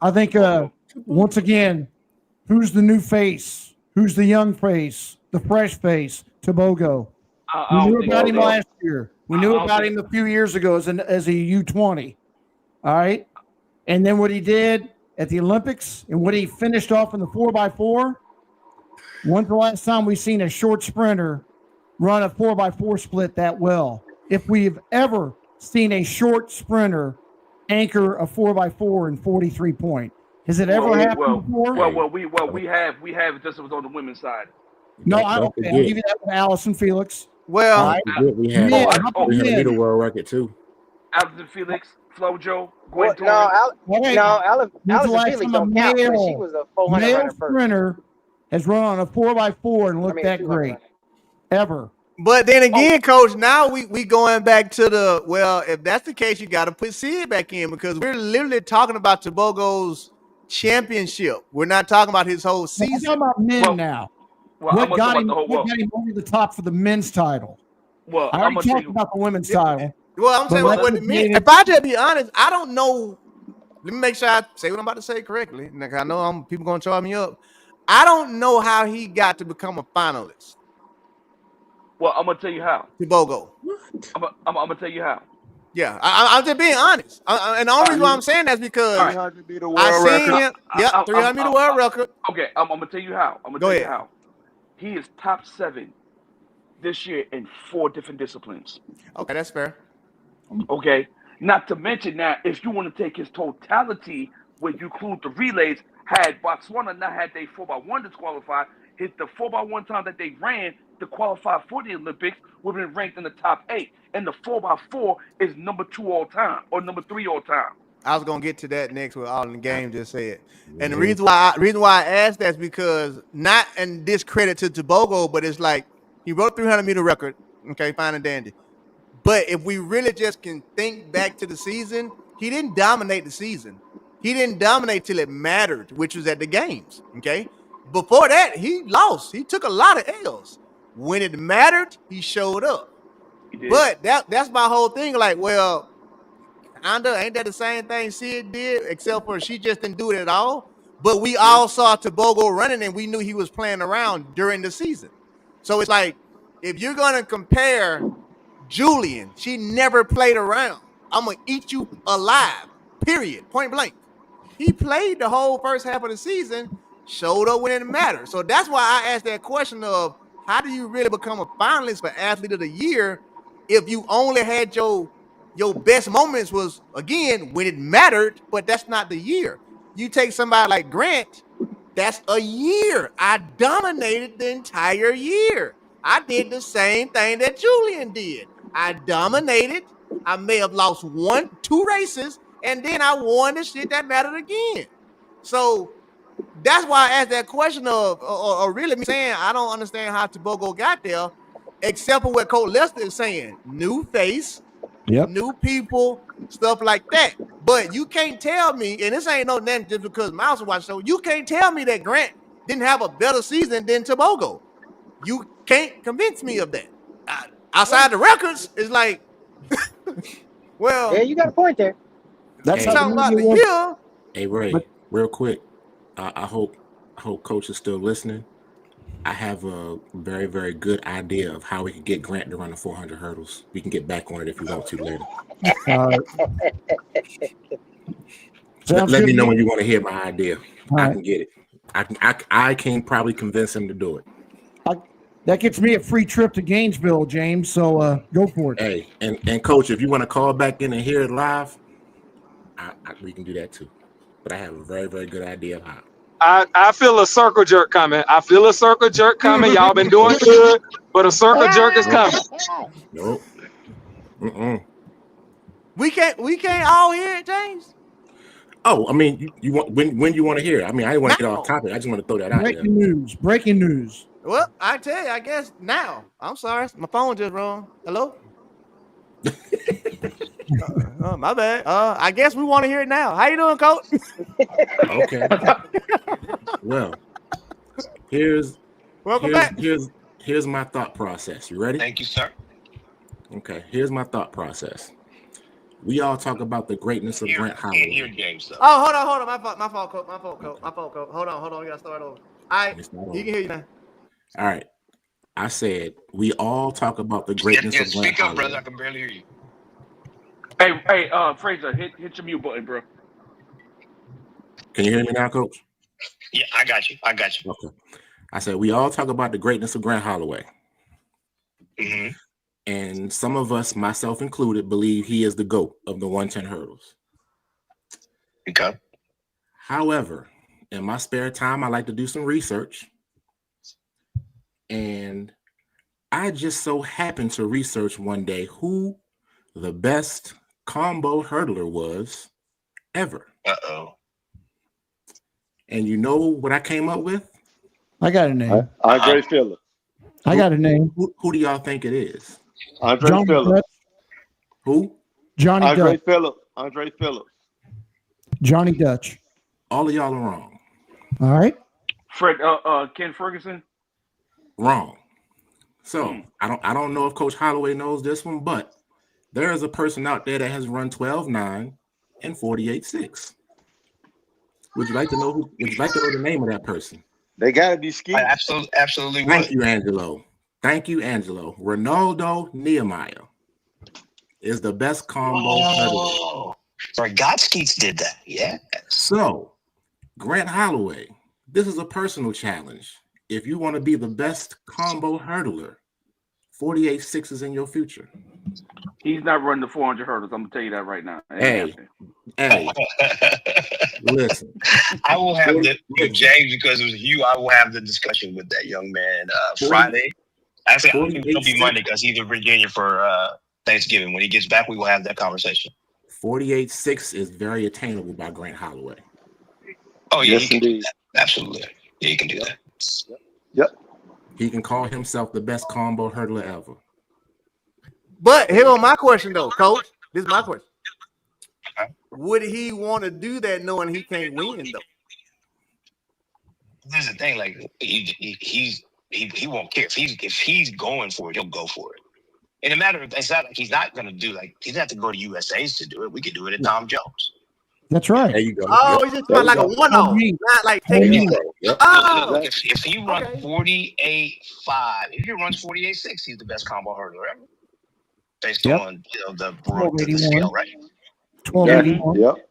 I think once again, who's the new face? Who's the young face? The fresh face? Tebogo. We knew about him last year. We knew about him a few years ago as a U20. All right. And then what he did at the Olympics and what he finished off in the 4x4. When's the last time we've seen a short sprinter run a 4x4 split that well? If we've ever seen a short sprinter anchor a 4x4 in 43 point, has it ever happened before? We have just was on the women's side. No, I'll give you that with Allison Felix. Well, we have the world record too. Allison Felix, Flojo, Gwen Allison Felix don't count because she was a 400 male sprinter has run on a 4x4 and looked that great ever. But then again, Coach, now we going back to if that's the case, you got to put Sid back in because we're literally talking about Tebogo's championship. We're not talking about his whole season. We're talking about men now. What got him over the top for the men's title? Well, I already talked about the women's title. Well, I'm saying what the men. If I just be honest, I don't know. Let me make sure I say what I'm about to say correctly. Like, I know people going to charge me up. I don't know how he got to become a finalist. Well, I'm gonna tell you how. Tebogo. I'm gonna tell you how. Yeah, I'm just being honest. And the only reason why I'm saying that is because 300 meter world I seen record. him. Yeah, 300 meter world record. Okay, I'm gonna tell you how. Go ahead. He is top 7 this year in 4 different disciplines. Okay, that's fair. Okay, not to mention now, if you want to take his totality, where you include the relays, had Botswana not had their 4x1 disqualified, hit the 4x1 time that they ran to qualify for the Olympics would have been ranked in the top 8. And the 4x4 is number 2 all time or number 3 all time. I was gonna get to that next with all in the game just said. And the reason why I asked that is because not in discredit to Tebogo, but it's like he broke 300 meter record. Okay, fine and dandy. But if we really just can think back to the season, he didn't dominate the season. He didn't dominate till it mattered, which was at the games. Okay. Before that, he lost. He took a lot of L's. When it mattered, he showed up. But that's my whole thing. Like, well, ain't that the same thing Sid did, except for she just didn't do it at all. But we all saw Tebogo running, and we knew he was playing around during the season. So it's like, if you're going to compare Julian, she never played around. I'm going to eat you alive. Period. Point blank. He played the whole first half of the season, showed up when it mattered. So that's why I asked that question of how do you really become a finalist for Athlete of the Year if you only had your best moments was, again, when it mattered, but that's not the year. You take somebody like Grant, that's a year. I dominated the entire year. I did the same thing that Julian did. I dominated. I may have lost 2 races, and then I won the shit that mattered again. So that's why I asked that question of, or really me saying, I don't understand how Tebogo got there, except for what Coach Lester is saying. New face, new people, stuff like that. But you can't tell me, and this ain't no nothing just because Mouse watch show, you can't tell me that Grant didn't have a better season than Tebogo. You can't convince me of that. Outside the records, it's like, well, yeah, you got a point there. That's you how talking about the year. Hey Ray, real quick, I hope Coach is still listening. I have a very, very good idea of how we can get Grant to run the 400 hurdles. We can get back on it if you want to later. Let me know when you want to hear my idea. I can get it. I can probably convince him to do it. That gets me a free trip to Gainesville, James. So go for it. Hey, and Coach, if you want to call back in and hear it live, we can do that too. But I have a very, very good idea of how. I feel a circle jerk coming. Y'all been doing good, but a circle jerk is coming. Nope. We can't all hear it, James. Oh, I mean, you want when you want to hear it. I mean, I didn't want to get off topic. I just want to throw that out there. Breaking news. Well, I tell you, I guess now. I'm sorry, my phone just rung. Hello. My bad. I guess we want to hear it now. How you doing, Coach? Okay. Well, here's my thought process. You ready? Thank you, sir. Okay. Here's my thought process. We all talk about the greatness of Grant Holloway. Oh, hold on. My fault, Coach. Hold on. We gotta start over. He can hear you now. All right. I said we all talk about the greatness of Grant Holloway. Speak up, brother. I can barely hear you. Hey, Fraser, hit your mute button, bro. Can you hear me now, Coach? Yeah, I got you. Okay. I said we all talk about the greatness of Grant Holloway. Mm-hmm. And some of us, myself included, believe he is the GOAT of the 110 hurdles. Okay. However, in my spare time, I like to do some research. And I just so happened to research one day who the best combo hurdler was ever. Uh-oh. And you know what I came up with? I got a name. Andre Phillips. I got a name. Who do y'all think it is? Andre Phillips. Who? Andre Phillips. Johnny Dutch. All of y'all are wrong. All right. Ken Ferguson. Wrong. So I don't know if Coach Holloway knows this one, but there is a person out there that has run 12.9 and 48.6. Would you like to know the name of that person? They gotta be ski. Absolutely. Thank you, Angelo. Ronaldo Nehemiah is the best combo hurdler. Sorry, Godskeets did that. Yeah. So, Grant Holloway, this is a personal challenge. If you want to be the best combo hurdler, 48.6 is in your future. He's not running the 400 hurdles. I'm gonna tell you that right now. Hey, listen. I will have James, because it was you. I will have the discussion with that young man Friday. Actually, I think it'll be Monday because he's in Virginia for Thanksgiving. When he gets back, we will have that conversation. 48.6 is very attainable by Grant Holloway. Oh yeah, yes, he can do that. Absolutely, yeah, he can do that. Yep. He can call himself the best combo hurdler ever. But here on my question though, Coach. This is my question. Would he want to do that knowing he can't win though? This is the thing. Like he won't care if he's going for it. He'll go for it. In a matter of, it's not like he's not going to do, like, he doesn't have to go to USA's to do it. We could do it at Tom Jones. That's right. There you go. Oh, he's just like a one-off, not like taking it. Yep. Oh, if he runs 48.5, if he runs 48.6, he's the best combo hurdler ever. Based on the scale, right? 1281. Yep.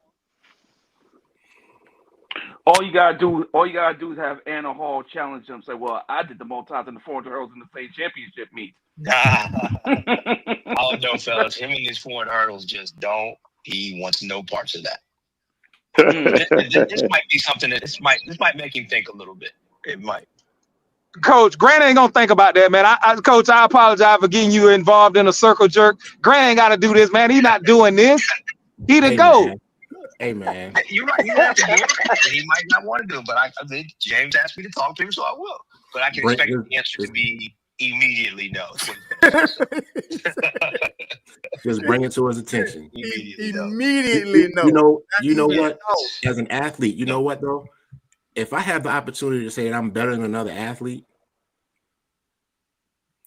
All you gotta do is have Anna Hall challenge him. Say, "Well, I did the most times in the 400 hurdles in the state championship meet." I don't know, fellas. Him and his 400 hurdles just don't. He wants no parts of that. This might be something that this might make him think a little bit. It might. Coach, Grant ain't gonna think about that, man. Coach, I apologize for getting you involved in a circle jerk. Grant ain't got to do this, man. He's not doing this. He the GOAT. Man. Hey, man. You're right. He have to do it. He might not want to do it, but I think James asked me to talk to him, so I will. But I can expect the answer to be immediately no. Just bring it to his attention. Immediately no. You know what? As an athlete, you know what though? If I have the opportunity to say that I'm better than another athlete,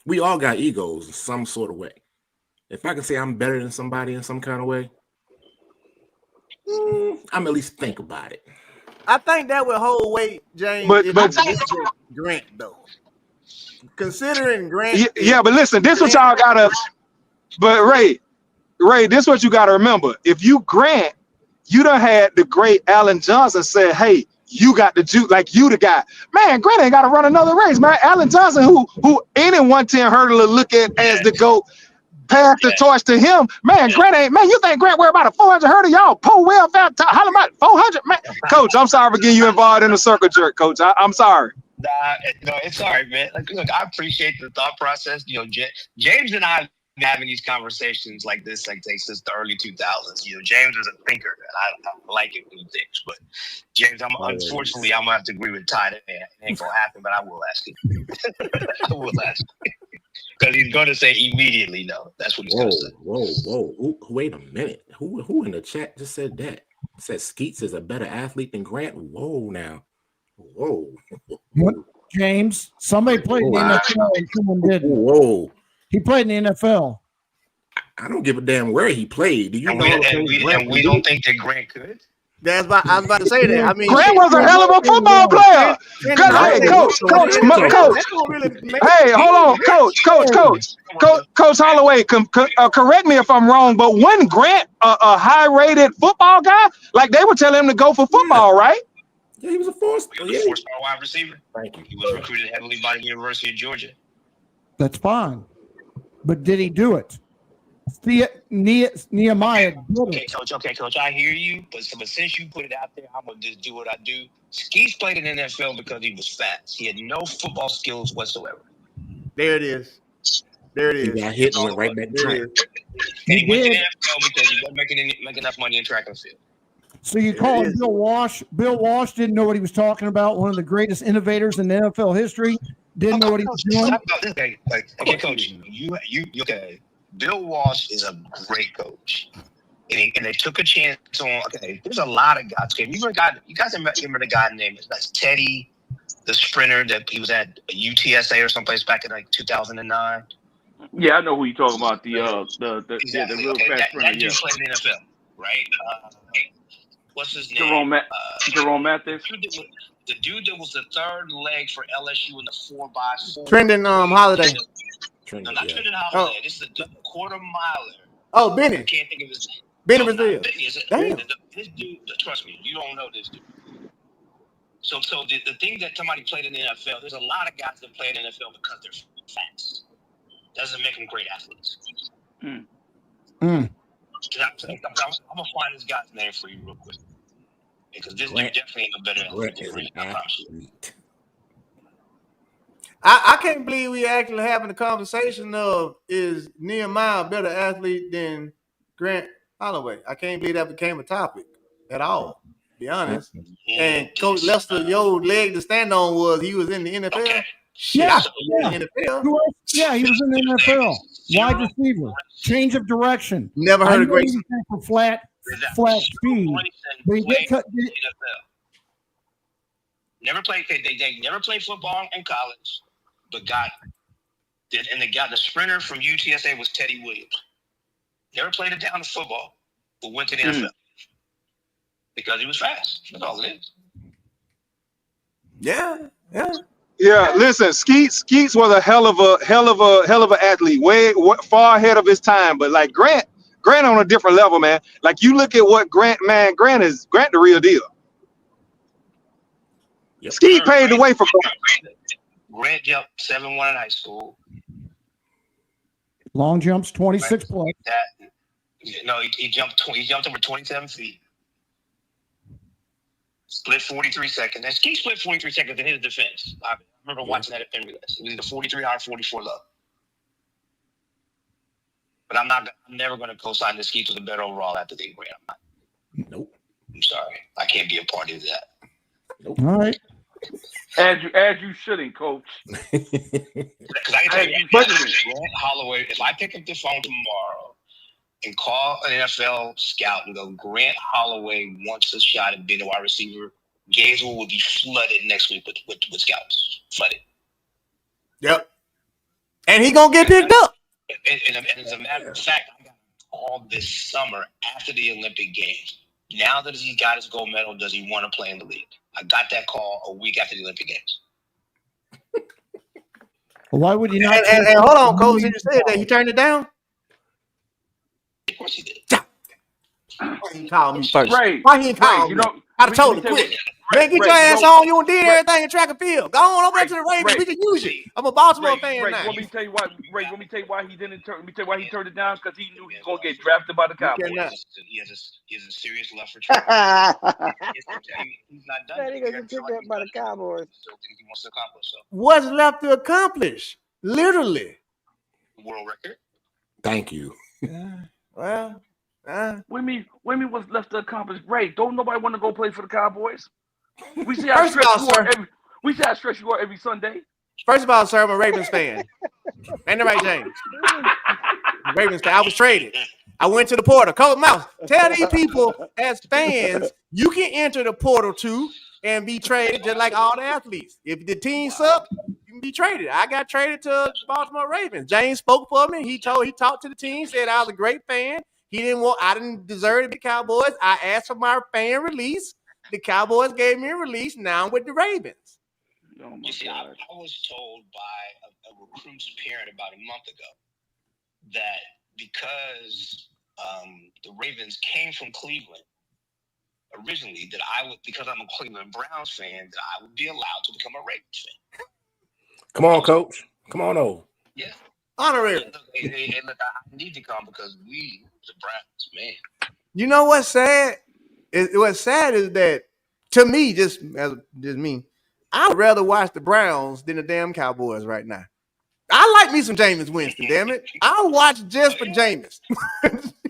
we all got egos in some sort of way. If I can say I'm better than somebody in some kind of way, I'm at least think about it. I think that would hold weight, James. But Grant though, considering Grant. Yeah, but listen, this what y'all gotta. But Ray, this what you gotta remember. If you Grant, you done had the great Alan Johnson say, "Hey, you got the juice, like you the guy." Man, Grant ain't got to run another race, man. Alan Johnson, who any 110 hurdler look at as the GOAT. Pass the torch to him, man. Grant ain't, man. You think Grant worry about a 400 hurdle? Y'all pull well fast. How about 400, man? Coach, I'm sorry for getting you involved in the circle jerk, Coach. I'm sorry. No, it's all right, man. Look, I appreciate the thought process. You know, James and I have been having these conversations like this, since the early 2000s. You know, James is a thinker, and I like it when he thinks. But James, unfortunately, I'm gonna have to agree with Ty. It ain't gonna happen, but I will ask him. I will ask him. Because he's going to say immediately no. That's what he's going to say. Whoa. Wait a minute. Who in the chat just said that? Said Skeets is a better athlete than Grant? Whoa, now. Whoa. What? James, somebody played in the NFL and someone didn't. Whoa. He played in the NFL. I don't give a damn where he played. Do you know? We don't think that Grant could? I was about to say that. I mean, Grant was a hell of a football player. Hey, coach. Hey, hold on, Coach Holloway. Correct me if I'm wrong, but wasn't Grant a high-rated football guy? Like they would tell him to go for football, right? Yeah, he was a four-star wide receiver. Thank you. He was recruited heavily by the University of Georgia. That's fine, but did he do it? Nehemiah. Okay, coach. I hear you, but since you put it out there, I'm gonna just do what I do. Skeets played in the NFL because he was fast. He had no football skills whatsoever. There it is. He got hit and went right back to track. And he went to the NFL because he wasn't making enough money in track and field. So you call him Bill Walsh? Bill Walsh didn't know what he was talking about. One of the greatest innovators in NFL history. Didn't know what he was doing. Okay, coach. You okay? Bill Walsh is a great coach, and they took a chance on. Okay, there's a lot of guys. Okay, you guys remember the guy named Teddy, the sprinter that he was at UTSA or someplace back in like 2009. Yeah, I know who you're talking about. The real fast sprinter. That dude played in the NFL, right? What's his name? Jerome Mathis. The dude that was the third leg for LSU in the 4x4. Trending Holiday. No, not Trending Holiday. This is the quarter miler. Oh, Benny. I can't think of his name. Benny Brazil. Damn. This dude, trust me, you don't know this dude. So the thing that somebody played in the NFL, there's a lot of guys that play in the NFL because they're fast. Doesn't make them great athletes. I'm gonna find this guy's name for you real quick. Because this dude definitely ain't no better athlete. I can't believe we actually having a conversation of is Nehemiah a better athlete than Grant Holloway. I can't believe that became a topic at all, to be honest. And Coach Lester, your leg to stand on was he was in the NFL. Okay. Yeah, he was in the NFL. Wide receiver, change of direction. Never heard of great for flat speed. But he did cut. Never played. They never played football in college, but the sprinter from UTSA was Teddy Williams. Never played it down to football, but went to the NFL because he was fast. That's all it is. Yeah, listen, Skeets was a hell of an athlete, way far ahead of his time. But like Grant on a different level, man. Like you look at what Grant the real deal. Yep. Ski paved the way for Grant jumped 7-1 in high school. Long jumps, 26 plus. No, he jumped over 27 feet. Split 43 seconds. And Ski split 43 seconds in his defense. I remember watching that at Rivalries. It was either 43 high or 44 low. But I'm never going to co-sign that Ski was a better overall after the Grant. Nope. I'm sorry. I can't be a party to that. Nope. All right. As you shouldn't, Coach. Because I can tell you, Grant Holloway, if I pick up the phone tomorrow and call an NFL scout and go, Grant Holloway wants a shot at being a wide receiver, Gainesville will be flooded next week with scouts. Flooded. Yep. And he gonna get picked up. And as a matter of fact, I got a call this summer after the Olympic Games. Now that he got his gold medal, does he want to play in the league? I got that call a week after the Olympic Games. Well, why would you not? And hold on, Coach. You said that he turned it down. Of course he did. Why he called me first? Ray, Why he called me? I'd have told him quit. Man, get your ass on. You did everything in track and field. Go on over to the Ravens. We can use it. I'm a Baltimore fan now. Let me tell you why. Ray, let me tell you why he didn't turn. Let me tell you why he turned it down, because he knew he was gonna get drafted by the Cowboys. He has a serious love for track. He's not done. He gonna get picked up by the Cowboys. So he wants to accomplish. So. What's left to accomplish? Literally. World record. Thank you. Well. Women was left to accomplish. Ray, don't nobody want to go play for the Cowboys? We see how stressed you are every Sunday. First of all, sir, I'm a Ravens fan. Ain't that right, James? Ravens fan. I was traded. I went to the portal. Coach Mouse, tell these people as fans, you can enter the portal too and be traded just like all the athletes. If the team suck, you can be traded. I got traded to Baltimore Ravens. James spoke for me. He talked to the team, said I was a great fan. I didn't deserve to be Cowboys. I asked for my fan release. The Cowboys gave me a release. Now I'm with the Ravens. Oh you see, I was told by a recruit's parent about a month ago that because the Ravens came from Cleveland originally, that I would, because I'm a Cleveland Browns fan, that I would be allowed to become a Ravens fan. Come on, Coach. Come on over. Yeah. Honorary. Hey, look, I need to come because we, the Browns, man. You know what's sad? What's sad is that, to me, just me, I'd rather watch the Browns than the damn Cowboys right now. I like me some Jameis Winston, damn it. I'll watch just for Jameis.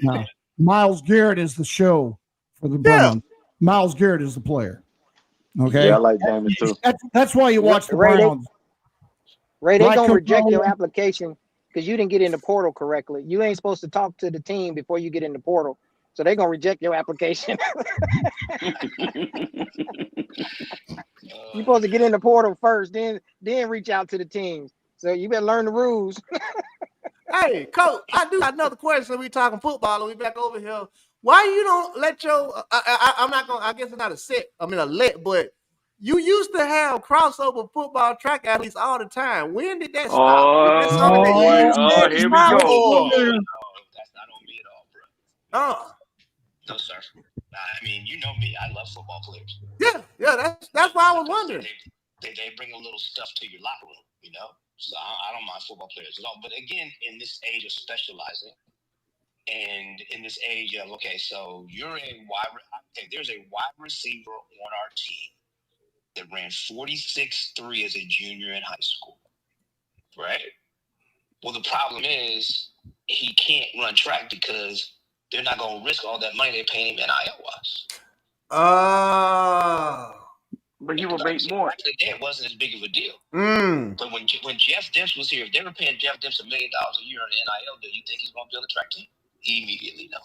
No. Myles Garrett is the show for the Browns. Yeah. Myles Garrett is the player. Okay? Yeah, I like Jameis too. That's why you watch the Browns. Ray, they're going to reject your application because you didn't get in the portal correctly. You ain't supposed to talk to the team before you get in the portal. So they're going to reject your application. You're supposed to get in the portal first, then reach out to the teams. So you better learn the rules. Hey, Coach, I do got another question. We talking football, and we back over here. Why you don't let your I'm not going to, I guess it's not a let, but you used to have crossover football track athletes all the time. When did that stop? Here we go. That's not on me at all, bro. No, sir. I mean, you know me. I love football players. Yeah. That's why I was wondering. They bring a little stuff to your locker room, you know. So I don't mind football players at all. But again, in this age of specializing, and in this age of so there's a wide receiver on our team that ran 46.3 as a junior in high school, right? Well, the problem is he can't run track because they're not going to risk all that money they're paying him NIL-wise. But he would make more. It wasn't as big of a deal. But when Jeff Demps was here, if they were paying Jeff Demps $1 million a year on an NIL deal, you think he's going to build a track team? Immediately, no.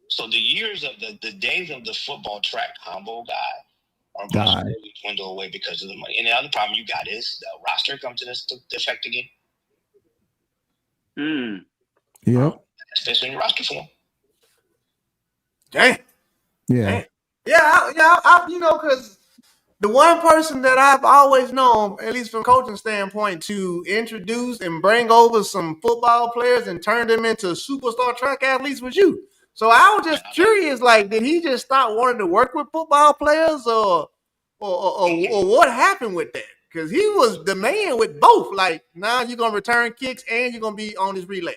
So the years of the days of the football track combo guy are going to dwindle away because of the money. And the other problem you got is the roster comes into effect again. Yep. That's in your roster for him. Dang. Yeah. Yeah, because the one person that I've always known, at least from coaching standpoint, to introduce and bring over some football players and turn them into superstar track athletes was you. So I was just curious, like, did he just stop wanting to work with football players, or what happened with that? Because he was the man with both. Like, now you're gonna return kicks and you're gonna be on this relay.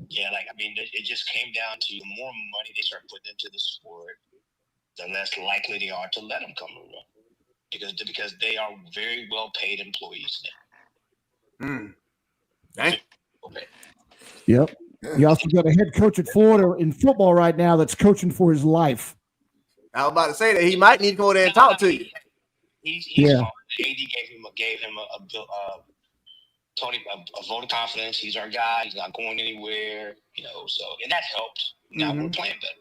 Yeah, like, I mean, it just came down to the more money they start putting into the sport, the less likely they are to let them come around. Because they are very well paid employees now. Okay. Yep. You also got a head coach at Florida in football right now that's coaching for his life. I was about to say that he might need to go there and talk to you. He's Yeah. fine. AD gave him a vote of confidence. He's our guy. He's not going anywhere. So and that helped. Now we're playing better.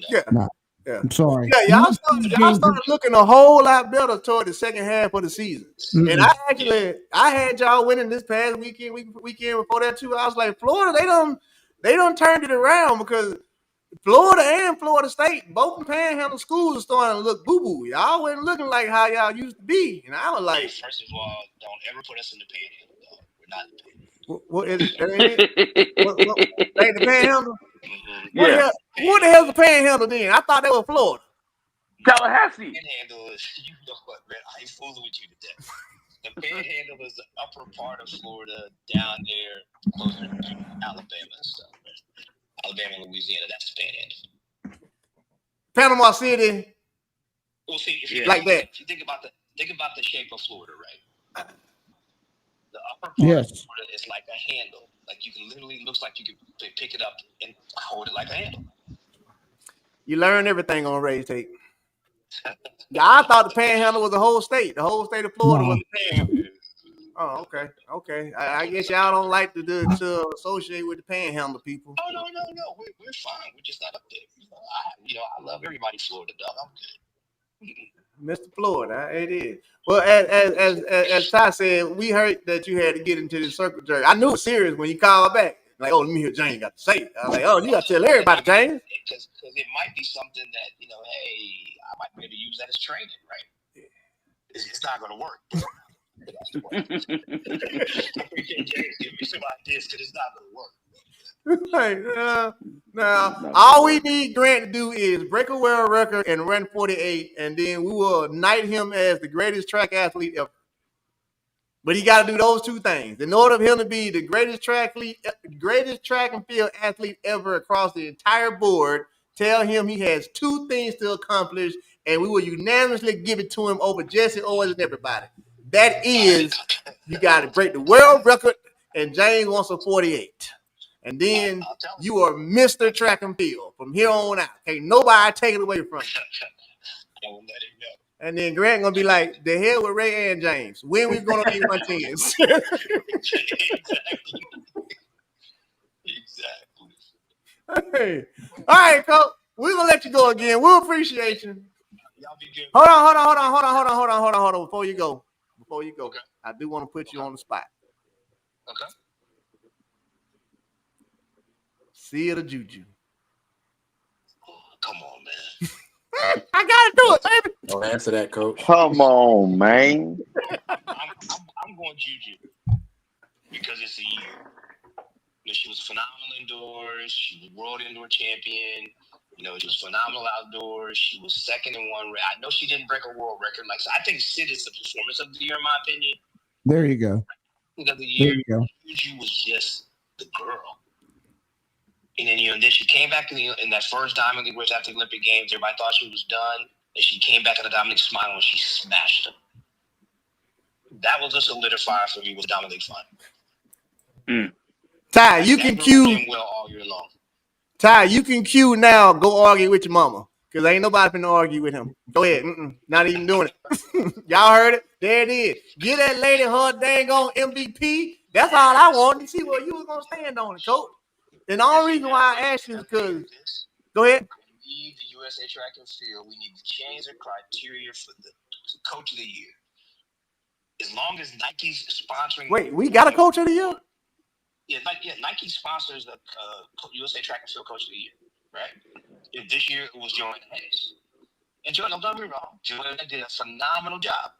Yeah. No, Yeah. I'm sorry. Yeah, y'all started looking a whole lot better toward the second half of the season. And I had y'all winning this past weekend before that too. I was like, Florida, they done turned it around, because Florida and Florida State, both Panhandle schools, are starting to look boo-boo. Y'all wasn't looking like how y'all used to be. And I was like, first of all, don't ever put us in the Panhandle, dog. We're not in the Panhandle. what is it? That ain't it? What ain't the Panhandle? Yeah. What the hell's the Panhandle then? I thought that was Florida. Tallahassee. Panhandle is, you know what, man? I ain't fooling with you to death. The Panhandle is the upper part of Florida, down there, closer to Alabama and stuff, man. Alabama and Louisiana, that's the Panhandle. Panama City. Well, see, if you think about the shape of Florida, right? The upper part of Florida is like a handle. Like, you can literally, looks like you can pick it up and hold it like a handle. You learn everything on RaesTake. I thought the Panhandle was the whole state. The whole state of Florida was the Panhandle. Oh, okay. I guess y'all don't like to associate with the Panhandle people. Oh, no. We're fine. We're just not up there. I love everybody Florida, dog. I'm good. Mr. Florida, it is. Well, as Ty said, we heard that you had to get into the circle jerk. I knew it was serious when you called back. Like, oh, let me hear James got to say it. I was like, oh, you got to tell everybody, James. Because it might be something that, hey, I might be able to use that as training, right? It's not going to work. I appreciate James giving me some ideas, because it's not going to work. Now, all we need Grant to do is break a world record and run 48, and then we will knight him as the greatest track athlete ever. But he got to do those two things. In order for him to be the greatest track and field athlete ever across the entire board, tell him he has two things to accomplish, and we will unanimously give it to him over Jesse Owens and everybody. That is, you got to break the world record, and James wants a 48. And then you are Mr. Track and Field from here on out. Can't nobody take it away from you. I will let him know. And then Grant gonna be like, the hell with Ray and James. When we gonna be 110s? Exactly. Hey. All right, Coach. We're gonna let you go again. We'll appreciate you. Y'all be good. Hold on. Before you go. Okay. I do want to put you on the spot. Okay. See it or juju? Oh, come on, man. I gotta do it, baby. Don't answer that, Coach. Come on, man. I'm going juju because it's a year. She was phenomenal indoors. She was world indoor champion. She was phenomenal outdoors. She was second in one. I know she didn't break a world record. I think Sid is the performance of the year, in my opinion. There you go. Of the year, Juju was just the girl. And then she came back in that first Diamond League race after the Olympic Games. Everybody thought she was done, and she came back at the Diamond League smile and she smashed them. That was a solidifier for me with the Diamond League final. Ty, you can cue well all year long. Ty, you can cue now. Go argue with your mama, because ain't nobody finna argue with him. Go ahead. Not even doing it. Y'all heard it. There it is. Give that lady her dang on MVP. That's all I wanted to see where you was gonna stand on it, Coach. And the only reason why I asked you is because. Go ahead. We need the USA Track and Field. We need to change the criteria for the Coach of the Year. As long as Nike's sponsoring. Wait, we got a Coach of the Year? Yeah, Nike sponsors the USA Track and Field Coach of the Year, right? If this year it was Jordan Hayes. And Jordan, don't get me wrong, Jordan did a phenomenal job.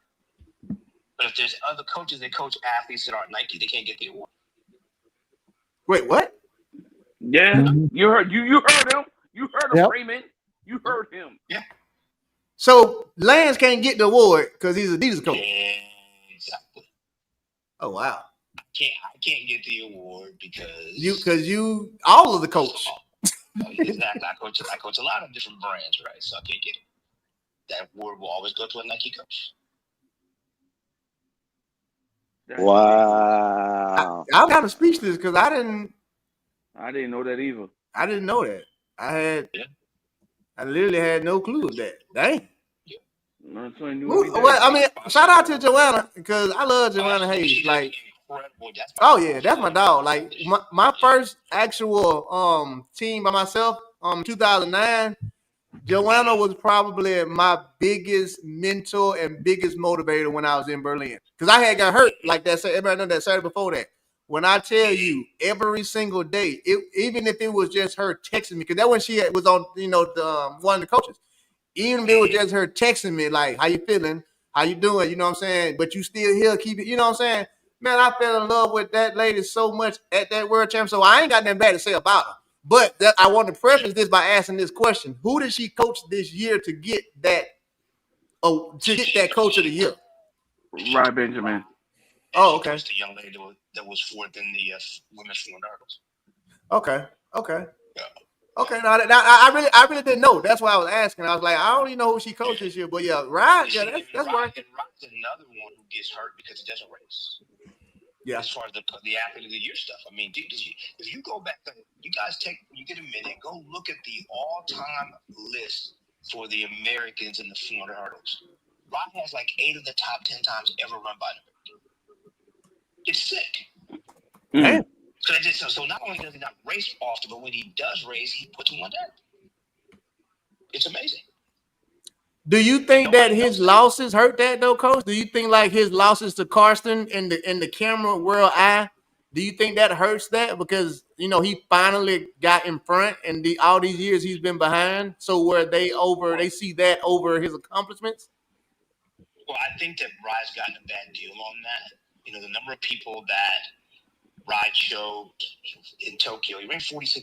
But if there's other coaches that coach athletes that aren't Nike, they can't get the award. Wait, what? Yeah, you heard him. You heard him, Raymond. You heard him. Yeah. So Lance can't get the award because he's Adidas coach. Exactly. Oh wow. I can't get the award because you all of the coach. Exactly. I coach a lot of different brands, right? So I can't get it. That award will always go to a Nike coach. Wow. I'm kind of speechless because I didn't know that either. I didn't know that. I literally had no clue of that. Dang. Well, I mean, shout out to Joanna because I love Joanna Hayes. Like, oh yeah, that's my dog. Like my first actual team by myself, 2009. Joanna was probably my biggest mentor and biggest motivator when I was in Berlin because I had got hurt like that. Everybody know that Saturday before that. When I tell you every single day, even if it was just her texting me, because that when she was on, one of the coaches. Even if it was just her texting me, like, how you feeling? How you doing? You know what I'm saying? But you still here, keep it, you know what I'm saying? Man, I fell in love with that lady so much at that World Championship, so I ain't got nothing bad to say about her. But I want to preface this by asking this question. Who did she coach this year to get that coach of the year? Rye Benjamin. Oh, okay. The young lady that was fourth in the women's 400 hurdles. Okay. Yeah. Okay, now I really didn't know. That's why I was asking. I was like, I don't even know who she coached this year, but yeah, right? Yeah, that's right. And Ryan's another one who gets hurt because he doesn't race. Yeah. As far as the athlete of the year stuff, I mean, if you go back, you guys when you get a minute, go look at the all-time list for the Americans in the 400 hurdles. Ryan has like 8 of the top 10 times ever run by an American. It's sick. Damn. So not only does he not race often, but when he does race, he puts one down. It's amazing. Do you think that his losses hurt that though, Coach? Do you think like his losses to Karsten in the camera world eye? Do you think that hurts that because he finally got in front and all these years he's been behind? So where they see that over his accomplishments? Well, I think that Rye's gotten a bad deal on that. The number of people that Rye showed in Tokyo, he ran 46-1.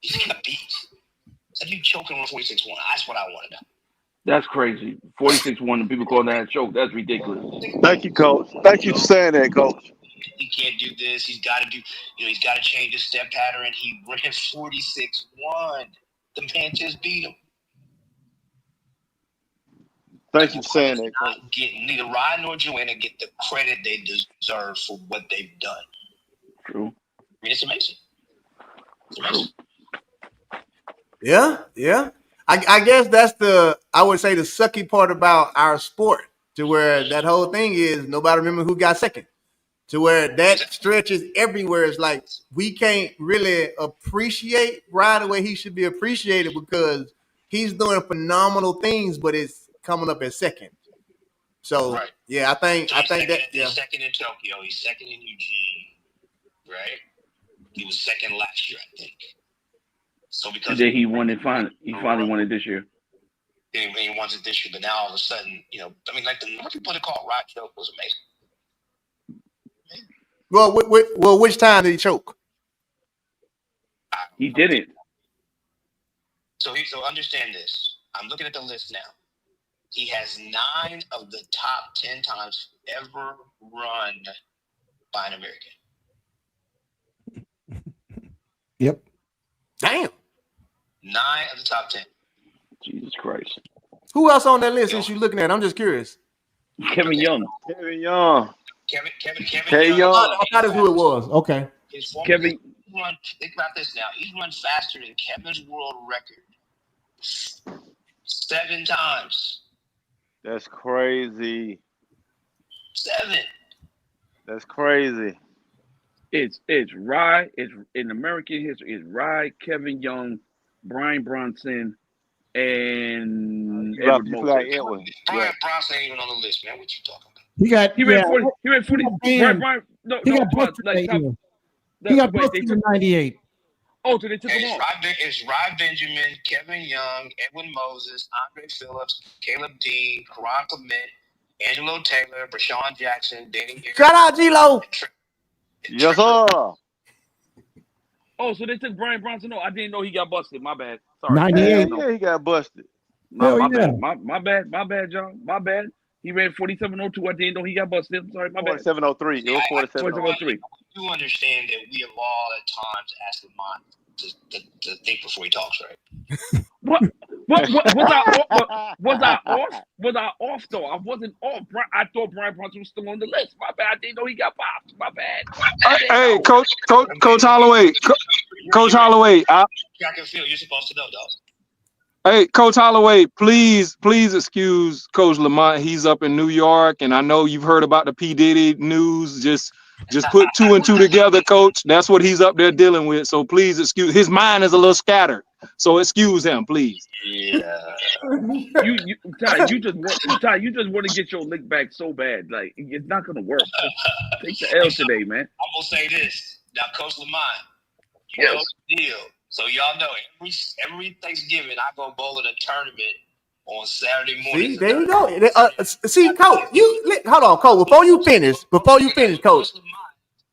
He's got beat. How do you choke him on 46-1? That's what I want to know. That's crazy. 46-1 and people call that a choke. That's ridiculous. Thank you, Coach. Thank you for saying that, Coach. He can't do this. He's got to do, he's got to change his step pattern. He ran 46-1. The man just beat him. Thank you for saying that, Coach. Neither Ryan nor Joanna get the credit they deserve for what they've done. True. I mean, it's amazing. True. Yeah. I guess that's I would say the sucky part about our sport, to where that whole thing is nobody remember who got second. To where that stretches everywhere. It's like we can't really appreciate Ryan the way he should be appreciated because he's doing phenomenal things, but it's coming up as second. So right. Yeah, I think He's second in Tokyo. He's second in Eugene, right? He was second last year, I think. So because then he won it finally. He finally won it this year. He won it this year, but now all of a sudden, like the number of people that called Rod choke was amazing. Well, which time did he choke? He didn't. So understand this. I'm looking at the list now. He has 9 of the top 10 times ever run by an American. Yep. Damn. 9 of the top 10. Jesus Christ. Who else on that list since you're looking at? I'm just curious. Kevin Young. Kevin Young. I thought that's who it was. Okay. Kevin. Think about this now. He's run faster than Kevin's world record 7 times. That's crazy. 7. That's crazy. It's Rye. It's in American history. It's Rye, Kevin Young, Brian Bronson, and Edward Moses. Brian Bronson ain't even on the list, man. What you talking about? He ran 40. He got busted in 98. Oh, so they took him off. It's Rye Benjamin, Kevin Young, Edwin Moses, Andre Phillips, Caleb Dean, Karan Clement, Angelo Taylor, Brashawn Jackson, Danny Garrett. Shout out G-Lo. Yes, sir. Oh, so they took Brian Bronson? No, I didn't know he got busted. My bad. Sorry. 98. Yeah, he got busted. My Yeah. bad. My bad, John. My bad. He ran 47.02. I didn't know he got busted. I'm sorry, my bad. 47.03. It was 47.03. You understand that we have all at times asked Lamont to think before he talks, right? What was I off though? I wasn't off. I thought Brian Bronson was still on the list. My bad. I didn't know he got popped. My bad. Hey, Coach Holloway. Coach Holloway. Track and field, you're supposed to know, dog. Hey, Coach Holloway, please excuse Coach Lamont. He's up in New York, and I know you've heard about the P. Diddy news. Just put 2 and 2 together, Coach. That's what he's up there dealing with. So please excuse. His mind is a little scattered. So excuse him, please. Yeah. Ty, you just want to get your lick back so bad. Like, it's not gonna work. Take the L today, man. I'm gonna say this now, Coach Lamont. You know the deal. So y'all know every Thanksgiving I go bowl in a tournament on Saturday morning. See, there you go. See, Coach, hold on, Coach. Before you finish, Coach.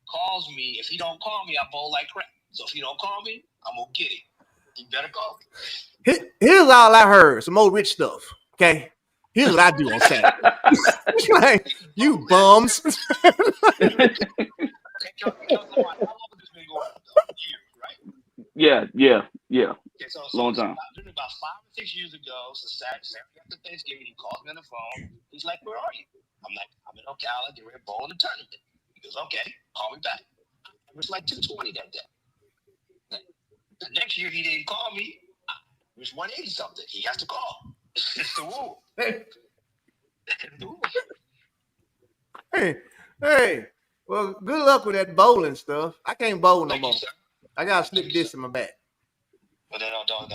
Calls me. If he don't call me, I bowl like crap. So if he don't call me, I'm gonna get it. You better call me. Here's all I heard. Some more rich stuff. Okay. Here's what I do on Saturday. Like, you bums. How long has this been going on? Years, right? Yeah. Okay, so Long time. About 5 or 6 years ago, so Saturday after Thanksgiving, he calls me on the phone. He's like, "Where are you?" I'm like, "I'm in Ocala, getting ready to bowl in the tournament." He goes, "Okay, call me back." It was like 220 that day. The next year, he didn't call me. It was 180 something. He has to call. It's the rule. Hey. Well, good luck with that bowling stuff. I can't bowl no more. You, I got a slip disc in my back. But no,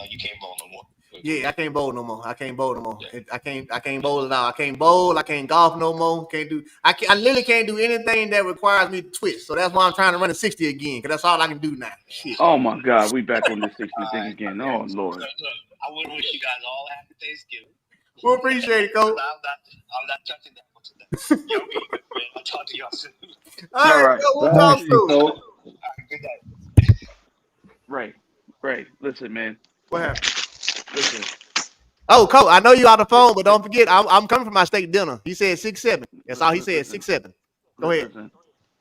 you can't bowl no more. Yeah, I can't bowl no more. Yeah. I can't bowl at all. I can't bowl. I can't golf no more. I literally can't do anything that requires me to twist. So that's why I'm trying to run a 60 again, because that's all I can do now. Shit. Oh my God, we back on this 60 thing again. Oh Lord. Look, I would wish you guys all happy Thanksgiving. We appreciate it, Coach. I'm not touching that one today. Y'all be good, man. I'll talk to y'all soon. All right. We'll talk soon. All right, good night. Right. Listen, man. What happened? Listen. Oh, Coach, I know you on the phone, but don't forget, I'm coming for my steak dinner. He said 6-7. That's all he said, 6-7. Go ahead. Listen.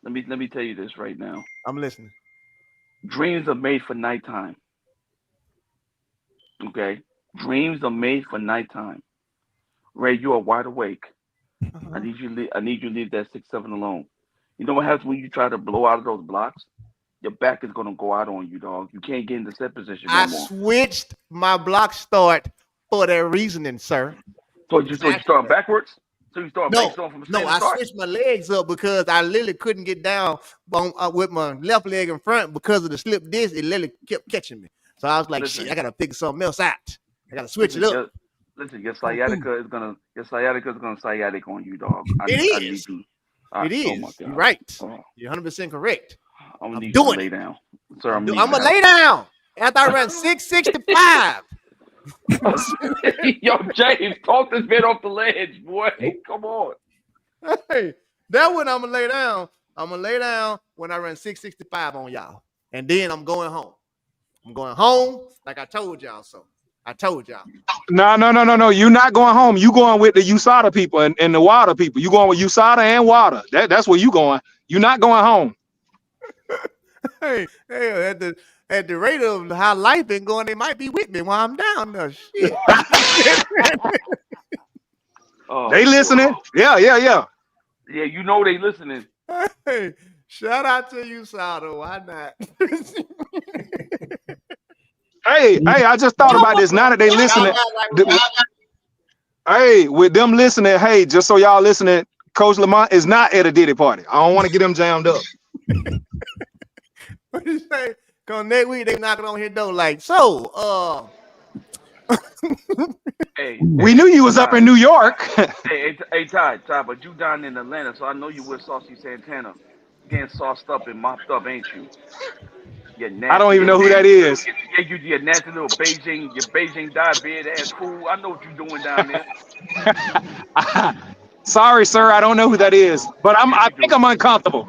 Let me tell you this right now. I'm listening. Dreams are made for nighttime. Okay? Dreams are made for nighttime. Ray, you are wide awake. I need you to leave that 6-7 alone. You know what happens when you try to blow out of those blocks? Your back is gonna go out on you, dog. You can't get in the set position no more. I switched my block start for that reasoning, sir. So you start backwards? So you start from a No, I switched my legs up because I literally couldn't get down with my left leg in front because of the slip disc. It literally kept catching me. So I was like, shit, I gotta figure something else out. I gotta switch it up. Listen, your sciatica is gonna sciatic on you, dog. It is. Oh you're right. You're 100% correct. I'm gonna need you to lay down. Sir, I'm gonna lay down after I run 665. Yo, James, talk this man off the ledge, boy. Come on. Hey, that one I'm gonna lay down. I'm gonna lay down when I run 665 on y'all. And then I'm going home. I'm going home like I told y'all so. I told y'all. No. You're not going home. You going with the USADA people and the water people. You going with USADA and water. That's where you going. You're not going home. Hey, at the rate of how life been going, they might be with me while I'm down there. Shit. They listening. Yeah. Yeah, you know they listening. Hey, shout out to USADA. Why not? Hey, I just thought about this. Now that they listening, hey, with them listening, hey, just so y'all listening, Coach Lamont is not at a Diddy party. I don't want to get them jammed up. What you say? Cause next week they knocking on his door like, so, hey, we knew you was up in New York. hey, Ty, but you down in Atlanta, so I know you with Saucy Santana, getting sauced up and mopped up, ain't you? I don't even know who that is. Yeah, you nasty little Beijing diabetes ass fool. I know what you're doing down there. Sorry, sir, I don't know who that is, but I think I'm uncomfortable.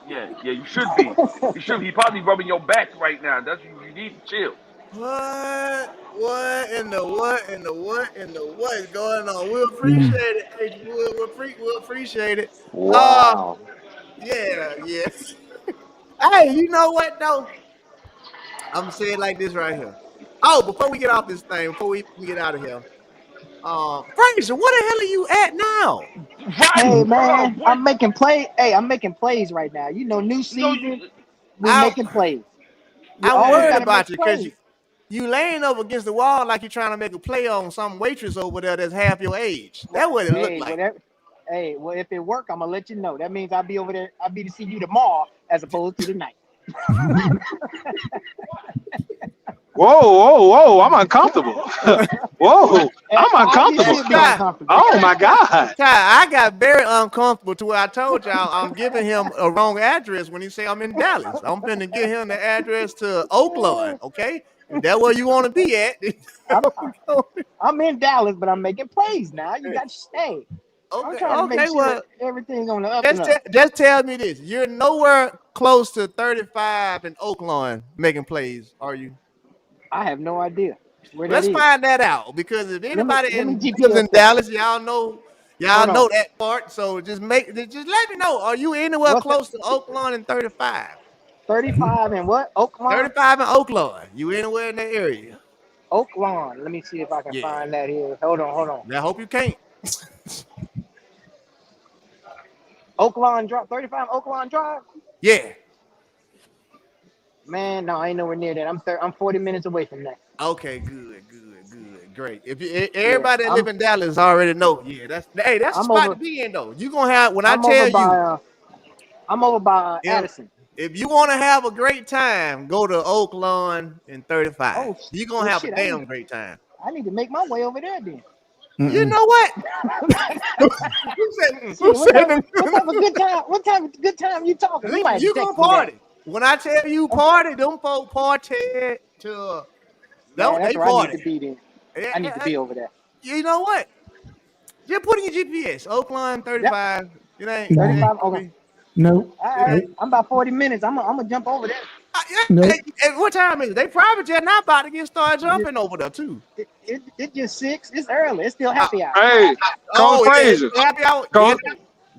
Yeah, Yeah, you should be. You should. He probably rubbing your back right now. That's you need to chill. What? What is going on? We'll appreciate it. Hey, we'll appreciate it. Wow. Yeah. Hey, you know what though? I'm gonna say it like this right here. Oh, before we get off this thing, before we get out of here, Fraser, where the hell are you at now? Hey Right, bro. man, What? I'm making play. Hey, I'm making plays right now. You know, new No, season, we I making plays. We I'm always worried got to about make you because plays. you laying up against the wall like you're trying to make a play on some waitress over there that's half your age. That's what it looked Hey, like. whatever. Hey, well, if it work, I'm gonna let you know. That means I'll be over there. I'll be to see you tomorrow as opposed to tonight. Whoa! I'm uncomfortable. Whoa! At I'm all, you uncomfortable. should be Ty, uncomfortable. Oh my God! I got very uncomfortable to where I told y'all I'm giving him a wrong address when he say I'm in Dallas. I'm finna give him the address to Oakland, okay? If that's where you want to be at, I'm I'm in Dallas, but I'm making plays now. You got to stay. I'm trying to make okay. sure Well, everything's on the up and up. just tell me this: you're nowhere close to 35 in Oakland making plays, are you? I have no idea where that Let's is. find that out because if anybody Let me lives GPS in that. Dallas, y'all Hold know on. that part. So just let me know. Are you anywhere What's that? close to Oakland and 35? 35 and what? Oak Lawn? 35 in Oakland. You anywhere in that area? Oak Lawn. Let me see if I can Yeah. find that here. Hold on, hold on. I hope you can't. Oak Lawn Drive. 35 Oak Lawn Drive. Yeah. Man, no, I ain't nowhere near that. I'm 40 minutes away from that. Okay. Good. Great. If Yeah, everybody that live in Dallas already know, yeah, that's the I'm spot to over be in though. You gonna have when I I'm over tell by you I'm over by if Addison. if you want to have a great time, go to Oak Lawn and 35. Oh, You're gonna well, have a shit. damn great time. I need to make my way over there then. You know what? Who Shit, said what type of good time? What type of good time you talking? You might have to you gonna text me that. party? When I tell you party, them folk party to Man, that's they where I need to party. be then. Eh, I need to eh, be over there. You know what? Just put in your GPS. Oakland Yep, 35. It ain't 35. gonna Okay. be. Nope. All It right. ain't. Nope. I'm about 40 minutes. I'm gonna jump over there. Nope. What time is it? They private jet now about to get started It, jumping over there too. it just 6. It's early. It's still Uh, happy hour. Hey, Coach oh yeah, Frazier, happy hour. Yeah, Coach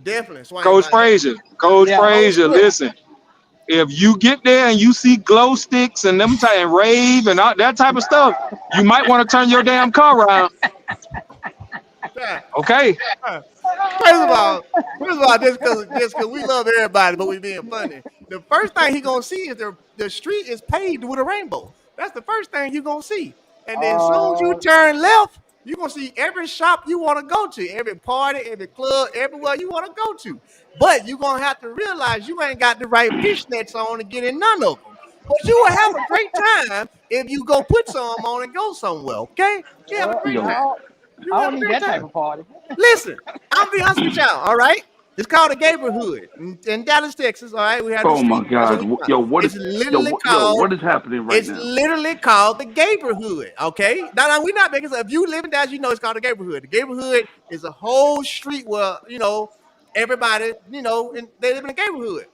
definitely swing Coach by there. Frazier, Coach Yeah. Frazier. Listen, if you get there and you see glow sticks and them type and rave and all, that type of stuff, you might want to turn your damn car around. Yeah. Okay. First of all, just cause we love everybody, but we being funny. The first thing he gonna see is the street is paved with a rainbow. That's the first thing you gonna see. And then as soon as you Uh, turn left, you gonna see every shop you want to go to, every party, every club, everywhere you want to go to. But you gonna have to realize you ain't got the right fishnets on to get in none of them. But you will have a great time if you go put some on and go somewhere. Okay, you have a great Yo, time. You I have don't a need great that type time. of party. Listen, I'm be honest with y'all. All right, it's called the Neighborhood in Dallas, Texas. All right, we have the oh my street once a God, week. yo, what is It's literally called. what is happening right It's now, literally called the Neighborhood. Okay, now we're not making. If you live in Dallas, you know it's called the Neighborhood. The Neighborhood is a whole street where everybody and they live in the neighborhood.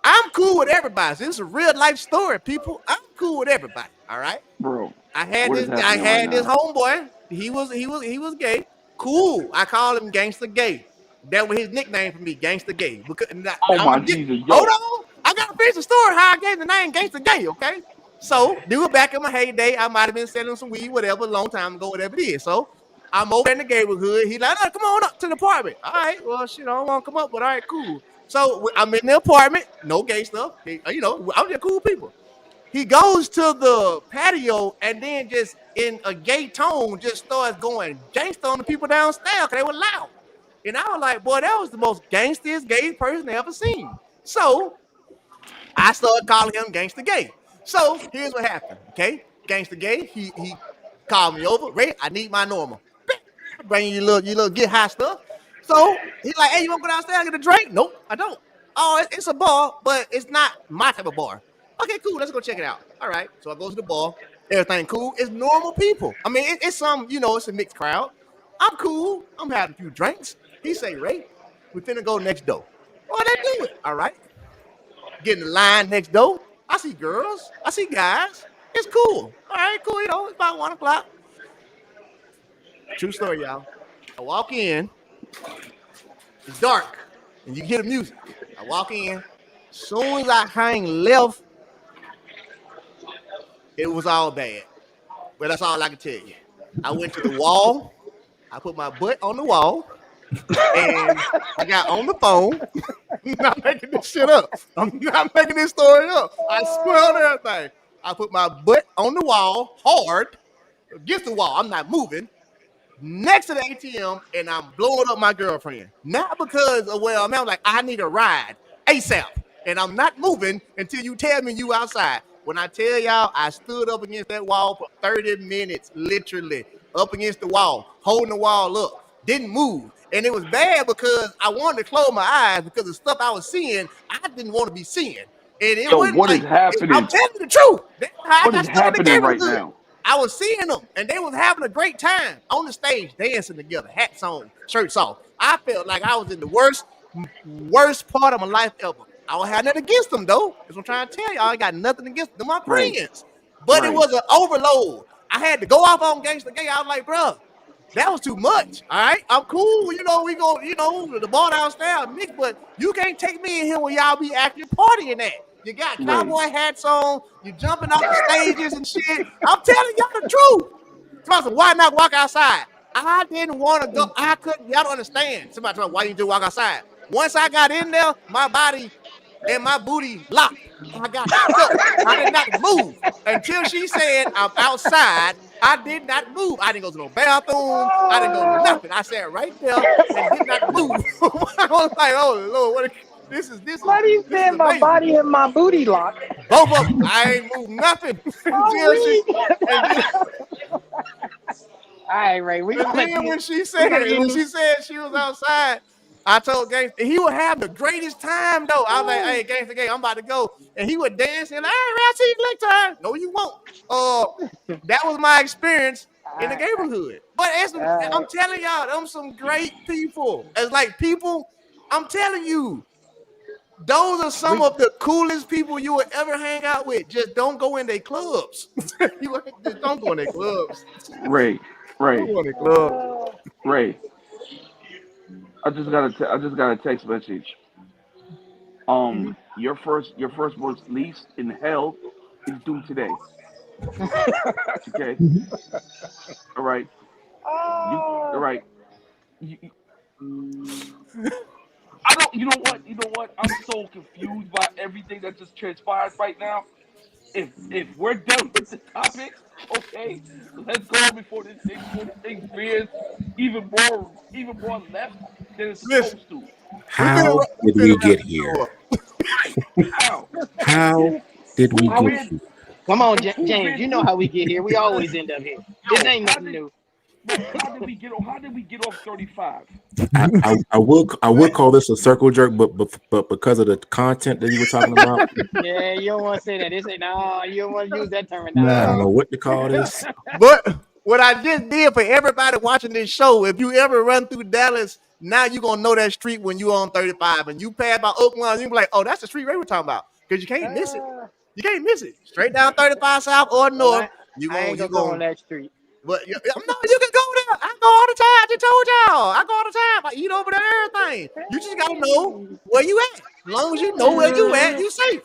I'm cool with everybody. So this is a real life story, people. I'm cool with everybody. All right. bro? I had What is this. I happening right had this now, homeboy. He was gay. Cool. I call him Gangster Gay. That was his nickname for me, Gangster Gay. Because oh I'm my gonna get. Jesus, Hold yo, on. I gotta finish the story. How I gave the name Gangster Gay. Okay. So do it back in my heyday. I might have been selling some weed, whatever, a long time ago, whatever it is. So I'm over in the neighborhood. He's like, "Oh, come on up to the apartment." All right. Well, shit, I don't want to come up, but all right, cool. So I'm in the apartment. No gay stuff. I'm just cool people. He goes to the patio and then just in a gay tone just starts going gangster on the people downstairs because they were loud. And I was like, boy, that was the most gangstiest gay person I ever seen. So I started calling him Gangster Gay. So here's what happened. Okay, Gangster Gay, he called me over. Ray, I need my normal. Bring you little get high stuff. So he's like, hey, you want to go downstairs and get a drink? Nope, I don't. Oh, it's a bar, but it's not my type of bar. Okay, cool. Let's go check it out. All right. So I go to the bar. Everything cool. It's normal people. I mean, it's it's a mixed crowd. I'm cool. I'm having a few drinks. He say, Ray, we finna go next door. Oh, let's do it. All right. Get in the line next door. I see girls. I see guys. It's cool. All right, cool. You know, it's about 1 o'clock. True story, y'all. I walk in. It's dark, and you hear the music. I walk in. Soon as I hang left, it was all bad. But that's all I can tell you. I went to the wall. I put my butt on the wall, and I got on the phone. I'm not making this shit up. I'm not making this story up. I swear on everything. I put my butt on the wall hard against the wall. I'm not moving. Next to the ATM, and I'm blowing up my girlfriend. Not because of I'm like, I need a ride ASAP. And I'm not moving until you tell me you outside. When I tell y'all, I stood up against that wall for 30 minutes, literally, up against the wall, holding the wall up. Didn't move. And it was bad because I wanted to close my eyes because the stuff I was seeing, I didn't want to be seeing. And it wasn't what like, is happening? I'm telling you the truth. That's how what I is got stuck in the happening right neighborhood. now? I was seeing them, and they was having a great time on the stage, dancing together, hats on, shirts off. I felt like I was in the worst part of my life ever. I don't have nothing against them, though. That's what I'm trying to tell y'all. I got nothing against them, my friends. But it was an overload. I had to go off on Gangsta Gay. I was like, bro, that was too much. All right, I'm cool. You know, we go, the ball downstairs mix, but you can't take me in here where y'all be actually partying at. You got cowboy hats on. You jumping off the stages and shit. I'm telling y'all the truth. Somebody, why not walk outside? I didn't want to go. I couldn't. Y'all don't understand. Somebody told me, why you do walk outside? Once I got in there, my body and my booty locked. I got stuck. I did not move until she said I'm outside. I did not move. I didn't go to no bathroom. I didn't go to nothing. I sat right there and did not move. I was like, oh Lord, this is. Why do you say my body and my booty locked? Both of them. I ain't moved nothing until she. All right, Ray. When she said she was outside, I told Gangsta, he would have the greatest time though. I was like, hey, Gangsta Gang, I'm about to go. And he would dance and, hey, I see you next time. No, you won't. That was my experience in the neighborhood. But I'm telling y'all, them some great people. As like people, I'm telling you, those are some of the coolest people you will ever hang out with. Just don't go in their clubs. Just don't go in their clubs. Ray. Don't go in their clubs. Ray. I just got a text message. Your first month's lease in hell is due today. Okay. All right. All right. You know what? I'm so confused by everything that just transpired right now. If we're done with the topics, okay, let's go before this thing veers even more left than it's supposed to. How did we get here? How? How did we get here? Come on, James. You know how we get here. We always end up here. This ain't nothing new. How did we get off 35? I would call this a circle jerk, but because of the content that you were talking about. Yeah, you don't want to say that. You don't want to use that term. I don't know what to call this. But what I just did for everybody watching this show, if you ever run through Dallas, now you're going to know that street when you're on 35 and you pass by Oakland, you'll be like, oh, that's the street Ray we're talking about. Because you can't miss it. You can't miss it. Straight down 35 South or North. I ain't going to go on that street. But you can go there. I go all the time. I just told y'all. I go all the time. I eat over there and everything. You just got to know where you at. As long as you know where you at, you safe.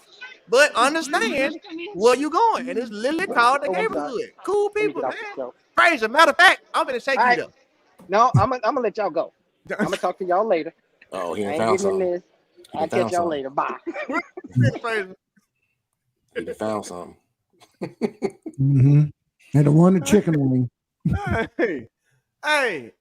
But understand where you going. And it's literally called the neighborhood. Cool people, man. Crazy. Matter of fact, I'm going to take you there. No, I'm going to let y'all go. I'm going to talk to y'all later. Oh, he ain't found something. I'll catch y'all later. Bye. He found something. Mm-hmm. And the one, the chicken wing. Hey,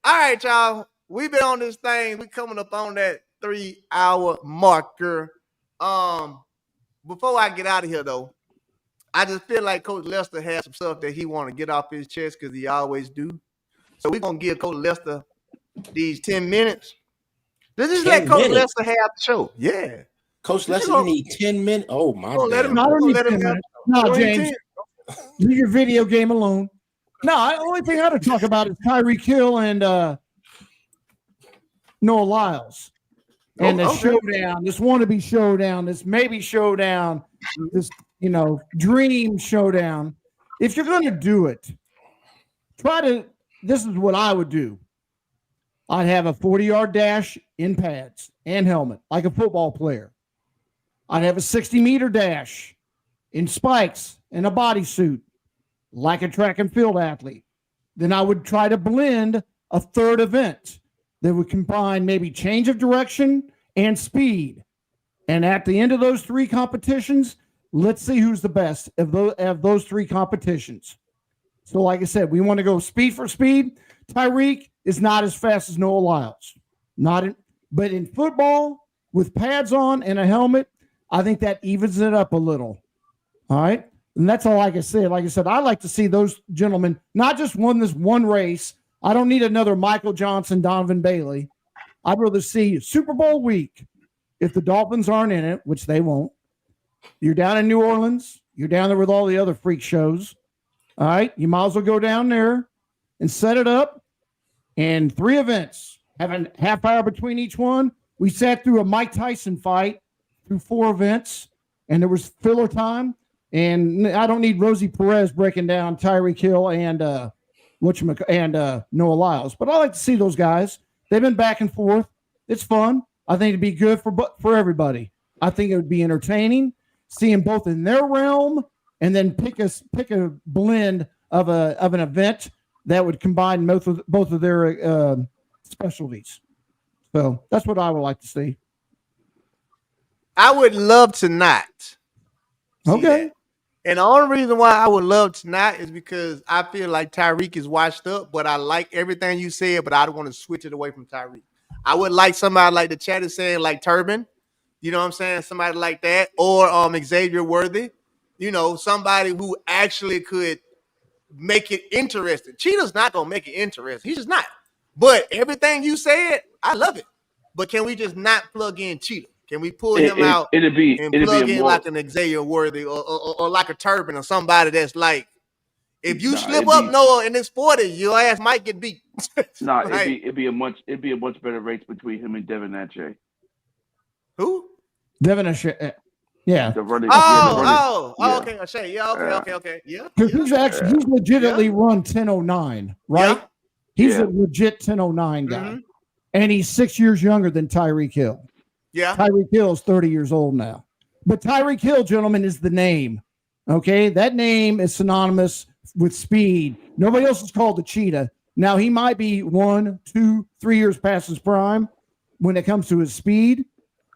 all right, y'all. We've been on this thing. We coming up on that 3-hour marker. Before I get out of here, though, I just feel like Coach Lester has some stuff that he want to get off his chest because he always do. So we're going to give Coach Lester these 10 minutes. Let's just let Coach Lester have the show. Yeah. Coach Lester, you need 10 minutes? Oh, my God. Let him no, James. Leave your video game alone. No, the only thing I had to talk about is Tyreek Hill and Noah Lyles. And the showdown, this wannabe showdown, this maybe showdown, this, dream showdown. If you're going to do it, this is what I would do. I'd have a 40-yard dash in pads and helmet, like a football player. I'd have a 60-meter dash in spikes and a bodysuit, like a track and field athlete. Then I would try to blend a third event that would combine maybe change of direction and speed. And at the end of those three competitions, let's see who's the best of those three competitions. So like I said, we want to go speed for speed. Tyreek is not as fast as Noah Lyles. But in football, with pads on and a helmet, I think that evens it up a little. All right? And that's all I can say. Like I said, I like to see those gentlemen not just win this one race. I don't need another Michael Johnson, Donovan Bailey. I'd rather see Super Bowl week. If the Dolphins aren't in it, which they won't, you're down in New Orleans. You're down there with all the other freak shows. All right? You might as well go down there and set it up. And 3 events, having half hour between each one. We sat through a Mike Tyson fight through 4 events, and there was filler time. And I don't need Rosie Perez breaking down Tyreek Hill and Noah Lyles. But I like to see those guys. They've been back and forth. It's fun. I think it'd be good for everybody. I think it would be entertaining, seeing both in their realm, and then pick a blend of an event that would combine both of their specialties. So that's what I would like to see. I would love to not. Okay. That. And the only reason why I would love to not is because I feel like Tyreek is washed up, but I like everything you said, but I don't want to switch it away from Tyreek. I would like somebody like the chat is saying, like Turbin, you know what I'm saying? Somebody like that, or Xavier Worthy, somebody who actually could make it interesting. Cheetah's not gonna make it interesting. He's just not. But everything you said, I love it. But can we just not plug in Cheetah? Can we pull him out and plug in like an Xavier Worthy or like a Turbin or somebody that's like, if you slip up, Noah, in this 40, your ass might get beat. It'd be a much better race between him and Devin Ache. Who? Devin Ache. Yeah. Okay. Ache. Yeah. Okay. Yeah. Because he's legitimately run 10:09, right? Yeah. He's a legit 10:09 guy, and he's 6 years younger than Tyreek Hill. Yeah. Tyreek Hill is 30 years old now, but Tyreek Hill, gentlemen, is the name. Okay, that name is synonymous with speed. Nobody else is called the Cheetah. Now he might be 1, 2, 3 years past his prime when it comes to his speed,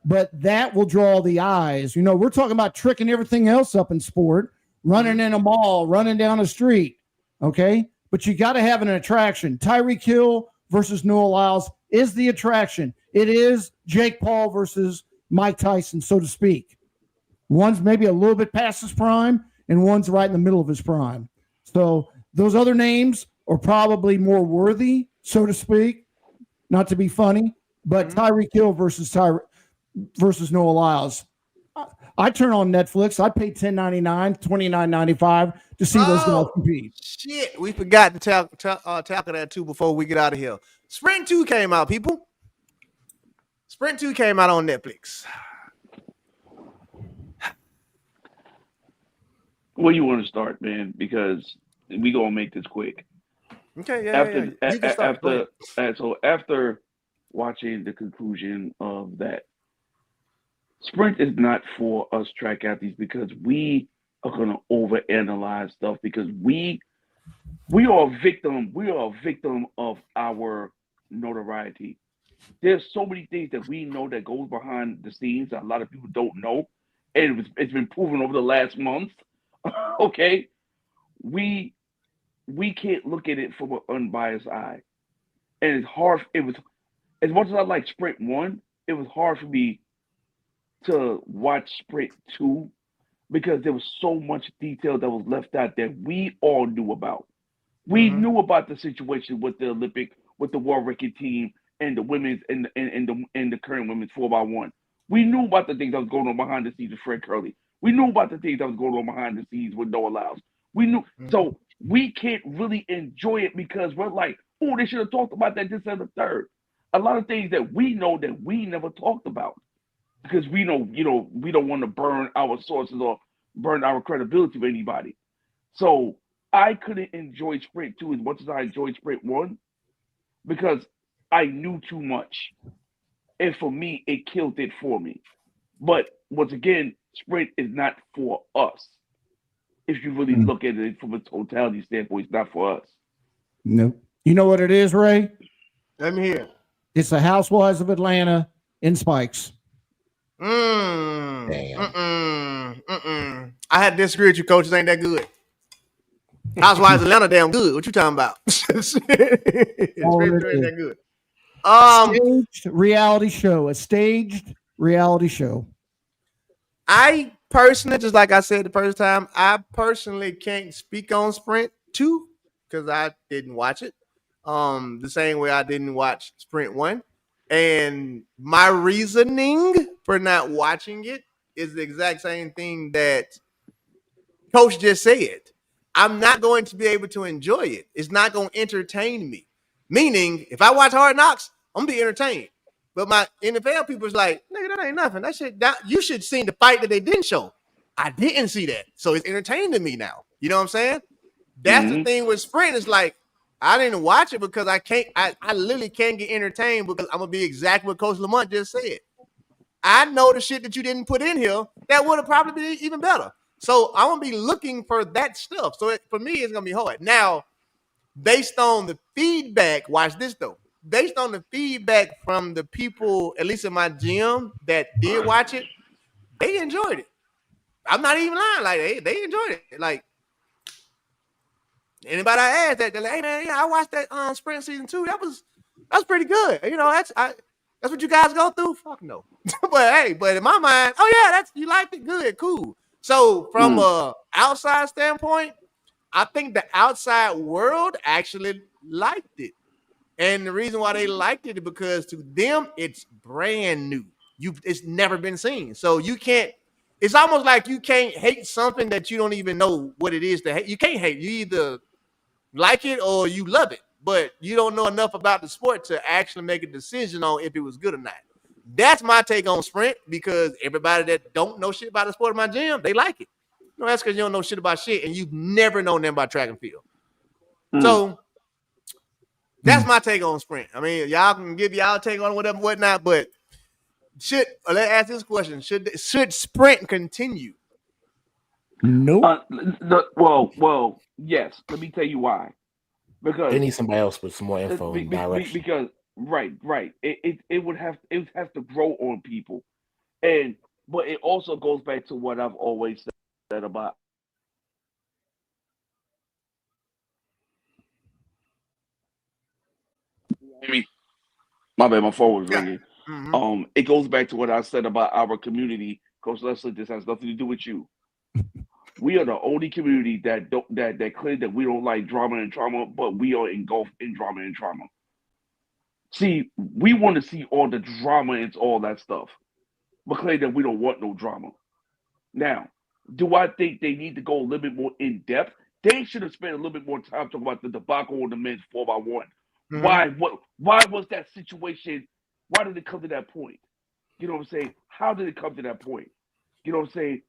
but that will draw the eyes. We're talking about tricking everything else up in sport, running in a mall, running down a street. Okay, but you got to have an attraction. Tyreek Hill versus Noah Lyles is the attraction. It is Jake Paul versus Mike Tyson, so to speak. One's maybe a little bit past his prime, and one's right in the middle of his prime. So those other names are probably more worthy, so to speak, not to be funny, but Tyreek Hill versus Noah Lyles. I turn on Netflix. I pay $10.99, $29.95 to see those guys compete. Shit, we forgot to tackle that too before we get out of here. Sprint 2 came out, people. Sprint 2 came out on Netflix. Where you want to start, man? Because we gonna make this quick. Okay, yeah. You can start. So after watching the conclusion of that, sprint is not for us track athletes because we are gonna overanalyze stuff because we are a victim. We are a victim of our notoriety. There's so many things that we know that goes behind the scenes that a lot of people don't know, and it's been proven over the last month. Okay, we can't look at it from an unbiased eye, and it's hard. It was as much as I like Sprint 1, it was hard for me to watch Sprint 2 because there was so much detail that was left out that we all knew about. We knew about the situation with the World Record team and the women's and the current women's 4x1. We knew about the things that was going on behind the scenes with Fred Curley. We knew about the things that was going on behind the scenes with Noah Lyles. We knew, so we can't really enjoy it because we're like, oh, they should have talked about that, this, and the third. a lot of things that we know that we never talked about because we know, we don't want to burn our sources or burn our credibility with anybody. So I couldn't enjoy Sprint 2 as much as I enjoyed Sprint 1 because I knew too much. And for me, it killed it for me. But once again, Sprint is not for us. If you really look at it from a totality standpoint, it's not for us. No. You know what it is, Ray? Let me hear. It's the Housewives of Atlanta in spikes. I had to disagree with you, coach. It ain't that good. Housewives of Atlanta damn good. What you talking about? It's that good. Staged reality show. A staged reality show. I personally, just like I said the first time, I personally can't speak on Sprint 2 because I didn't watch it. The same way I didn't watch Sprint 1. And my reasoning for not watching it is the exact same thing that Coach just said. I'm not going to be able to enjoy it. It's not going to entertain me. Meaning, if I watch Hard Knocks, I'm going to be entertained. But my NFL people is like, nigga, that ain't nothing. You should see the fight that they didn't show. I didn't see that. So it's entertaining to me now. You know what I'm saying? That's the thing with Sprint. It's like, I didn't watch it because I literally can't get entertained because I'm going to be exactly what Coach Lamont just said. I know the shit that you didn't put in here that would have probably been even better. So I'm going to be looking for that stuff. So for me, it's going to be hard. Now, based on the feedback, watch this though. Based on the feedback from the people, at least in my gym, that did watch it, they enjoyed it. I'm not even lying. Like, they enjoyed it. Like, anybody I asked that, they're like, hey, man, yeah, I watched that Sprint season 2. That was pretty good. You know, that's what you guys go through? Fuck no. but in my mind, oh, yeah, you liked it? Good, cool. So from a outside standpoint, I think the outside world actually liked it. And the reason why they liked it is because to them, it's brand new. It's never been seen. So you can't, it's almost like you can't hate something that you don't even know what it is to hate. You can't hate. You either like it or you love it, but you don't know enough about the sport to actually make a decision on if it was good or not. That's my take on Sprint because everybody that don't know shit about the sport in my gym, they like it. No, that's because you don't know shit about shit and you've never known them about track and field. So that's my take on Sprint. I mean, y'all can give y'all take on whatever, whatnot, but let's ask this question. Should Sprint continue? Nope. Well, yes. Let me tell you why. Because they need somebody else with some more info and direction. Because right. It would have to grow on people, but it also goes back to what I've always said about. My bad, my phone was ringing. It goes back to what I said about our community. Coach Leslie, this has nothing to do with you. We are the only community that claim that we don't like drama and trauma, but we are engulfed in drama and trauma. See, we want to see all the drama and all that stuff, but claim that we don't want no drama. Now, do I think they need to go a little bit more in depth? They should have spent a little bit more time talking about the debacle on the men's 4x1. Why was that situation? Why did it come to that point? You know what I'm saying? How did it come to that point? You know what I'm saying?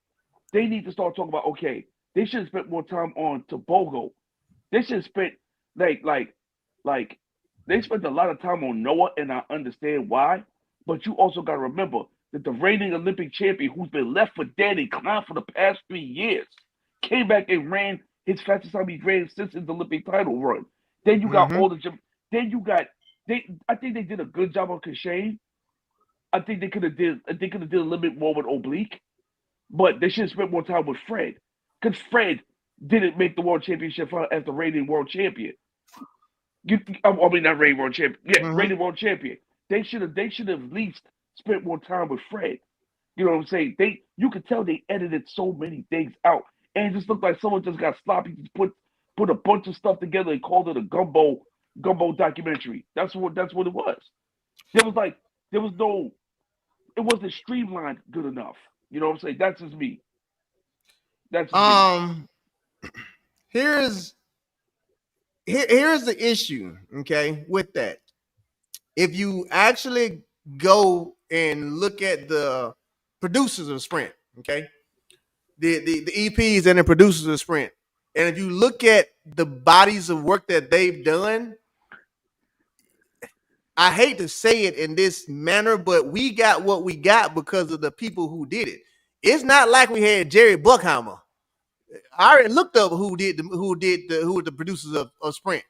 They need to start talking about, okay, they should have spent more time on Tobago. They should have spent like they spent a lot of time on Noah, and I understand why. But you also got to remember that the reigning Olympic champion, who's been left for dead and clown for the past 3 years, came back and ran his fastest time he ran since his Olympic title run. Then you got all the. Then you got. I think they did a good job on Kashane. I think they could have did a little bit more with Oblique. But they should have spent more time with Fred. Because Fred didn't make the world championship as the reigning world champion. Not reigning world champion. Yeah, reigning world champion. They should have at least spent more time with Fred. You know what I'm saying? You could tell they edited so many things out. And it just looked like someone just got sloppy, just put a bunch of stuff together and called it a gumbo documentary. That's what it was. It wasn't streamlined good enough. You know what I'm saying? That's just me. Here's the issue, okay, with that. if you actually go and look at the producers of Sprint, okay, the EPs and the producers of Sprint, and if you look at the bodies of work that they've done, I hate to say it in this manner, but we got what we got because of the people who did it. It's not like we had Jerry Buckheimer. I already looked up who were the producers of Sprint.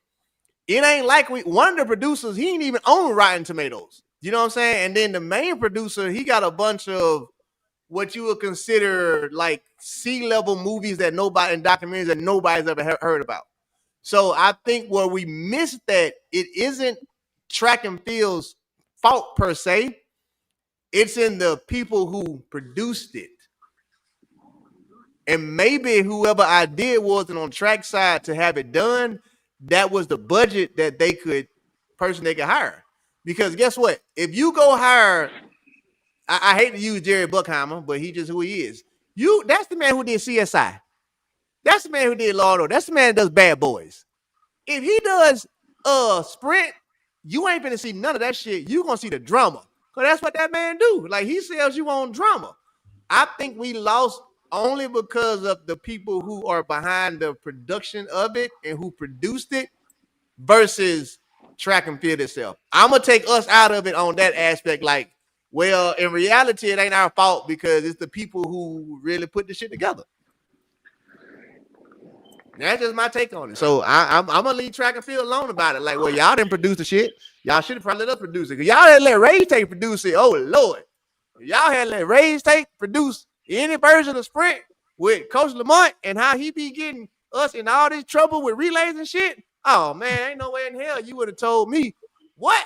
It ain't like one of the producers, he ain't even own Rotten Tomatoes. You know what I'm saying? And then the main producer, he got a bunch of what you would consider like C-level movies that nobody and documentaries that nobody's ever heard about. So I think where we missed that, it isn't track and field's fault per se. It's in the people who produced it. And maybe whoever idea wasn't on track side to have it done, that was the budget that they could hire. Because guess what? If you go hire, I hate to use Jerry Buckheimer, but he just who he is. That's the man who did CSI. That's the man who did Law and Order. That's the man that does Bad Boys. If he does Sprint, you ain't gonna see none of that shit. You gonna see the drama. Cause that's what that man do. Like he sells you on drama. I think we lost only because of the people who are behind the production of it and who produced it versus track and field itself. I'm gonna take us out of it on that aspect. Like, well, in reality, it ain't our fault because it's the people who really put the shit together. That's just my take on it. So I'm gonna leave track and field alone about it. Like, well, y'all didn't produce the shit. Y'all should have probably let us produce it. Cause y'all had let RaesTake produce it. Oh Lord, y'all had let RaesTake produce any version of Sprint with Coach Lamont and how he be getting us in all this trouble with relays and shit. Oh man, ain't no way in hell you would have told me what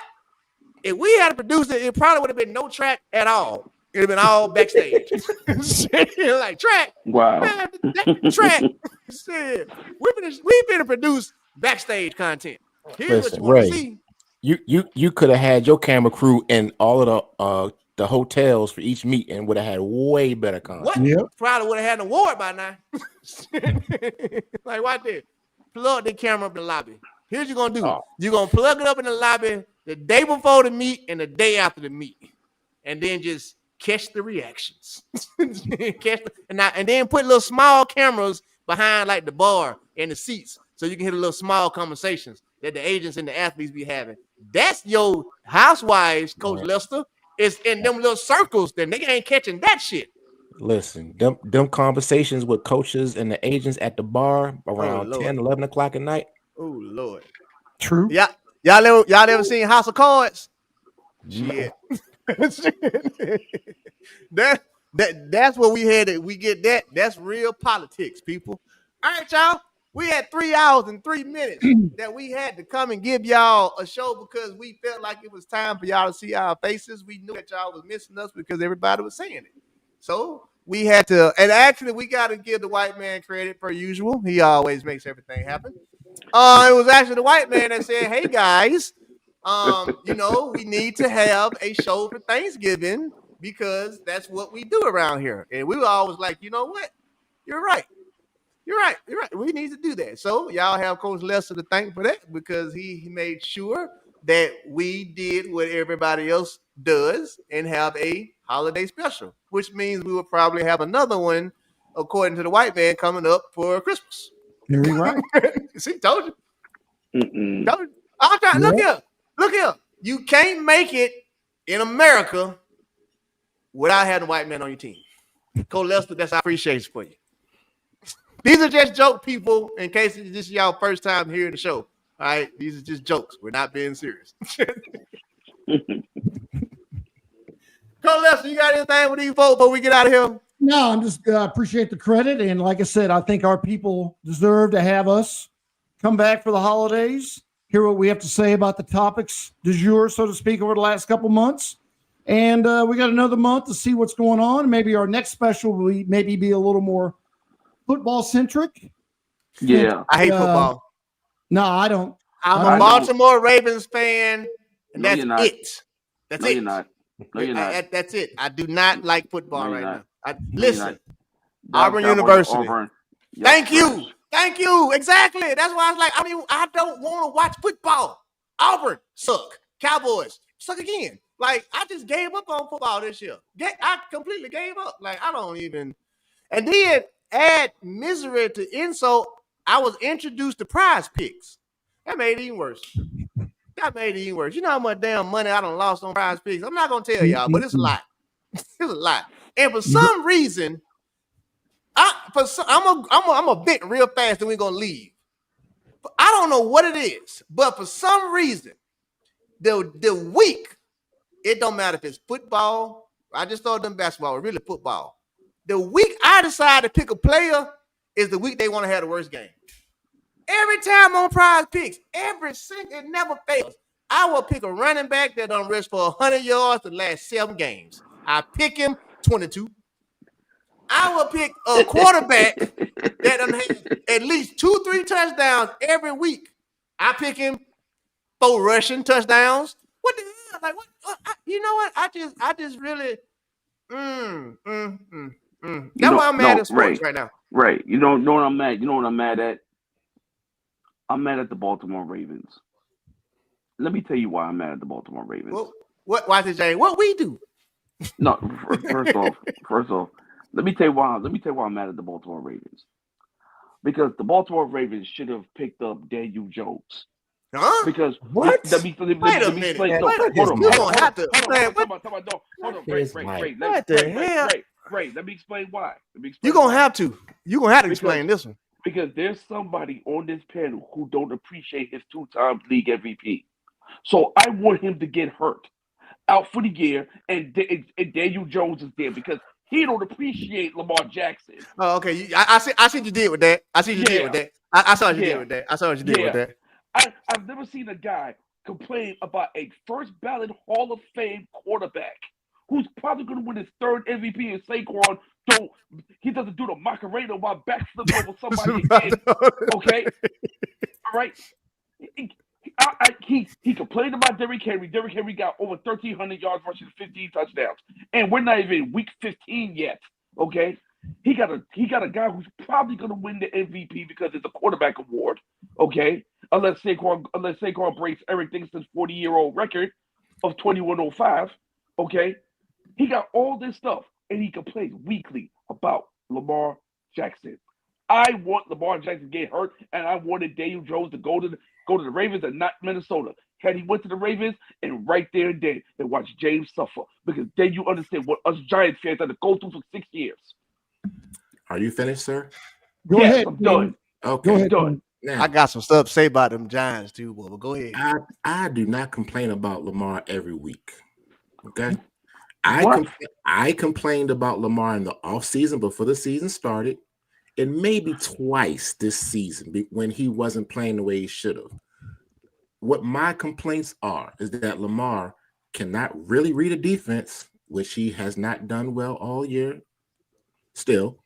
if we had to produce it. It probably would have been no track at all. It'd have been all backstage. Like track. Wow. Man, track. Shit. We've been to produce backstage content. Here's what you want to see. You could have had your camera crew in all of the hotels for each meet and would have had way better content. What? Yep. Probably would have had an award by now. Like right there. Plug the camera up in the lobby. Here's what you're gonna do. Oh. You're gonna plug it up in the lobby the day before the meet and the day after the meet. And then just catch the reactions. And then put little small cameras behind like the bar and the seats so you can hear the little small conversations that the agents and the athletes be having. That's your housewives, Coach Lester. It's in them little circles. Then they ain't catching that shit. Listen, them conversations with coaches and the agents at the bar around 10, 11 o'clock at night. Oh, Lord. True. Yeah. Y'all ever seen House of Cards? Shit. That's what we had. We get that. That's real politics, people. All right, y'all. We had 3 hours and 3 minutes that we had to come and give y'all a show because we felt like it was time for y'all to see our faces. We knew that y'all was missing us because everybody was saying it. So we had to, and actually we got to give the white man credit per usual. He always makes everything happen. It was actually the white man that said, "Hey guys, we need to have a show for Thanksgiving because that's what we do around here." And we were always like, you know what? You're right. We need to do that. So y'all have Coach Lester to thank for that because he made sure that we did what everybody else does and have a holiday special, which means we will probably have another one, according to the white man, coming up for Christmas. Very right. See, told you. Told you. I'm trying. Look here. You can't make it in America without having a white man on your team. Coach Lester, that's our appreciation for you. These are just joke, people, in case this is y'all first time hearing the show. All right? These are just jokes. We're not being serious. Coach Lester, you got anything with these folks before we get out of here? No, I'm just appreciate the credit. And like I said, I think our people deserve to have us come back for the holidays, hear what we have to say about the topics du jour, so to speak, over the last couple months. And we got another month to see what's going on. Maybe our next special will maybe be a little more football centric. Yeah. I hate football. No, I don't. I'm a Baltimore Ravens fan, and that's it. That's it. You're not. No, you're not. That's it. I do not like football right now. Listen, Auburn University. Auburn. Thank you. Exactly. That's why I was like, I don't want to watch football. Auburn suck. Cowboys suck again. Like, I just gave up on football this year. I completely gave up. Like, I don't even. And then add misery to insult, I was introduced to Prize Picks. That made it even worse. You know how much damn money I done lost on Prize Picks? I'm not going to tell y'all, but it's a lot. It's a lot. And for some reason, I'm a bit real fast and we're going to leave. I don't know what it is, but for some reason, the week, it don't matter if it's football. I just thought them basketball, really football. The week I decide to pick a player is the week they want to have the worst game. Every time on Prize Picks, it never fails. I will pick a running back that done rush for 100 yards the last 7 games. I pick him 22. I will pick a quarterback that done had at least 2-3 touchdowns every week. I pick him 4 rushing touchdowns. What the hell? Like, what? You know what? I just really. That's why I'm mad at sports right now. Right. You know what I'm mad? You know what I'm mad at? I'm mad at the Baltimore Ravens. Let me tell you why I'm mad at the Baltimore Ravens. Well, why is it, Jay? What we do? No, first off, let me tell you why I'm mad at the Baltimore Ravens. Because the Baltimore Ravens should have picked up Daniel Jones. Huh? Because what? Let me Wait a minute. Hold on. You don't have to. Hold on. Great. Let me explain why. You're gonna have to. You're gonna have to explain this one. Because there's somebody on this panel who don't appreciate his 2-time league MVP. So I want him to get hurt out for the year, and Daniel Jones is there because he don't appreciate Lamar Jackson. Oh, okay. I see what you did with that. I saw what you did with that. I've never seen a guy complain about a first ballot Hall of Fame quarterback who's probably going to win his 3rd MVP in Saquon. He doesn't do the Macarena while backflipping over somebody again. Okay? All right? He complained about Derrick Henry. Derrick Henry got over 1,300 yards rushing, 15 touchdowns. And we're not even in week 15 yet. Okay? He got a guy who's probably going to win the MVP because it's a quarterback award. Okay? Unless Saquon breaks Eric Dixon's 40-year-old record of 2105. Okay? He got all this stuff, and he complains weekly about Lamar Jackson. I want Lamar Jackson to get hurt, and I wanted Daniel Jones to go to the Ravens and not Minnesota. Had he went to the Ravens and right there and then and watch James suffer, because then you understand what us Giants fans had to go through for 6 years. Are you finished, sir? Go ahead. I'm done. Okay, Go ahead. Done. Now, I got some stuff to say about them Giants too, but go ahead. I do not complain about Lamar every week. Okay. I complained about Lamar in the offseason before the season started, and maybe twice this season when he wasn't playing the way he should have. What my complaints are is that Lamar cannot really read a defense, which he has not done well all year. Still,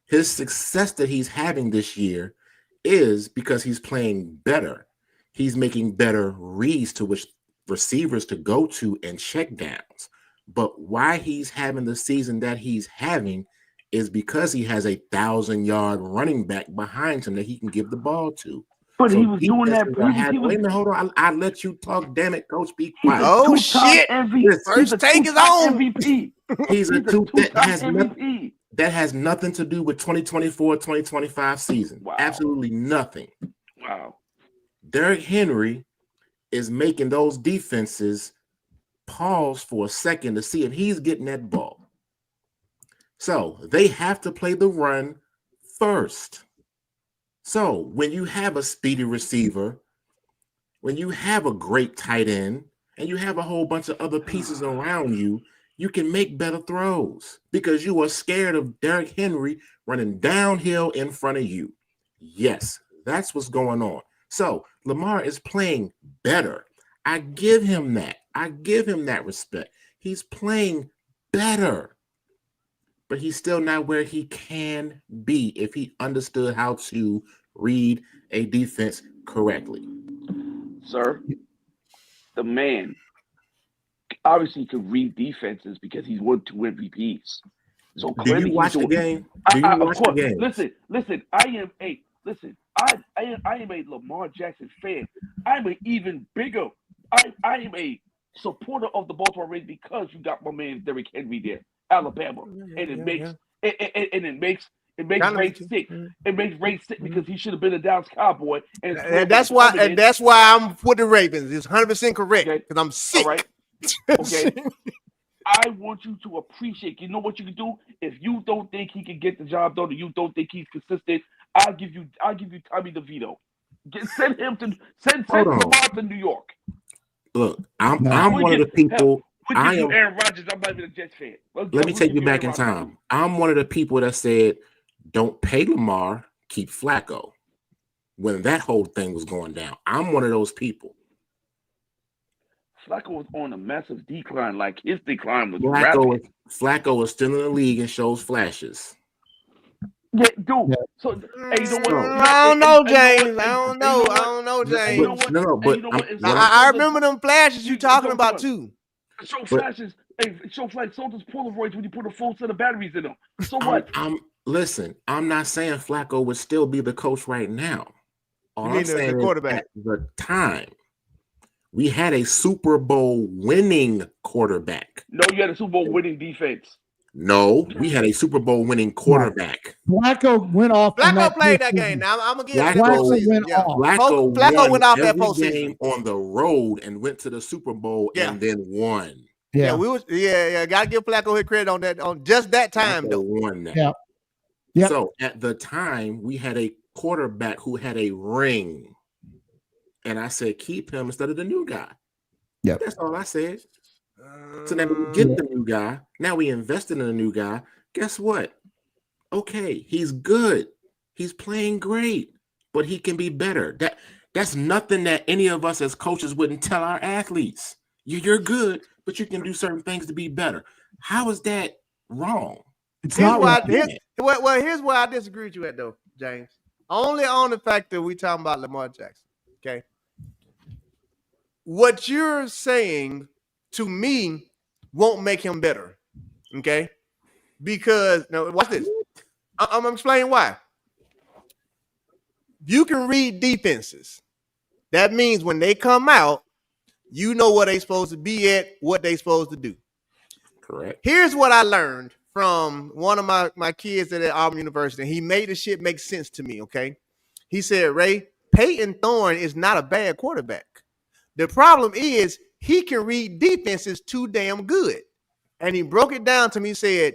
his success that he's having this year is because he's playing better. He's making better reads to which receivers to go to and check downs. But why he's having the season that he's having is because he has 1,000-yard running back behind him that he can give the ball to. But so he was doing that. Wait a minute, hold on. I let you talk. Damn it, Coach. Be quiet. Oh shit! First take is on. MVP. He's a two that has nothing to do with 2024-2025 season. Wow. Absolutely nothing. Wow. Derrick Henry is making those defenses pause for a second to see if he's getting that ball. So they have to play the run first. So when you have a speedy receiver, when you have a great tight end, and you have a whole bunch of other pieces around you, you can make better throws because you are scared of Derrick Henry running downhill in front of you. Yes, that's what's going on. So Lamar is playing better. I give him that. I give him that respect. He's playing better. But he's still not where he can be if he understood how to read a defense correctly. Sir, the man obviously could read defenses because he's won 2 MVPs. So do you watch the game? Do you watch the game? Listen. I am a Lamar Jackson fan. I'm an even bigger. I am a supporter of the Baltimore Ravens because you got my man Derrick Henry there, Alabama, and it makes Ray sick. It makes Ray sick because he should have been a Dallas Cowboy, and that's why I'm with the Ravens. It's 100% correct because I'm sick. All right. Okay. I want you to appreciate. You know what you can do? If you don't think he can get the job done, or you don't think he's consistent, I'll give you Tommy DeVito. Send Lamar to New York. Look, I'm one of the people. Aaron Rodgers. I'm not even a Jets fan. Let me take you back in time. I'm one of the people that said, "Don't pay Lamar, keep Flacco." When that whole thing was going down, I'm one of those people. Flacco was on a massive decline. Like his decline was rapid. Flacco is still in the league and shows flashes. Yeah, dude. Yeah. So, hey, you know what? I don't know, James. I don't know, James. No, but I remember them flashes you talking about too. Show flashes. Hey, show flashes. So does Polaroids when you put a full set of batteries in them. So what? Listen. I'm not saying Flacco would still be the coach right now. All I'm saying the quarterback. At the time, we had a Super Bowl winning quarterback. No, you had a Super Bowl winning defense. No, we had a Super Bowl winning quarterback. Flacco went off. Flacco played that game. Now I'm gonna give Flacco went off that postseason game on the road and went to the Super Bowl and then won. Gotta give Flacco his credit on that on just that time though. Won that. Yeah. So at the time we had a quarterback who had a ring, and I said keep him instead of the new guy. Yeah, that's all I said. So now we get the new guy. Now we invested in a new guy. Guess what? Okay, he's good. He's playing great, but he can be better. That's nothing that any of us as coaches wouldn't tell our athletes. You're good, but you can do certain things to be better. How is that wrong? It's not why. Here's where I disagree with you at though, James. Only on the fact that we talking about Lamar Jackson. Okay, what you're saying to me won't make him better, okay? Because now watch this. I'm explaining why. You can read defenses. That means when they come out, you know where they supposed to be at, what they supposed to do. Correct. Here's what I learned from one of my kids at Auburn University. He made the shit make sense to me, okay? He said, Ray, Peyton Thorne is not a bad quarterback. The problem is he can read defenses too damn good. And he broke it down to me, said,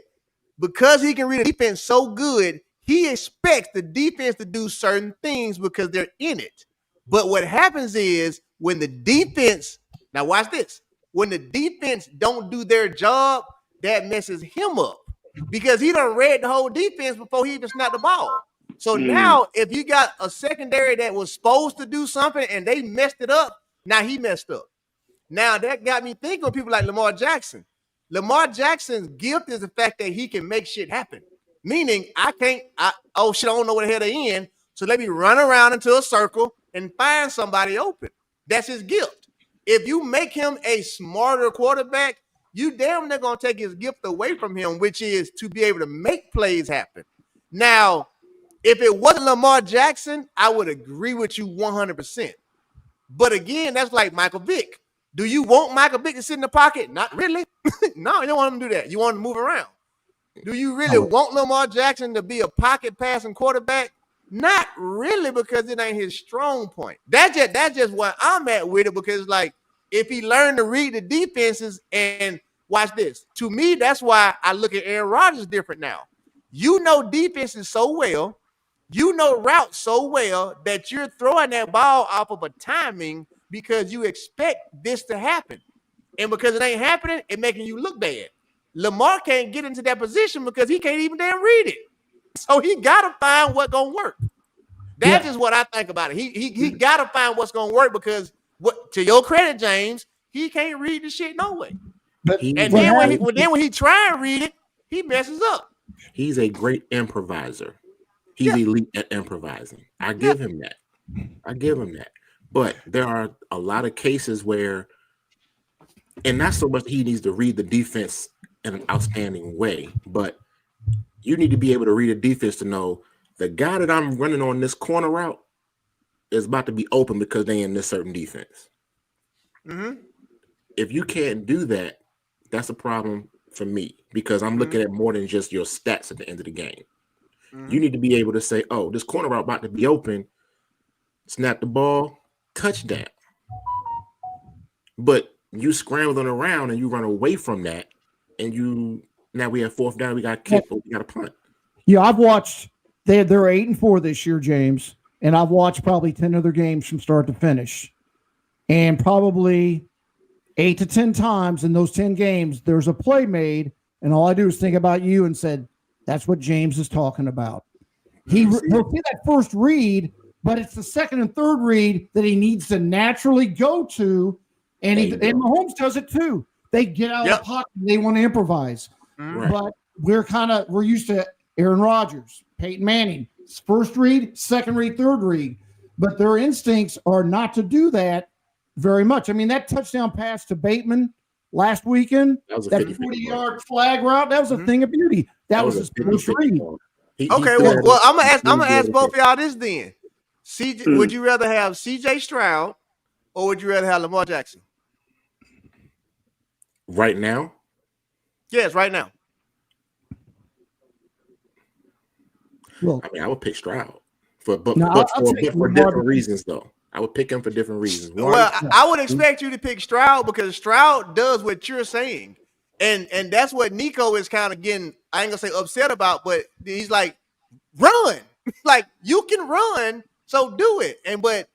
because he can read a defense so good, he expects the defense to do certain things because they're in it. But what happens is when the defense, now watch this, when the defense don't do their job, that messes him up because he done read the whole defense before he even snapped the ball. So now if you got a secondary that was supposed to do something and they messed it up, now he messed up. Now that got me thinking of people like Lamar Jackson. Lamar Jackson's gift is the fact that he can make shit happen. Meaning I don't know where the hell they in. So let me run around into a circle and find somebody open. That's his gift. If you make him a smarter quarterback, you damn near gonna take his gift away from him, which is to be able to make plays happen. Now, if it wasn't Lamar Jackson, I would agree with you 100%. But again, that's like Michael Vick. Do you want Michael Vick to sit in the pocket? Not really. No, you don't want him to do that. You want him to move around. Do you really want Lamar Jackson to be a pocket passing quarterback? Not really, because it ain't his strong point. That's just where I'm at with it, because like if he learned to read the defenses and watch this, to me, that's why I look at Aaron Rodgers different now. You know defenses so well, you know routes so well that you're throwing that ball off of a timing because you expect this to happen. And because it ain't happening, it making you look bad. Lamar can't get into that position because he can't even damn read it. So he got to find what's going to work. That's just what I think about it. He got to find what's going to work because, to your credit, James, he can't read the shit no way. And then when he try and read it, he messes up. He's a great improviser. He's elite at improvising. I give him that. But there are a lot of cases where, and not so much he needs to read the defense in an outstanding way, but you need to be able to read a defense to know the guy that I'm running on this corner route is about to be open because they in this certain defense. Mm-hmm. if you can't do that, that's a problem for me because I'm looking at more than just your stats at the end of the game. You need to be able to say, oh, this corner route about to be open, snap the ball, touchdown. But you scrambling around and you run away from that, and now we have fourth down, we got a kick, but we got a punt. Yeah, I've watched. They're 8-4 this year, James, and I've watched probably 10 other games from start to finish, and probably 8 to 10 times in those 10 games, there's a play made, and all I do is think about you and said, "That's what James is talking about." He'll see that first read, but it's the second and third read that he needs to naturally go to, and Mahomes does it too. They get out of the pocket, they want to improvise, but we're used to Aaron Rodgers, Peyton Manning, first read, second read, third read, but their instincts are not to do that very much. I mean, that touchdown pass to Bateman last weekend, that 40-yard flag route, that was a thing of beauty. That was his first read. Okay, well, I'm gonna ask both of y'all this then. Would you rather have C.J. Stroud or would you rather have Lamar Jackson? Right now? Yes, right now. Well, I mean, I would pick Stroud for different reasons, though. I would pick him for different reasons. I would expect you to pick Stroud because Stroud does what you're saying, and that's what Nico is kind of getting. I ain't gonna say upset about, but he's like, run, like you can run, so do it. But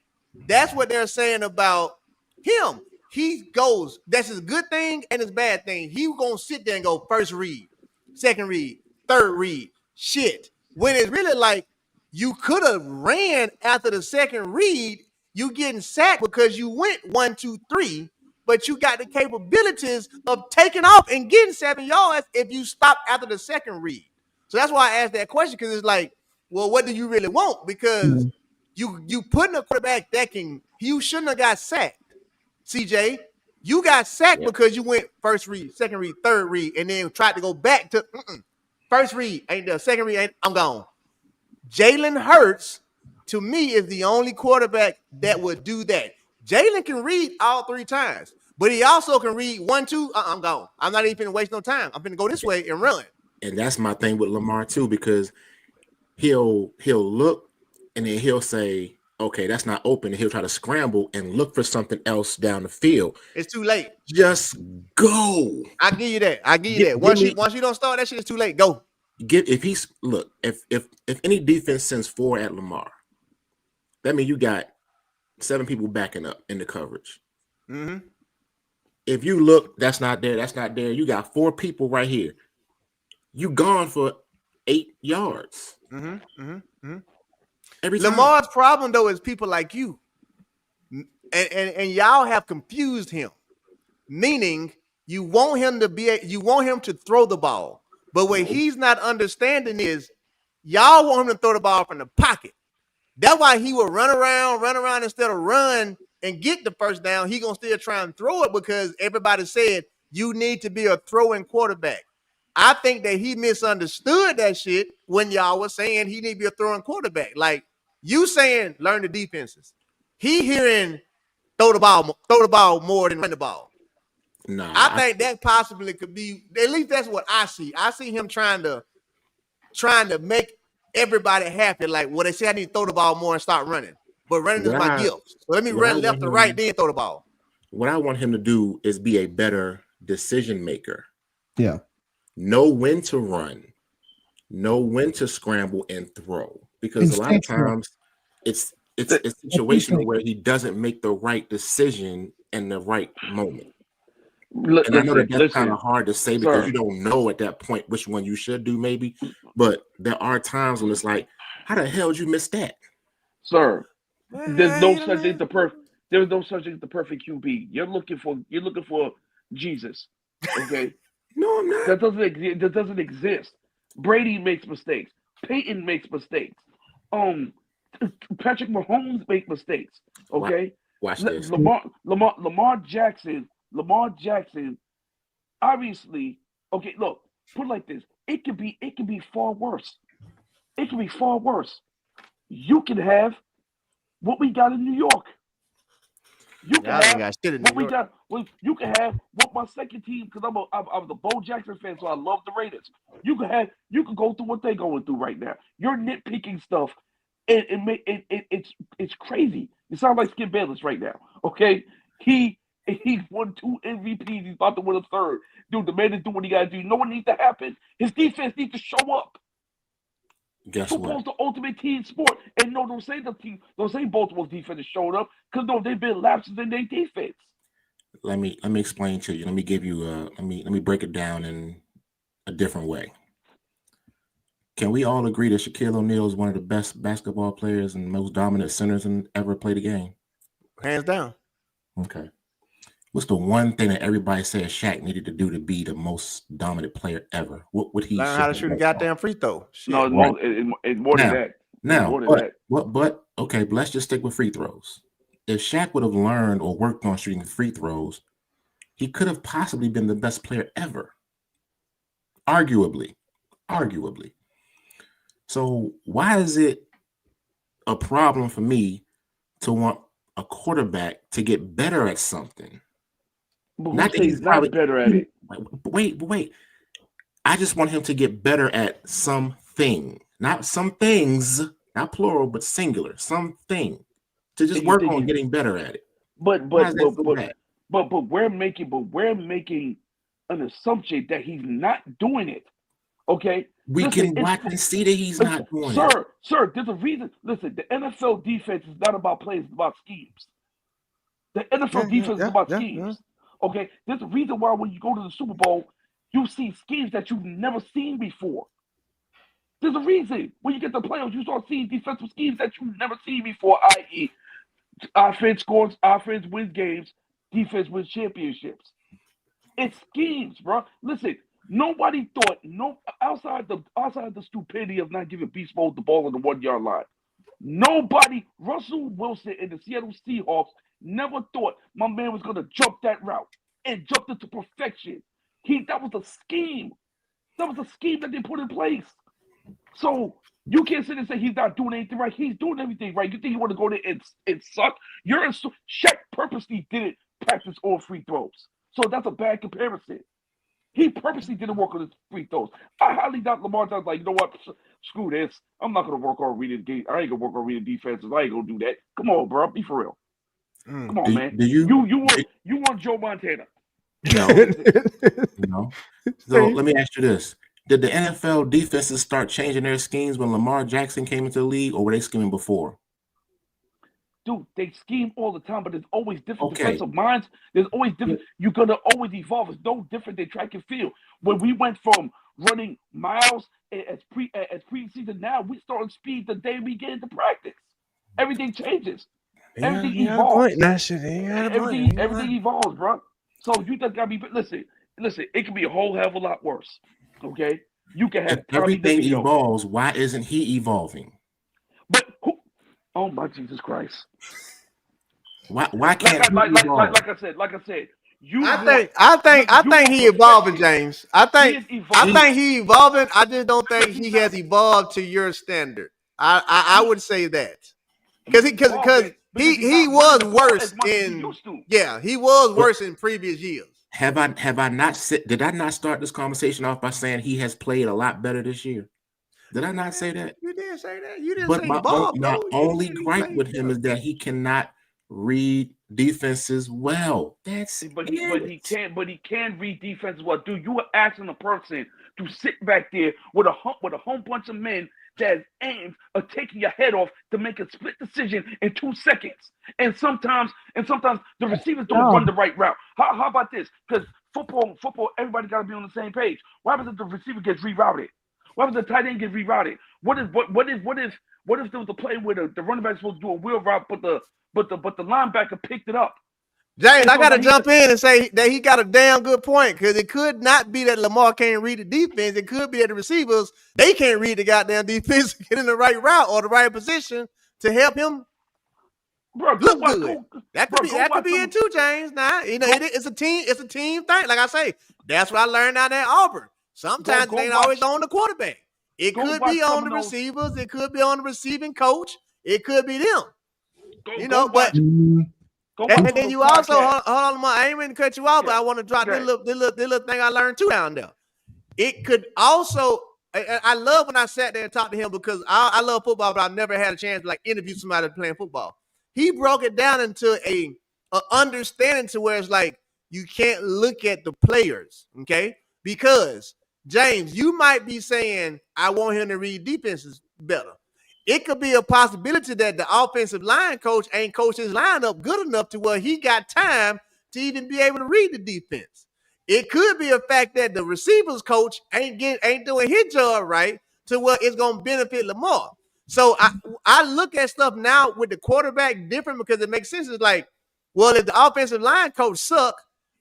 that's what they're saying about him. He goes. That's his good thing and his bad thing. He gonna sit there and go first read, second read, third read. Shit. When it's really like you could have ran after the second read, you getting sacked because you went 1, 2, 3, but you got the capabilities of taking off and getting 7 yards if you stop after the second read. So that's why I asked that question, because it's like, well, what do you really want? Because you putting a quarterback you shouldn't have got sacked, CJ. You got sacked because you went first read, second read, third read, and then tried to go back to first read, ain't the second read, I'm gone. Jalen Hurts, to me, is the only quarterback that would do that. Jalen can read all 3 times, but he also can read 1, 2, I'm gone. I'm not even waste no time. I'm going to go this way and run. And that's my thing with Lamar, too, because he'll look, and then he'll say, okay, that's not open, and he'll try to scramble and look for something else down the field. It's too late. Just go. I give you that. Once you don't start that shit, it's too late. Go. If any defense sends 4 at Lamar, that means you got 7 people backing up in the coverage. Mm-hmm. If you look, that's not there. You got 4 people right here. You gone for 8 yards. Every time. Lamar's problem though is people like you, and y'all have confused him. Meaning, you want him to throw the ball, but what he's not understanding is y'all want him to throw the ball from the pocket. That's why he will run around instead of run and get the first down. He gonna still try and throw it because everybody said you need to be a throwing quarterback. I think that he misunderstood that shit when y'all was saying he need to be a throwing quarterback. Like you saying, learn the defenses. He hearing throw the ball more than run the ball. No, I think that possibly could be, at least that's what I see. I see him trying to make everybody happy. Like, well, they say I need to throw the ball more and start running. But running is my gift. So let me run left to right, then throw the ball. What I want him to do is be a better decision maker. Yeah. Know when to run, know when to scramble and throw. Because a lot of times it's a situation where he doesn't make the right decision in the right moment. And I know that's kind of hard to say because you don't know at that point which one you should do, maybe. But there are times when it's like, how the hell did you miss that? Sir, there's no such thing as the perfect. There's no such thing as the perfect QB. You're looking for Jesus. Okay. No, I'm not. That doesn't exist. Brady makes mistakes. Peyton makes mistakes. Patrick Mahomes makes mistakes. Okay. Watch this. Lamar Jackson, obviously, okay, look, put it like this. It could be far worse. It could be far worse. You can have what we got in New York. You can have what we got. Well, you can have what my second team, because I was a Bo Jackson fan, so I love the Raiders. You can go through what they're going through right now. You're nitpicking stuff, and it's crazy. You sound like Skip Bayless right now. Okay, he won 2 MVPs. He's about to win a third. Dude, the man is doing what he got to do. You know what needs to happen? His defense needs to show up. Guess Football's what? the ultimate team sport. And no, don't say Baltimore's defense is showing up, because no, they've been lapses in their defense. Let me explain to you. Let me give you let me break it down in a different way. Can we all agree that Shaquille O'Neal is one of the best basketball players and most dominant centers and ever played the game? Hands down. Okay. What's the one thing that everybody says Shaq needed to do to be the most dominant player ever? What would he learn how to shoot a goddamn free throw? Shit. No, it's more than that. Now, but okay, but let's just stick with free throws. If Shaq would have learned or worked on shooting free throws, he could have possibly been the best player ever. Arguably. So why is it a problem for me to want a quarterback to get better at something? But not that he's not better at it. Wait. I just want him to get better at something. Not some things, not plural, but singular. Something. To just work on getting better at it. But we're making an assumption that he's not doing it. Okay? We can watch and see that he's not doing it. Sir, there's a reason. Listen, the NFL defense is not about plays, it's about schemes. The NFL defense is about schemes. Okay? There's a reason why when you go to the Super Bowl, you see schemes that you've never seen before. There's a reason. When you get to the playoffs, you start seeing defensive schemes that you've never seen before, i.e., offense scores, offense wins games, defense wins championships. It's schemes, bro. Listen, nobody thought, outside the stupidity of not giving Beast Mode the ball on the 1 yard line. Russell Wilson and the Seattle Seahawks never thought my man was going to jump that route and jumped it to perfection. That was a scheme. That was a scheme that they put in place. So you can't sit and say he's not doing anything right. He's doing everything right. You think he want to go there and suck? Shaq purposely didn't practice all free throws. So that's a bad comparison. He purposely didn't work on his free throws. I highly doubt Lamar Jackson's like, you know what? Screw this. I'm not going to work on reading game. I ain't going to work on reading defenses. I ain't going to do that. Come on, bro. Be for real. Come on, man. You want Joe Montana. No. So let me ask you this. Did the NFL defenses start changing their schemes when Lamar Jackson came into the league, or were they scheming before? Dude, they scheme all the time, but there's always different defensive minds. There's always different. You're going to always evolve. It's no different than track and field. When we went from running miles as preseason, now we start speed the day we get into practice. Everything changes. Everything evolves. Everything evolves, bro. So you just gotta be. Listen. It can be a whole hell of a lot worse. Okay, you can have everything evolves. Why isn't he evolving? But oh my Jesus Christ! Why can't like I said? I think he evolving, James. I think he evolving. I just don't think he has evolved to your standard. I would say that because he was worse he was worse in previous years. Have I not did I not start this conversation off by saying he has played a lot better this year? Did I not say that? You did say that. You didn't but say my only gripe with him is that he cannot read defenses well. But he can read defenses well. Dude, you were asking a person to sit back there with a whole bunch of men that aims of taking your head off to make a split decision in 2 seconds. And sometimes the receivers don't run the right route. How about this? Because football, everybody got to be on the same page. What happens if the receiver gets rerouted? What happens if the tight end gets rerouted? What if there was a play where the running back was supposed to do a wheel route, but the linebacker picked it up? James, I got to jump in and say that he got a damn good point, because it could not be that Lamar can't read the defense. It could be that the receivers, they can't read the goddamn defense, get in the right route or the right position to help him look good. That could be it too, James. Now, it's a team thing. Like I say, that's what I learned out at Auburn. Sometimes it ain't always on the quarterback. It could be on the receivers. It could be on the receiving coach. It could be them. And then you also hold on, I ain't mean to cut you off, but I want to drop this little thing I learned too down there. It could also. I love when I sat there and talked to him because I love football, but I've never had a chance to like interview somebody playing football. He broke it down into a understanding to where it's like you can't look at the players, okay? Because James, you might be saying I want him to read defenses better. It could be a possibility that the offensive line coach ain't coached his lineup good enough to where he got time to even be able to read the defense. It could be a fact that the receivers coach ain't doing his job right to where it's gonna benefit Lamar. So I look at stuff now with the quarterback different because it makes sense. It's like, well, if the offensive line coach suck,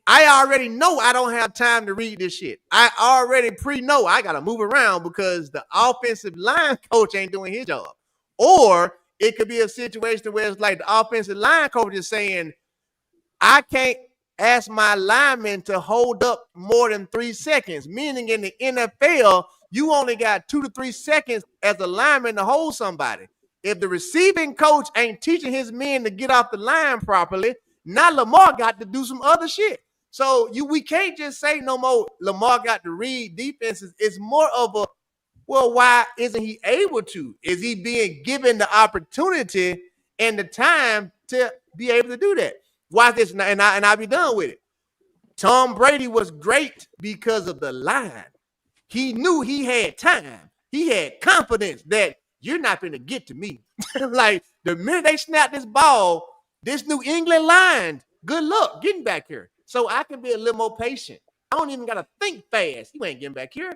I already know I don't have time to read this shit. I already know I gotta move around because the offensive line coach ain't doing his job. Or it could be a situation where it's like the offensive line coach is saying, I can't ask my lineman to hold up more than 3 seconds, meaning in the NFL, you only got 2 to 3 seconds as a lineman to hold somebody. If the receiving coach ain't teaching his men to get off the line properly, now Lamar got to do some other shit. So we can't just say no more Lamar got to read defenses. It's more of a, well, why isn't he able to? Is he being given the opportunity and the time to be able to do that? Watch this, and I'll be done with it. Tom Brady was great because of the line. He knew he had time. He had confidence that you're not going to get to me. Like, the minute they snap this ball, this New England line, good luck getting back here. So I can be a little more patient. I don't even got to think fast. You ain't getting back here.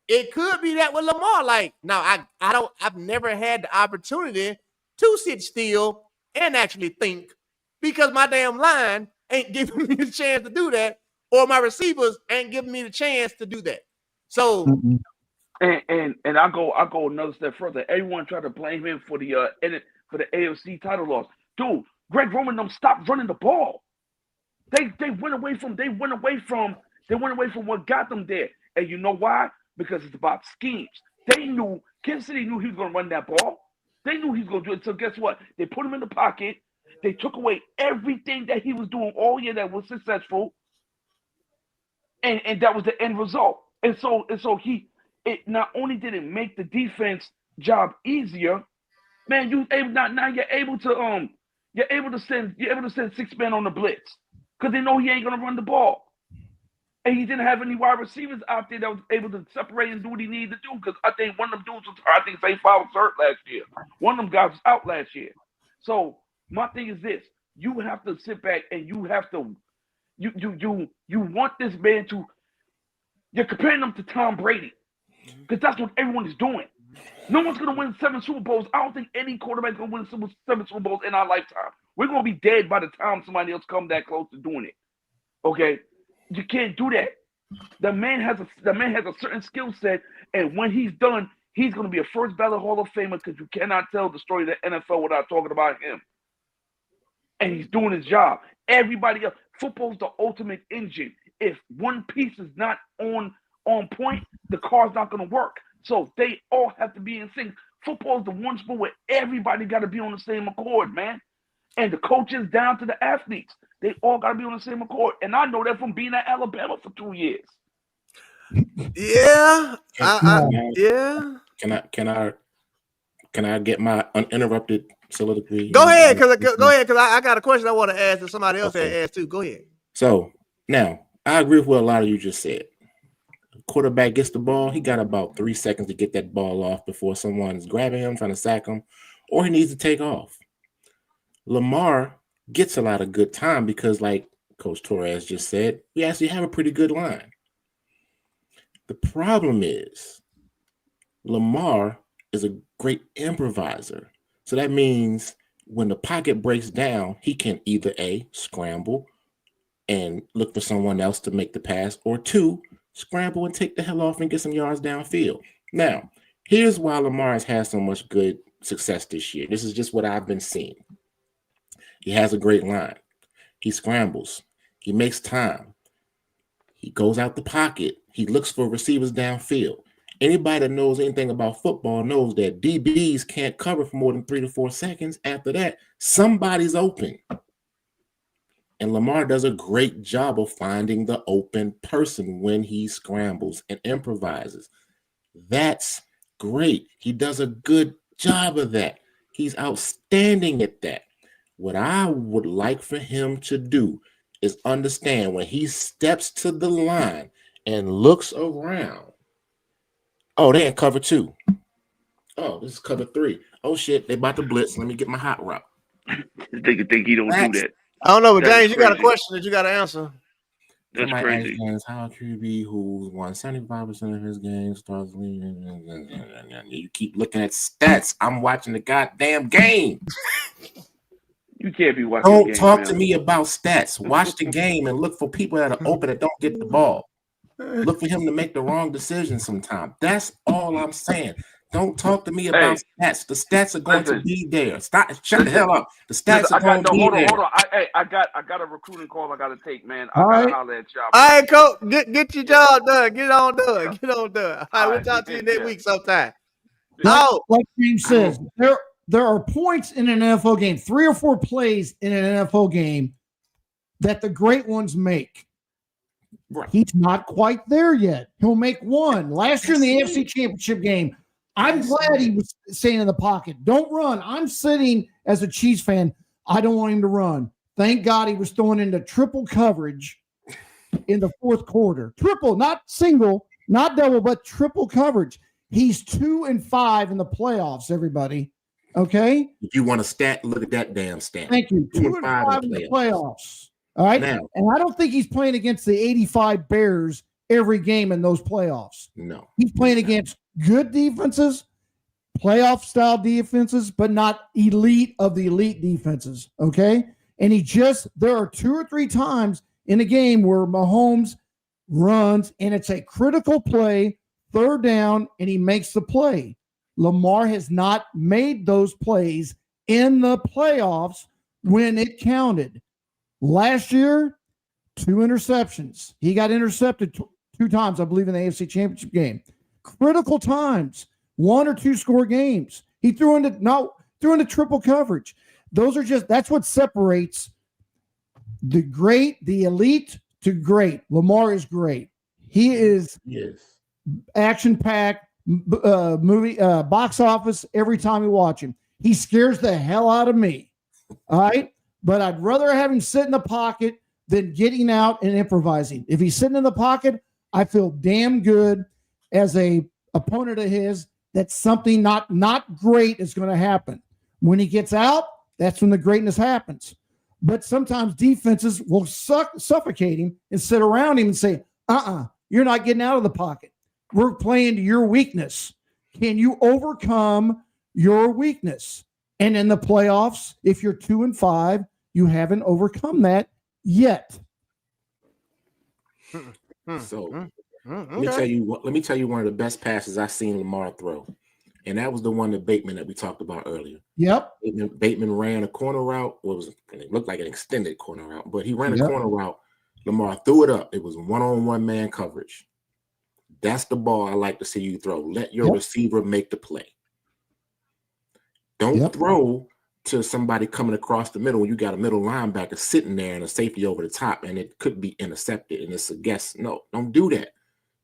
It could be that with Lamar. Like, no, I've never had the opportunity to sit still and actually think because my damn line ain't giving me the chance to do that, or my receivers ain't giving me the chance to do that. So, and I go another step further. Everyone tried to blame him for the AFC title loss. Dude, Greg Roman them stopped running the ball. They went away from what got them there. And you know why? Because it's about schemes. Kansas City knew he was going to run that ball. They knew he was going to do it. So guess what? They put him in the pocket. They took away everything that he was doing all year that was successful. And that was the end result. And so it not only did it make the defense job easier, man, you're able to send 6 men on the blitz because they know he ain't gonna run the ball. And he didn't have any wide receivers out there that was able to separate and do what he needed to do. Because I think one of them dudes St. Paul was hurt last year. One of them guys was out last year. So my thing is this: you have to sit back and you have to you want this man to. You're comparing him to Tom Brady because that's what everyone is doing. No one's going to win 7 Super Bowls. I don't think any quarterback's going to win 7 Super Bowls in our lifetime. We're going to be dead by the time somebody else comes that close to doing it. Okay? You can't do that. The man has a certain skill set, and when he's done, he's going to be a first ballot Hall of Famer because you cannot tell the story of the NFL without talking about him. And he's doing his job. Everybody else, football's the ultimate engine. If one piece is not on point, the car's not going to work. So they all have to be in sync. Football is the one sport where everybody got to be on the same accord, man. And the coaches down to the athletes, they all got to be on the same accord. And I know that from being at Alabama for 2 years. Yeah, yeah. Can I get my uninterrupted soliloquy? Go ahead, because I got a question I want to ask that somebody else had asked too. Go ahead. So now I agree with what a lot of you just said. Quarterback gets the ball, he got about 3 seconds to get that ball off before someone's grabbing him, trying to sack him, or he needs to take off. Lamar gets a lot of good time because, like Coach Torres just said, we actually have a pretty good line. The problem is Lamar is a great improviser. So that means when the pocket breaks down, he can either A, scramble and look for someone else to make the pass, or 2, scramble and take the hell off and get some yards downfield. Now, here's why Lamar has had so much good success this year. This is just what I've been seeing. He has a great line. He scrambles. He makes time. He goes out the pocket. He looks for receivers downfield. Anybody that knows anything about football knows that DBs can't cover for more than 3 to 4 seconds. After that, somebody's open. And Lamar does a great job of finding the open person when he scrambles and improvises. That's great. He does a good job of that. He's outstanding at that. What I would like for him to do is understand when he steps to the line and looks around. Oh, they in cover 2. Oh, this is cover 3. Oh shit, they about to blitz. Let me get my hot route. think he don't do that. I don't know, but James, you got a question that you got to answer. That's Somebody crazy. asked James how QB who won 75% of his games starts leading. You keep looking at stats. I'm watching the goddamn game. You can't be watching. Don't the game, talk man. to me about stats. Watch the game and look for people that are open that don't get the ball. Look for him to make the wrong decision sometime. That's all I'm saying. Don't talk to me about stats. The stats are going to be there. Shut the hell up. The stats are going to be there. Hold on. I got a recruiting call I got to take, man. I All got to right. holler at y'all. All right, Coach. Get your job done. Get on done. Get on done. All right, we'll talk to you next week sometime. Like James says, there are points in an NFL game, 3 or 4 plays in an NFL game that the great ones make. Right. He's not quite there yet. He'll make one. Last year in the AFC Championship game, I'm glad he was staying in the pocket. Don't run. I'm sitting as a Chiefs fan. I don't want him to run. Thank God he was throwing into triple coverage in the fourth quarter. Triple, not single, not double, but triple coverage. He's 2-5 in the playoffs, everybody. Okay? If you want a stat, look at that damn stat. Thank you. 2-5 in the playoffs. All right? Now, and I don't think he's playing against the 85 Bears every game in those playoffs. No. He's playing against good defenses, playoff style defenses, but not elite of the elite defenses. Okay. And there are 2 or 3 times in a game where Mahomes runs and it's a critical play, 3rd down, and he makes the play. Lamar has not made those plays in the playoffs when it counted. Last year, 2 interceptions. He got intercepted 2 times, I believe, in the AFC Championship game. Critical times, 1 or 2 score games. He threw into triple coverage. That's what separates the elite to great. Lamar is great. He is action-packed, movie, box office every time we watch him. He scares the hell out of me. All right? But I'd rather have him sit in the pocket than getting out and improvising. If he's sitting in the pocket, I feel damn good as a opponent of his that something not great is going to happen. When he gets out, that's when the greatness happens. But sometimes defenses will suffocate him and sit around him and say, you're not getting out of the pocket. We're playing to your weakness. Can you overcome your weakness? And in the playoffs, if you're 2-5, you haven't overcome that yet. So let me tell you one of the best passes I've seen Lamar throw. And that was the one to Bateman that we talked about earlier. Yep. Bateman ran a corner route. It looked like an extended corner route, but he ran a corner route. Lamar threw it up. It was 1-on-1 man coverage. That's the ball I like to see you throw. Let your receiver make the play. Don't throw to somebody coming across the middle when you got a middle linebacker sitting there and a safety over the top, and it could be intercepted, and it's a guess. No, don't do that.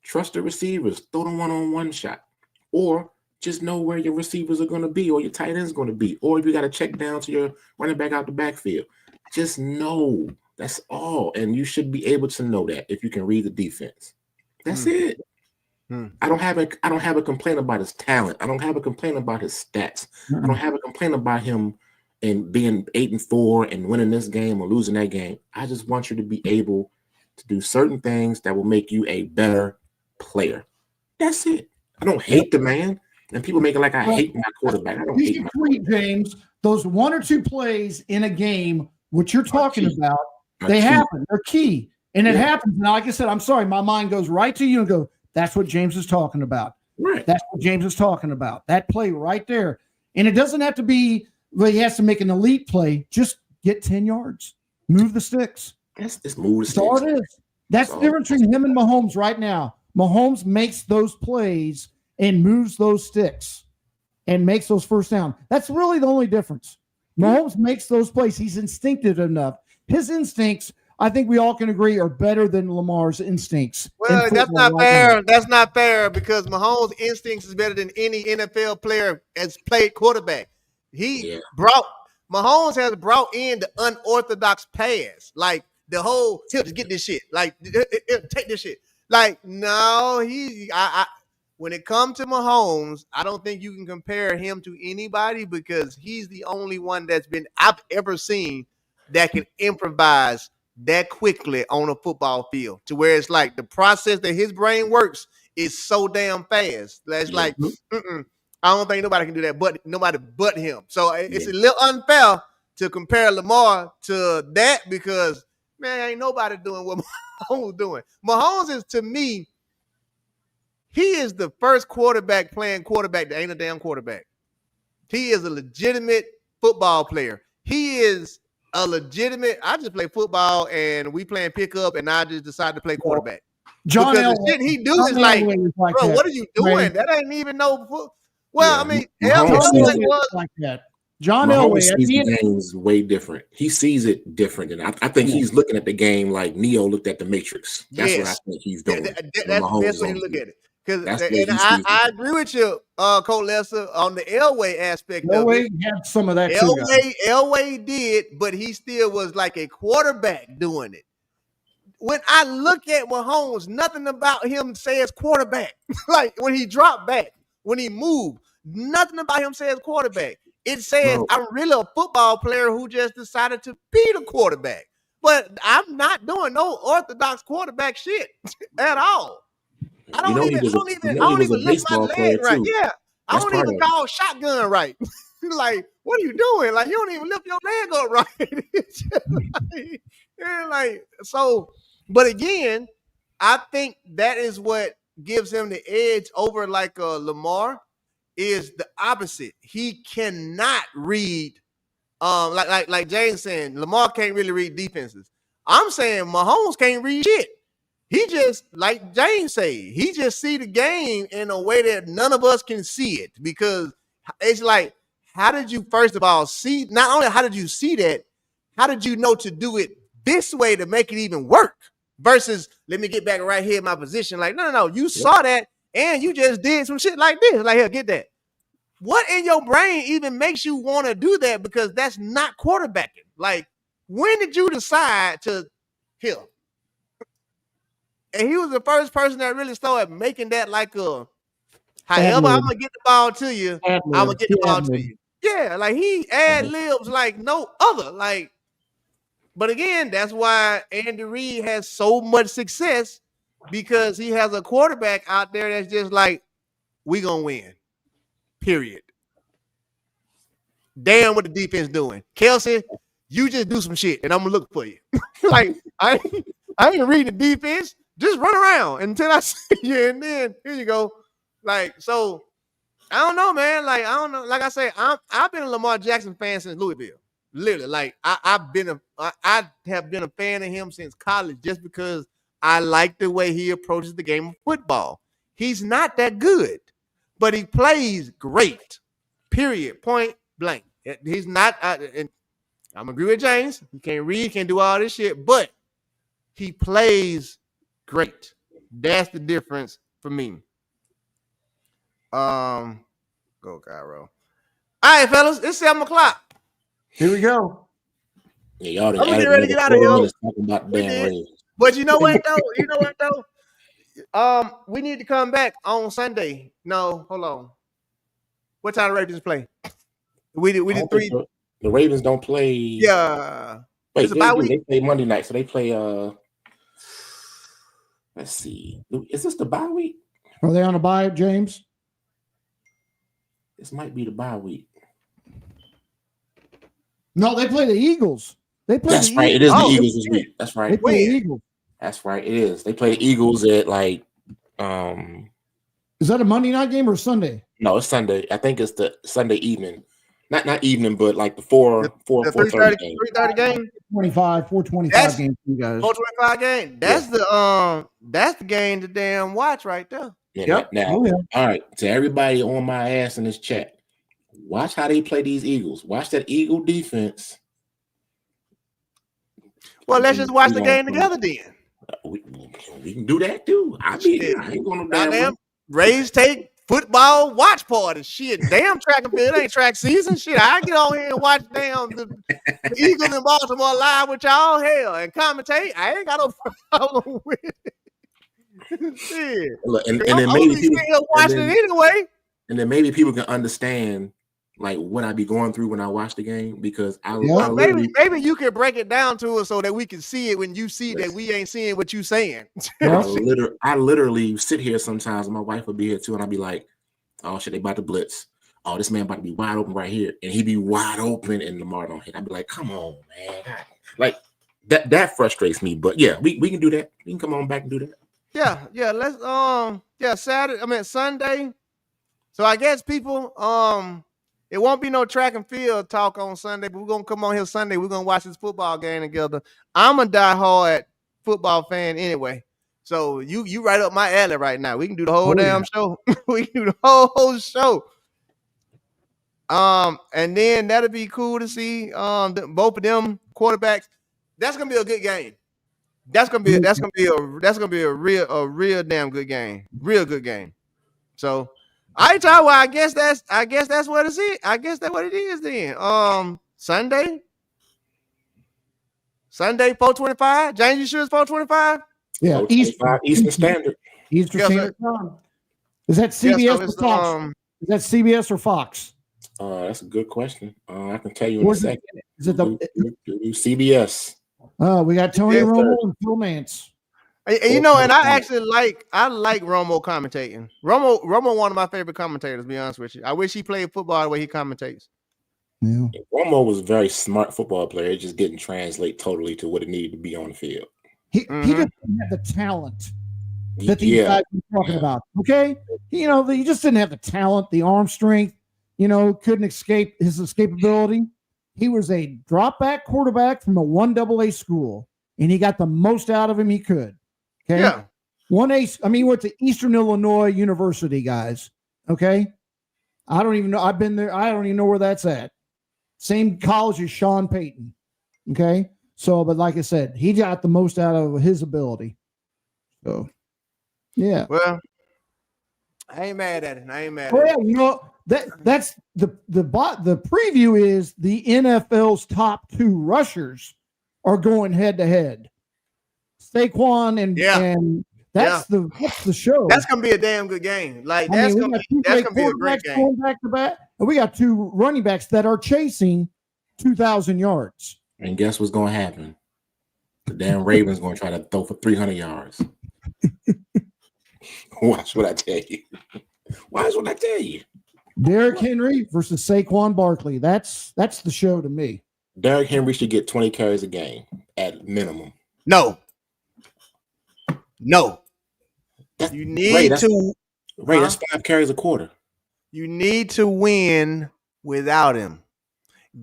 Trust the receivers. Throw the 1-on-1 shot. Or just know where your receivers are going to be or your tight end's going to be. Or if you got to check down to your running back out the backfield. Just know. That's all. And you should be able to know that if you can read the defense. That's it. I don't have a complaint about his talent. I don't have a complaint about his stats. I don't have a complaint about him and being 8-4 and winning this game or losing that game. I just want you to be able to do certain things that will make you a better player. That's it. I don't hate the man. And people make it like I hate my quarterback. I don't hate my quarterback. James, those 1 or 2 plays in a game, what you're talking about, they happen. They're key. And it happens. Now, like I said, I'm sorry, my mind goes right to you and go, that's what James is talking about. Right. That's what James is talking about. That play right there. And it doesn't have to be, well, he has to make an elite play. Just get 10 yards. Move the sticks. Just move the sticks. That's all it is. That's the difference between him and Mahomes right now. Mahomes makes those plays and moves those sticks and makes those first down. That's really the only difference. Mahomes makes those plays. He's instinctive enough. his instincts, I think we all can agree, are better than Lamar's instincts. Well, that's not fair. That's not fair because Mahomes' instincts is better than any NFL player has played quarterback. Mahomes has brought in the unorthodox pass, like the whole just get this shit, like take this shit. Like no, when it comes to Mahomes, I don't think you can compare him to anybody because he's the only one I've ever seen that can improvise that quickly on a football field to where it's like the process that his brain works is so damn fast. That's like, I don't think nobody can do that, but nobody but him. So it's a little unfair to compare Lamar to that because man, ain't nobody doing what Mahomes doing. Mahomes is to me, he is the first quarterback playing quarterback that ain't a damn quarterback. He is a legitimate football player. He is a legitimate. I just play football and we playing pickup, and I just decided to play quarterback. John because Elway, the shit he do is like, bro, what are you doing? Right. That ain't even no. Well, I mean, Elway was like that. John Elway sees the game is way different. He sees it different, and I think he's looking at the game like Neo looked at the Matrix. That's what I think he's doing. That's the way you look at it. I agree with you, Coach Lesser, on the Elway aspect Elway of it. had some of that Elway did, but he still was like a quarterback doing it. When I look at Mahomes, nothing about him says quarterback. Like when he dropped back, when he moved, nothing about him says quarterback. It says I'm really a football player who just decided to be the quarterback. But I'm not doing no orthodox quarterback shit at all. I don't even lift my leg right. Yeah. I don't even call shotgun right. Like, what are you doing? Like, you don't even lift your leg up right. But again, I think that is what gives him the edge over like Lamar is the opposite. He cannot read, like James saying, Lamar can't really read defenses. I'm saying Mahomes can't read shit. He just, like James say, he just see the game in a way that none of us can see it because it's like, how did you, first of all, see, not only how did you see that, how did you know to do it this way to make it even work versus let me get back right here in my position. Like, no, you saw that and you just did some shit like this. Like, here, get that. What in your brain even makes you want to do that? Because that's not quarterbacking. Like, when did you decide to here? And he was the first person that really started making that like a, however I'm going to get the ball to you, I'm going to get the ball to you. Yeah, like he ad-libs like no other. Like, but again, that's why Andy Reid has so much success because he has a quarterback out there that's just like, we going to win, period. Damn what the defense doing. Kelsey, you just do some shit and I'm going to look for you. Like, I ain't reading the defense. Just run around until I see you, and then here you go. Like, so I don't know, man. Like, I don't know. Like I say, I've been a Lamar Jackson fan since Louisville. Literally, like I have been a fan of him since college just because I like the way he approaches the game of football. He's not that good, but he plays great. Period. Point blank. He's not. And I'm agree with James. He can't read, can't do all this shit, but he plays great. That's the difference for me. Go Cairo. All right, fellas, it's 7:00. Here we go. Yeah, y'all I'm gonna get ready to get out of here. But you know what though? We need to come back on Sunday. No, hold on. What time the Ravens play? We did 3. The Ravens don't play. Yeah. Wait, they play Monday night, so they play. Let's see. Is this the bye week? Are they on a bye, James? This might be the bye week. No, they play the Eagles. That's right. It is the Eagles this week. That's right. They play the Eagles. That's right. It is. They play the Eagles at like. Is that a Monday night game or Sunday? No, it's Sunday. I think it's the Sunday evening. Not evening, but like the 4:30 game. 3:30 game. 4:25 game for you guys. 4:25 game. That's the game to damn watch right there. Yeah, now, all right. To everybody on my ass in this chat, watch how they play these Eagles. Watch that Eagle defense. Well, let's just watch the game together then. We can do that too. I ain't going no damn RaesTake football watch party. Shit, damn track and field ain't track season. Shit, I get on here and watch the Eagles in Baltimore live with y'all. Hell, and commentate. I ain't got no problem with it. Shit. And then maybe people watching it anyway. And then maybe people can understand like what I be going through when I watch the game, because maybe you can break it down to us so that we can see it when you see that we ain't seeing what you saying. I literally sit here sometimes, and my wife will be here too, and I'll be like, oh shit, they about to blitz. Oh, this man about to be wide open right here, and he be wide open, and Lamar don't hit. I'd be like, come on, man. Like that frustrates me. But yeah, we can do that. We can come on back and do that. Yeah. Let's Sunday. So I guess people it won't be no track and field talk on Sunday, but we're gonna come on here Sunday. We're gonna watch this football game together. I'm a diehard football fan anyway. So you right up my alley right now. We can do the whole damn show. We can do the whole show. And then that'll be cool to see both of them quarterbacks. That's gonna be a good game. That's gonna be a real damn good game. Real good game. So I guess that's what it is. I guess that's what it is then. Sunday 4:25. James, you sure it's 4:25? Yeah, Eastern Standard. Eastern Standard Time. Is that CBS or Fox? Is that CBS or Fox? That's a good question. I can tell you in a second. Is it the CBS? We got Tony Romo and Phil Nance. And I actually like Romo commentating. Romo one of my favorite commentators, to be honest with you. I wish he played football the way he commentates. Yeah. Romo was a very smart football player. It just didn't translate totally to what it needed to be on the field. He didn't have the talent that these guys were talking about. Okay? He just didn't have the talent, the arm strength, couldn't escape his escapability. He was a drop back quarterback from a 1AA school, and he got the most out of him he could. Okay. Yeah. 1A. He went to Eastern Illinois University, guys. Okay. I don't even know. I've been there. I don't even know where that's at. Same college as Sean Payton. Okay. So, but like I said, he got the most out of his ability. So, yeah. Well, I ain't mad at it. Yeah, that's the preview is the NFL's top 2 rushers are going head to head. Saquon and that's the show. That's gonna be a damn good game. Like that's gonna be a great game. Back to back, and we got 2 running backs that are chasing 2,000 yards. And guess what's gonna happen? The damn Ravens gonna try to throw for 300 yards. Watch what I tell you. Watch what I tell you. Derrick Henry versus Saquon Barkley. That's the show to me. Derrick Henry should get 20 carries a game at minimum. No. You need that's 5 carries a quarter. You need to win without him.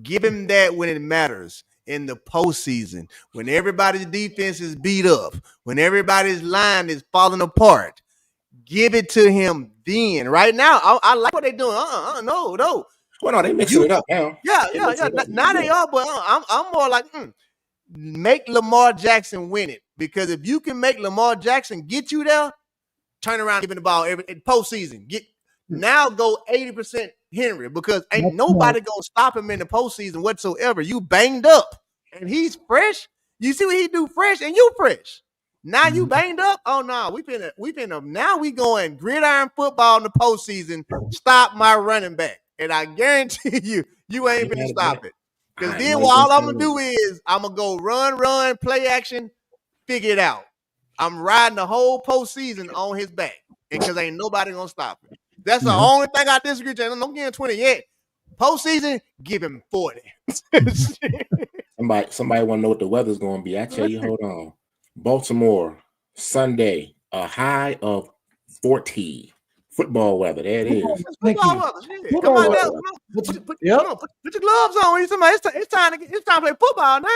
Give him that when it matters in the postseason, when everybody's defense is beat up, when everybody's line is falling apart. Give it to him then. Right now, I like what they're doing. No. Well, no, they mixing it up now. Yeah. Now they are, but I'm more like make Lamar Jackson win it, because if you can make Lamar Jackson get you there, turn around, give him the ball in postseason. Now go 80% Henry, because ain't nobody gonna stop him in the postseason whatsoever. You banged up and he's fresh. You see what he do fresh, and you fresh. Now you banged up. Oh no, we finna. Now we going gridiron football in the postseason. Stop my running back, and I guarantee you ain't finna stop it. Because then all I'm gonna do is I'm gonna go run, play action, figure it out. I'm riding the whole postseason on his back, because ain't nobody gonna stop it. That's the only thing I disagree with. I'm not getting 20 yet. Postseason, give him 40. Somebody want to know what the weather's going to be. I tell you, hold on. Baltimore, Sunday, a high of 40. Football weather. There it is. Football weather. Come on now. Put your gloves on. It's time to play football now.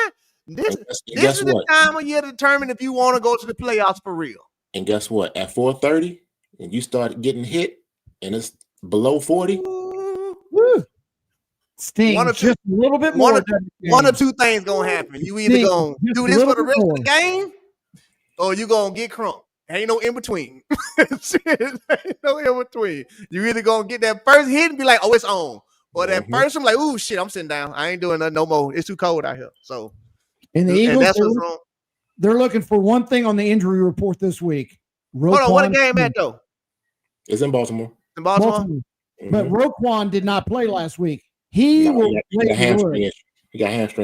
This is the time of year to determine if you want to go to the playoffs for real. And guess what? At 4:30, and you start getting hit, and it's below 40. Stings just a little bit more. One or two things gonna happen. You either gonna do this for the rest of the game, or you gonna get crunk. Ain't no in between. Ain't no in between. You either gonna get that first hit and be like, "Oh, it's on," or that first I'm like, "Ooh, shit, I'm sitting down. I ain't doing nothing no more. It's too cold out here." So, and the Eagles, that's what's wrong. They're looking for one thing on the injury report this week. Hold on, what a game at though? It's in Baltimore. In Baltimore. But Roquan did not play last week. He got hamstring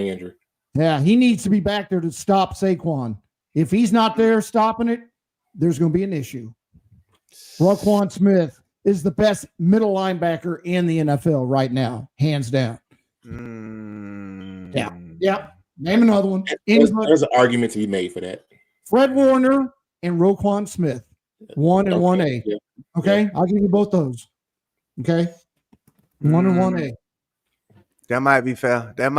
injury. Yeah, he needs to be back there to stop Saquon. If he's not there stopping it, there's going to be an issue. Roquan Smith is the best middle linebacker in the NFL right now, hands down. Yeah. Name another one. There's an argument to be made for that. Fred Warner and Roquan Smith, 1 and 1A. Yeah. Okay, I'll give you both those. Okay, 1 and 1A. That might be fair. That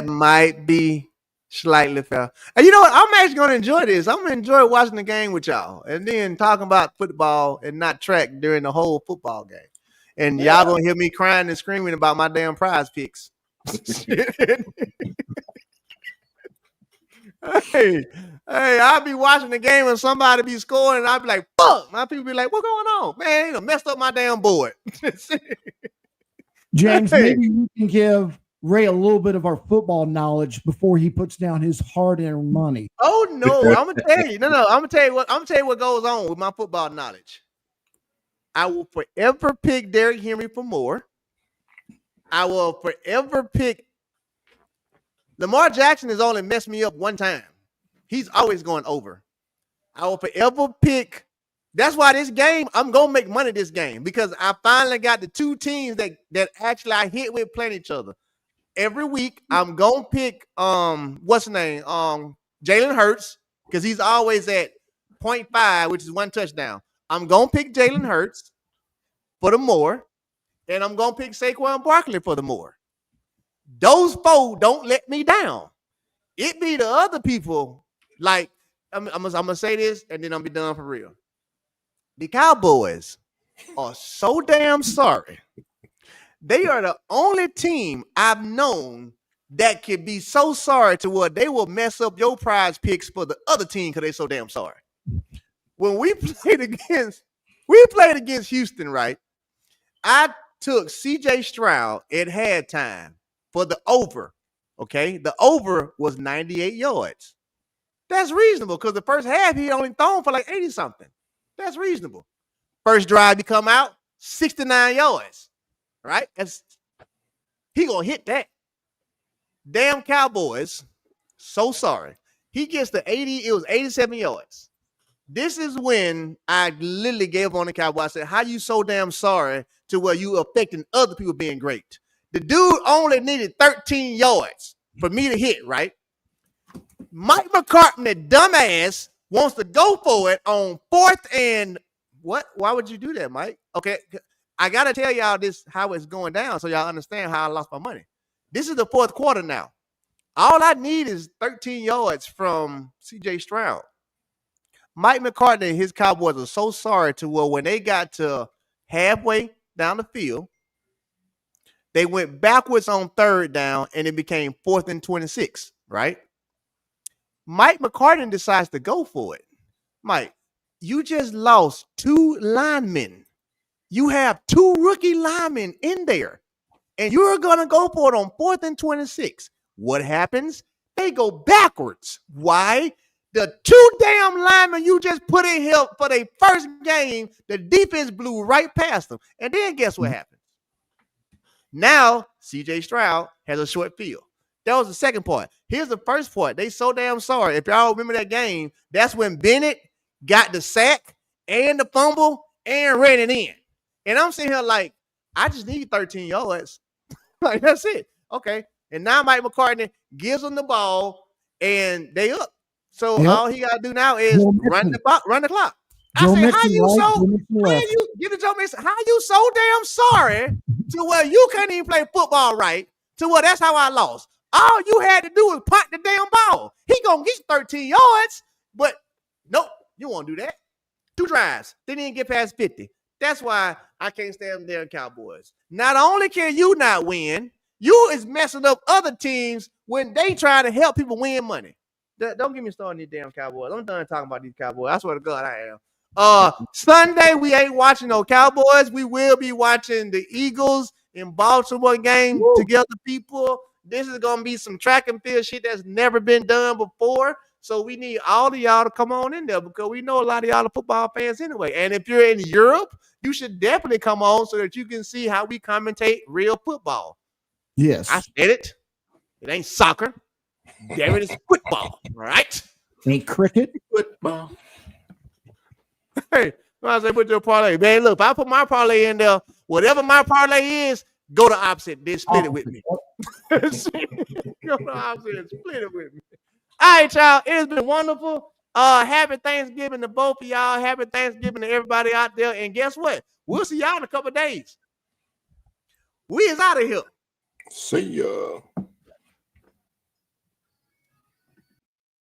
might be slightly fair. And you know what? I'm actually gonna enjoy this. I'm gonna enjoy watching the game with y'all, and then talking about football and not track during the whole football game. And y'all gonna hear me crying and screaming about my damn prize picks. Hey, I'll be watching the game and somebody be scoring, and I'll be like, "Fuck!" My people be like, "What's going on, man? You done messed up my damn board." James, maybe you can give Ray a little bit of our football knowledge before he puts down his hard-earned money. Oh no, I'm gonna tell you. No, I'm gonna tell you what goes on with my football knowledge. I will forever pick Derrick Henry for more. I will forever pick Lamar Jackson has only messed me up one time. He's always going over. I will forever pick. That's why this game, I'm going to make money this game, because I finally got the two teams that actually I hit with playing each other. Every week, I'm going to pick, what's his name? Jalen Hurts, because he's always at 0.5, which is one touchdown. I'm going to pick Jalen Hurts for the more, and I'm going to pick Saquon Barkley for the more. Those four don't let me down. It be the other people, like, I'm going to say this, and then I'll be done for real. The Cowboys are so damn sorry. They are the only team I've known that can be so sorry to where they will mess up your prize picks for the other team because they're so damn sorry. When we played against Houston, right? I took CJ Stroud at halftime for the over. Okay, the over was 98 yards. That's reasonable because the first half he only thrown for like 80 something. That's reasonable. First drive he come out 69 yards. Right? He gonna hit that. Damn Cowboys. So sorry. He gets to 80. It was 87 yards. This is when I literally gave on the Cowboys. I said, "How you so damn sorry to where you affecting other people being great?" The dude only needed 13 yards for me to hit, right? Mike McCartney, dumbass, wants to go for it on 4th and what? Why would you do that, Mike? Okay, I got to tell y'all this, how it's going down so y'all understand how I lost my money. This is the 4th quarter now. All I need is 13 yards from CJ Stroud. Mike McCartney and his Cowboys are so sorry to where when they got to halfway down the field, they went backwards on 3rd down and it became 4th and 26, right? Mike McCartney decides to go for it. Mike, you just lost 2 linemen. You have 2 rookie linemen in there, and you're going to go for it on 4th and 26. What happens? They go backwards. Why? The 2 damn linemen you just put in here for their first game, the defense blew right past them. And then guess what happened? Now, CJ Stroud has a short field. That was the second part. Here's the first part. They so damn sorry. If y'all remember that game, that's when Bennett got the sack and the fumble and ran it in. And I'm sitting here like, I just need 13 yards. Like, that's it. Okay. And now Mike McCartney gives them the ball and they up. So all he got to do now is run the clock. I say, how you so damn sorry to where you can't even play football right, to where that's how I lost. All you had to do was punt the damn ball. He gonna get 13 yards, but nope, you won't do that. 2 drives. They didn't get past 50. That's why I can't stand them damn Cowboys. Not only can you not win, you is messing up other teams when they try to help people win money. Don't get me started on these damn Cowboys. I'm done talking about these Cowboys. I swear to God, I am. Sunday, we ain't watching no Cowboys. We will be watching the Eagles in Baltimore game together, people. This is going to be some track and field shit that's never been done before. So we need all of y'all to come on in there because we know a lot of y'all are football fans anyway. And if you're in Europe, you should definitely come on so that you can see how we commentate real football. Yes. I said it. It ain't soccer. Damn it, it's football, right? Ain't cricket. Football. Hey, I say put your parlay. Man, look, if I put my parlay in there, whatever my parlay is, go the opposite. Then split it with me. Go the opposite and split it with me. All right, y'all. It has been wonderful. Happy Thanksgiving to both of y'all. Happy Thanksgiving to everybody out there. And guess what? We'll see y'all in a couple of days. We is out of here. See ya.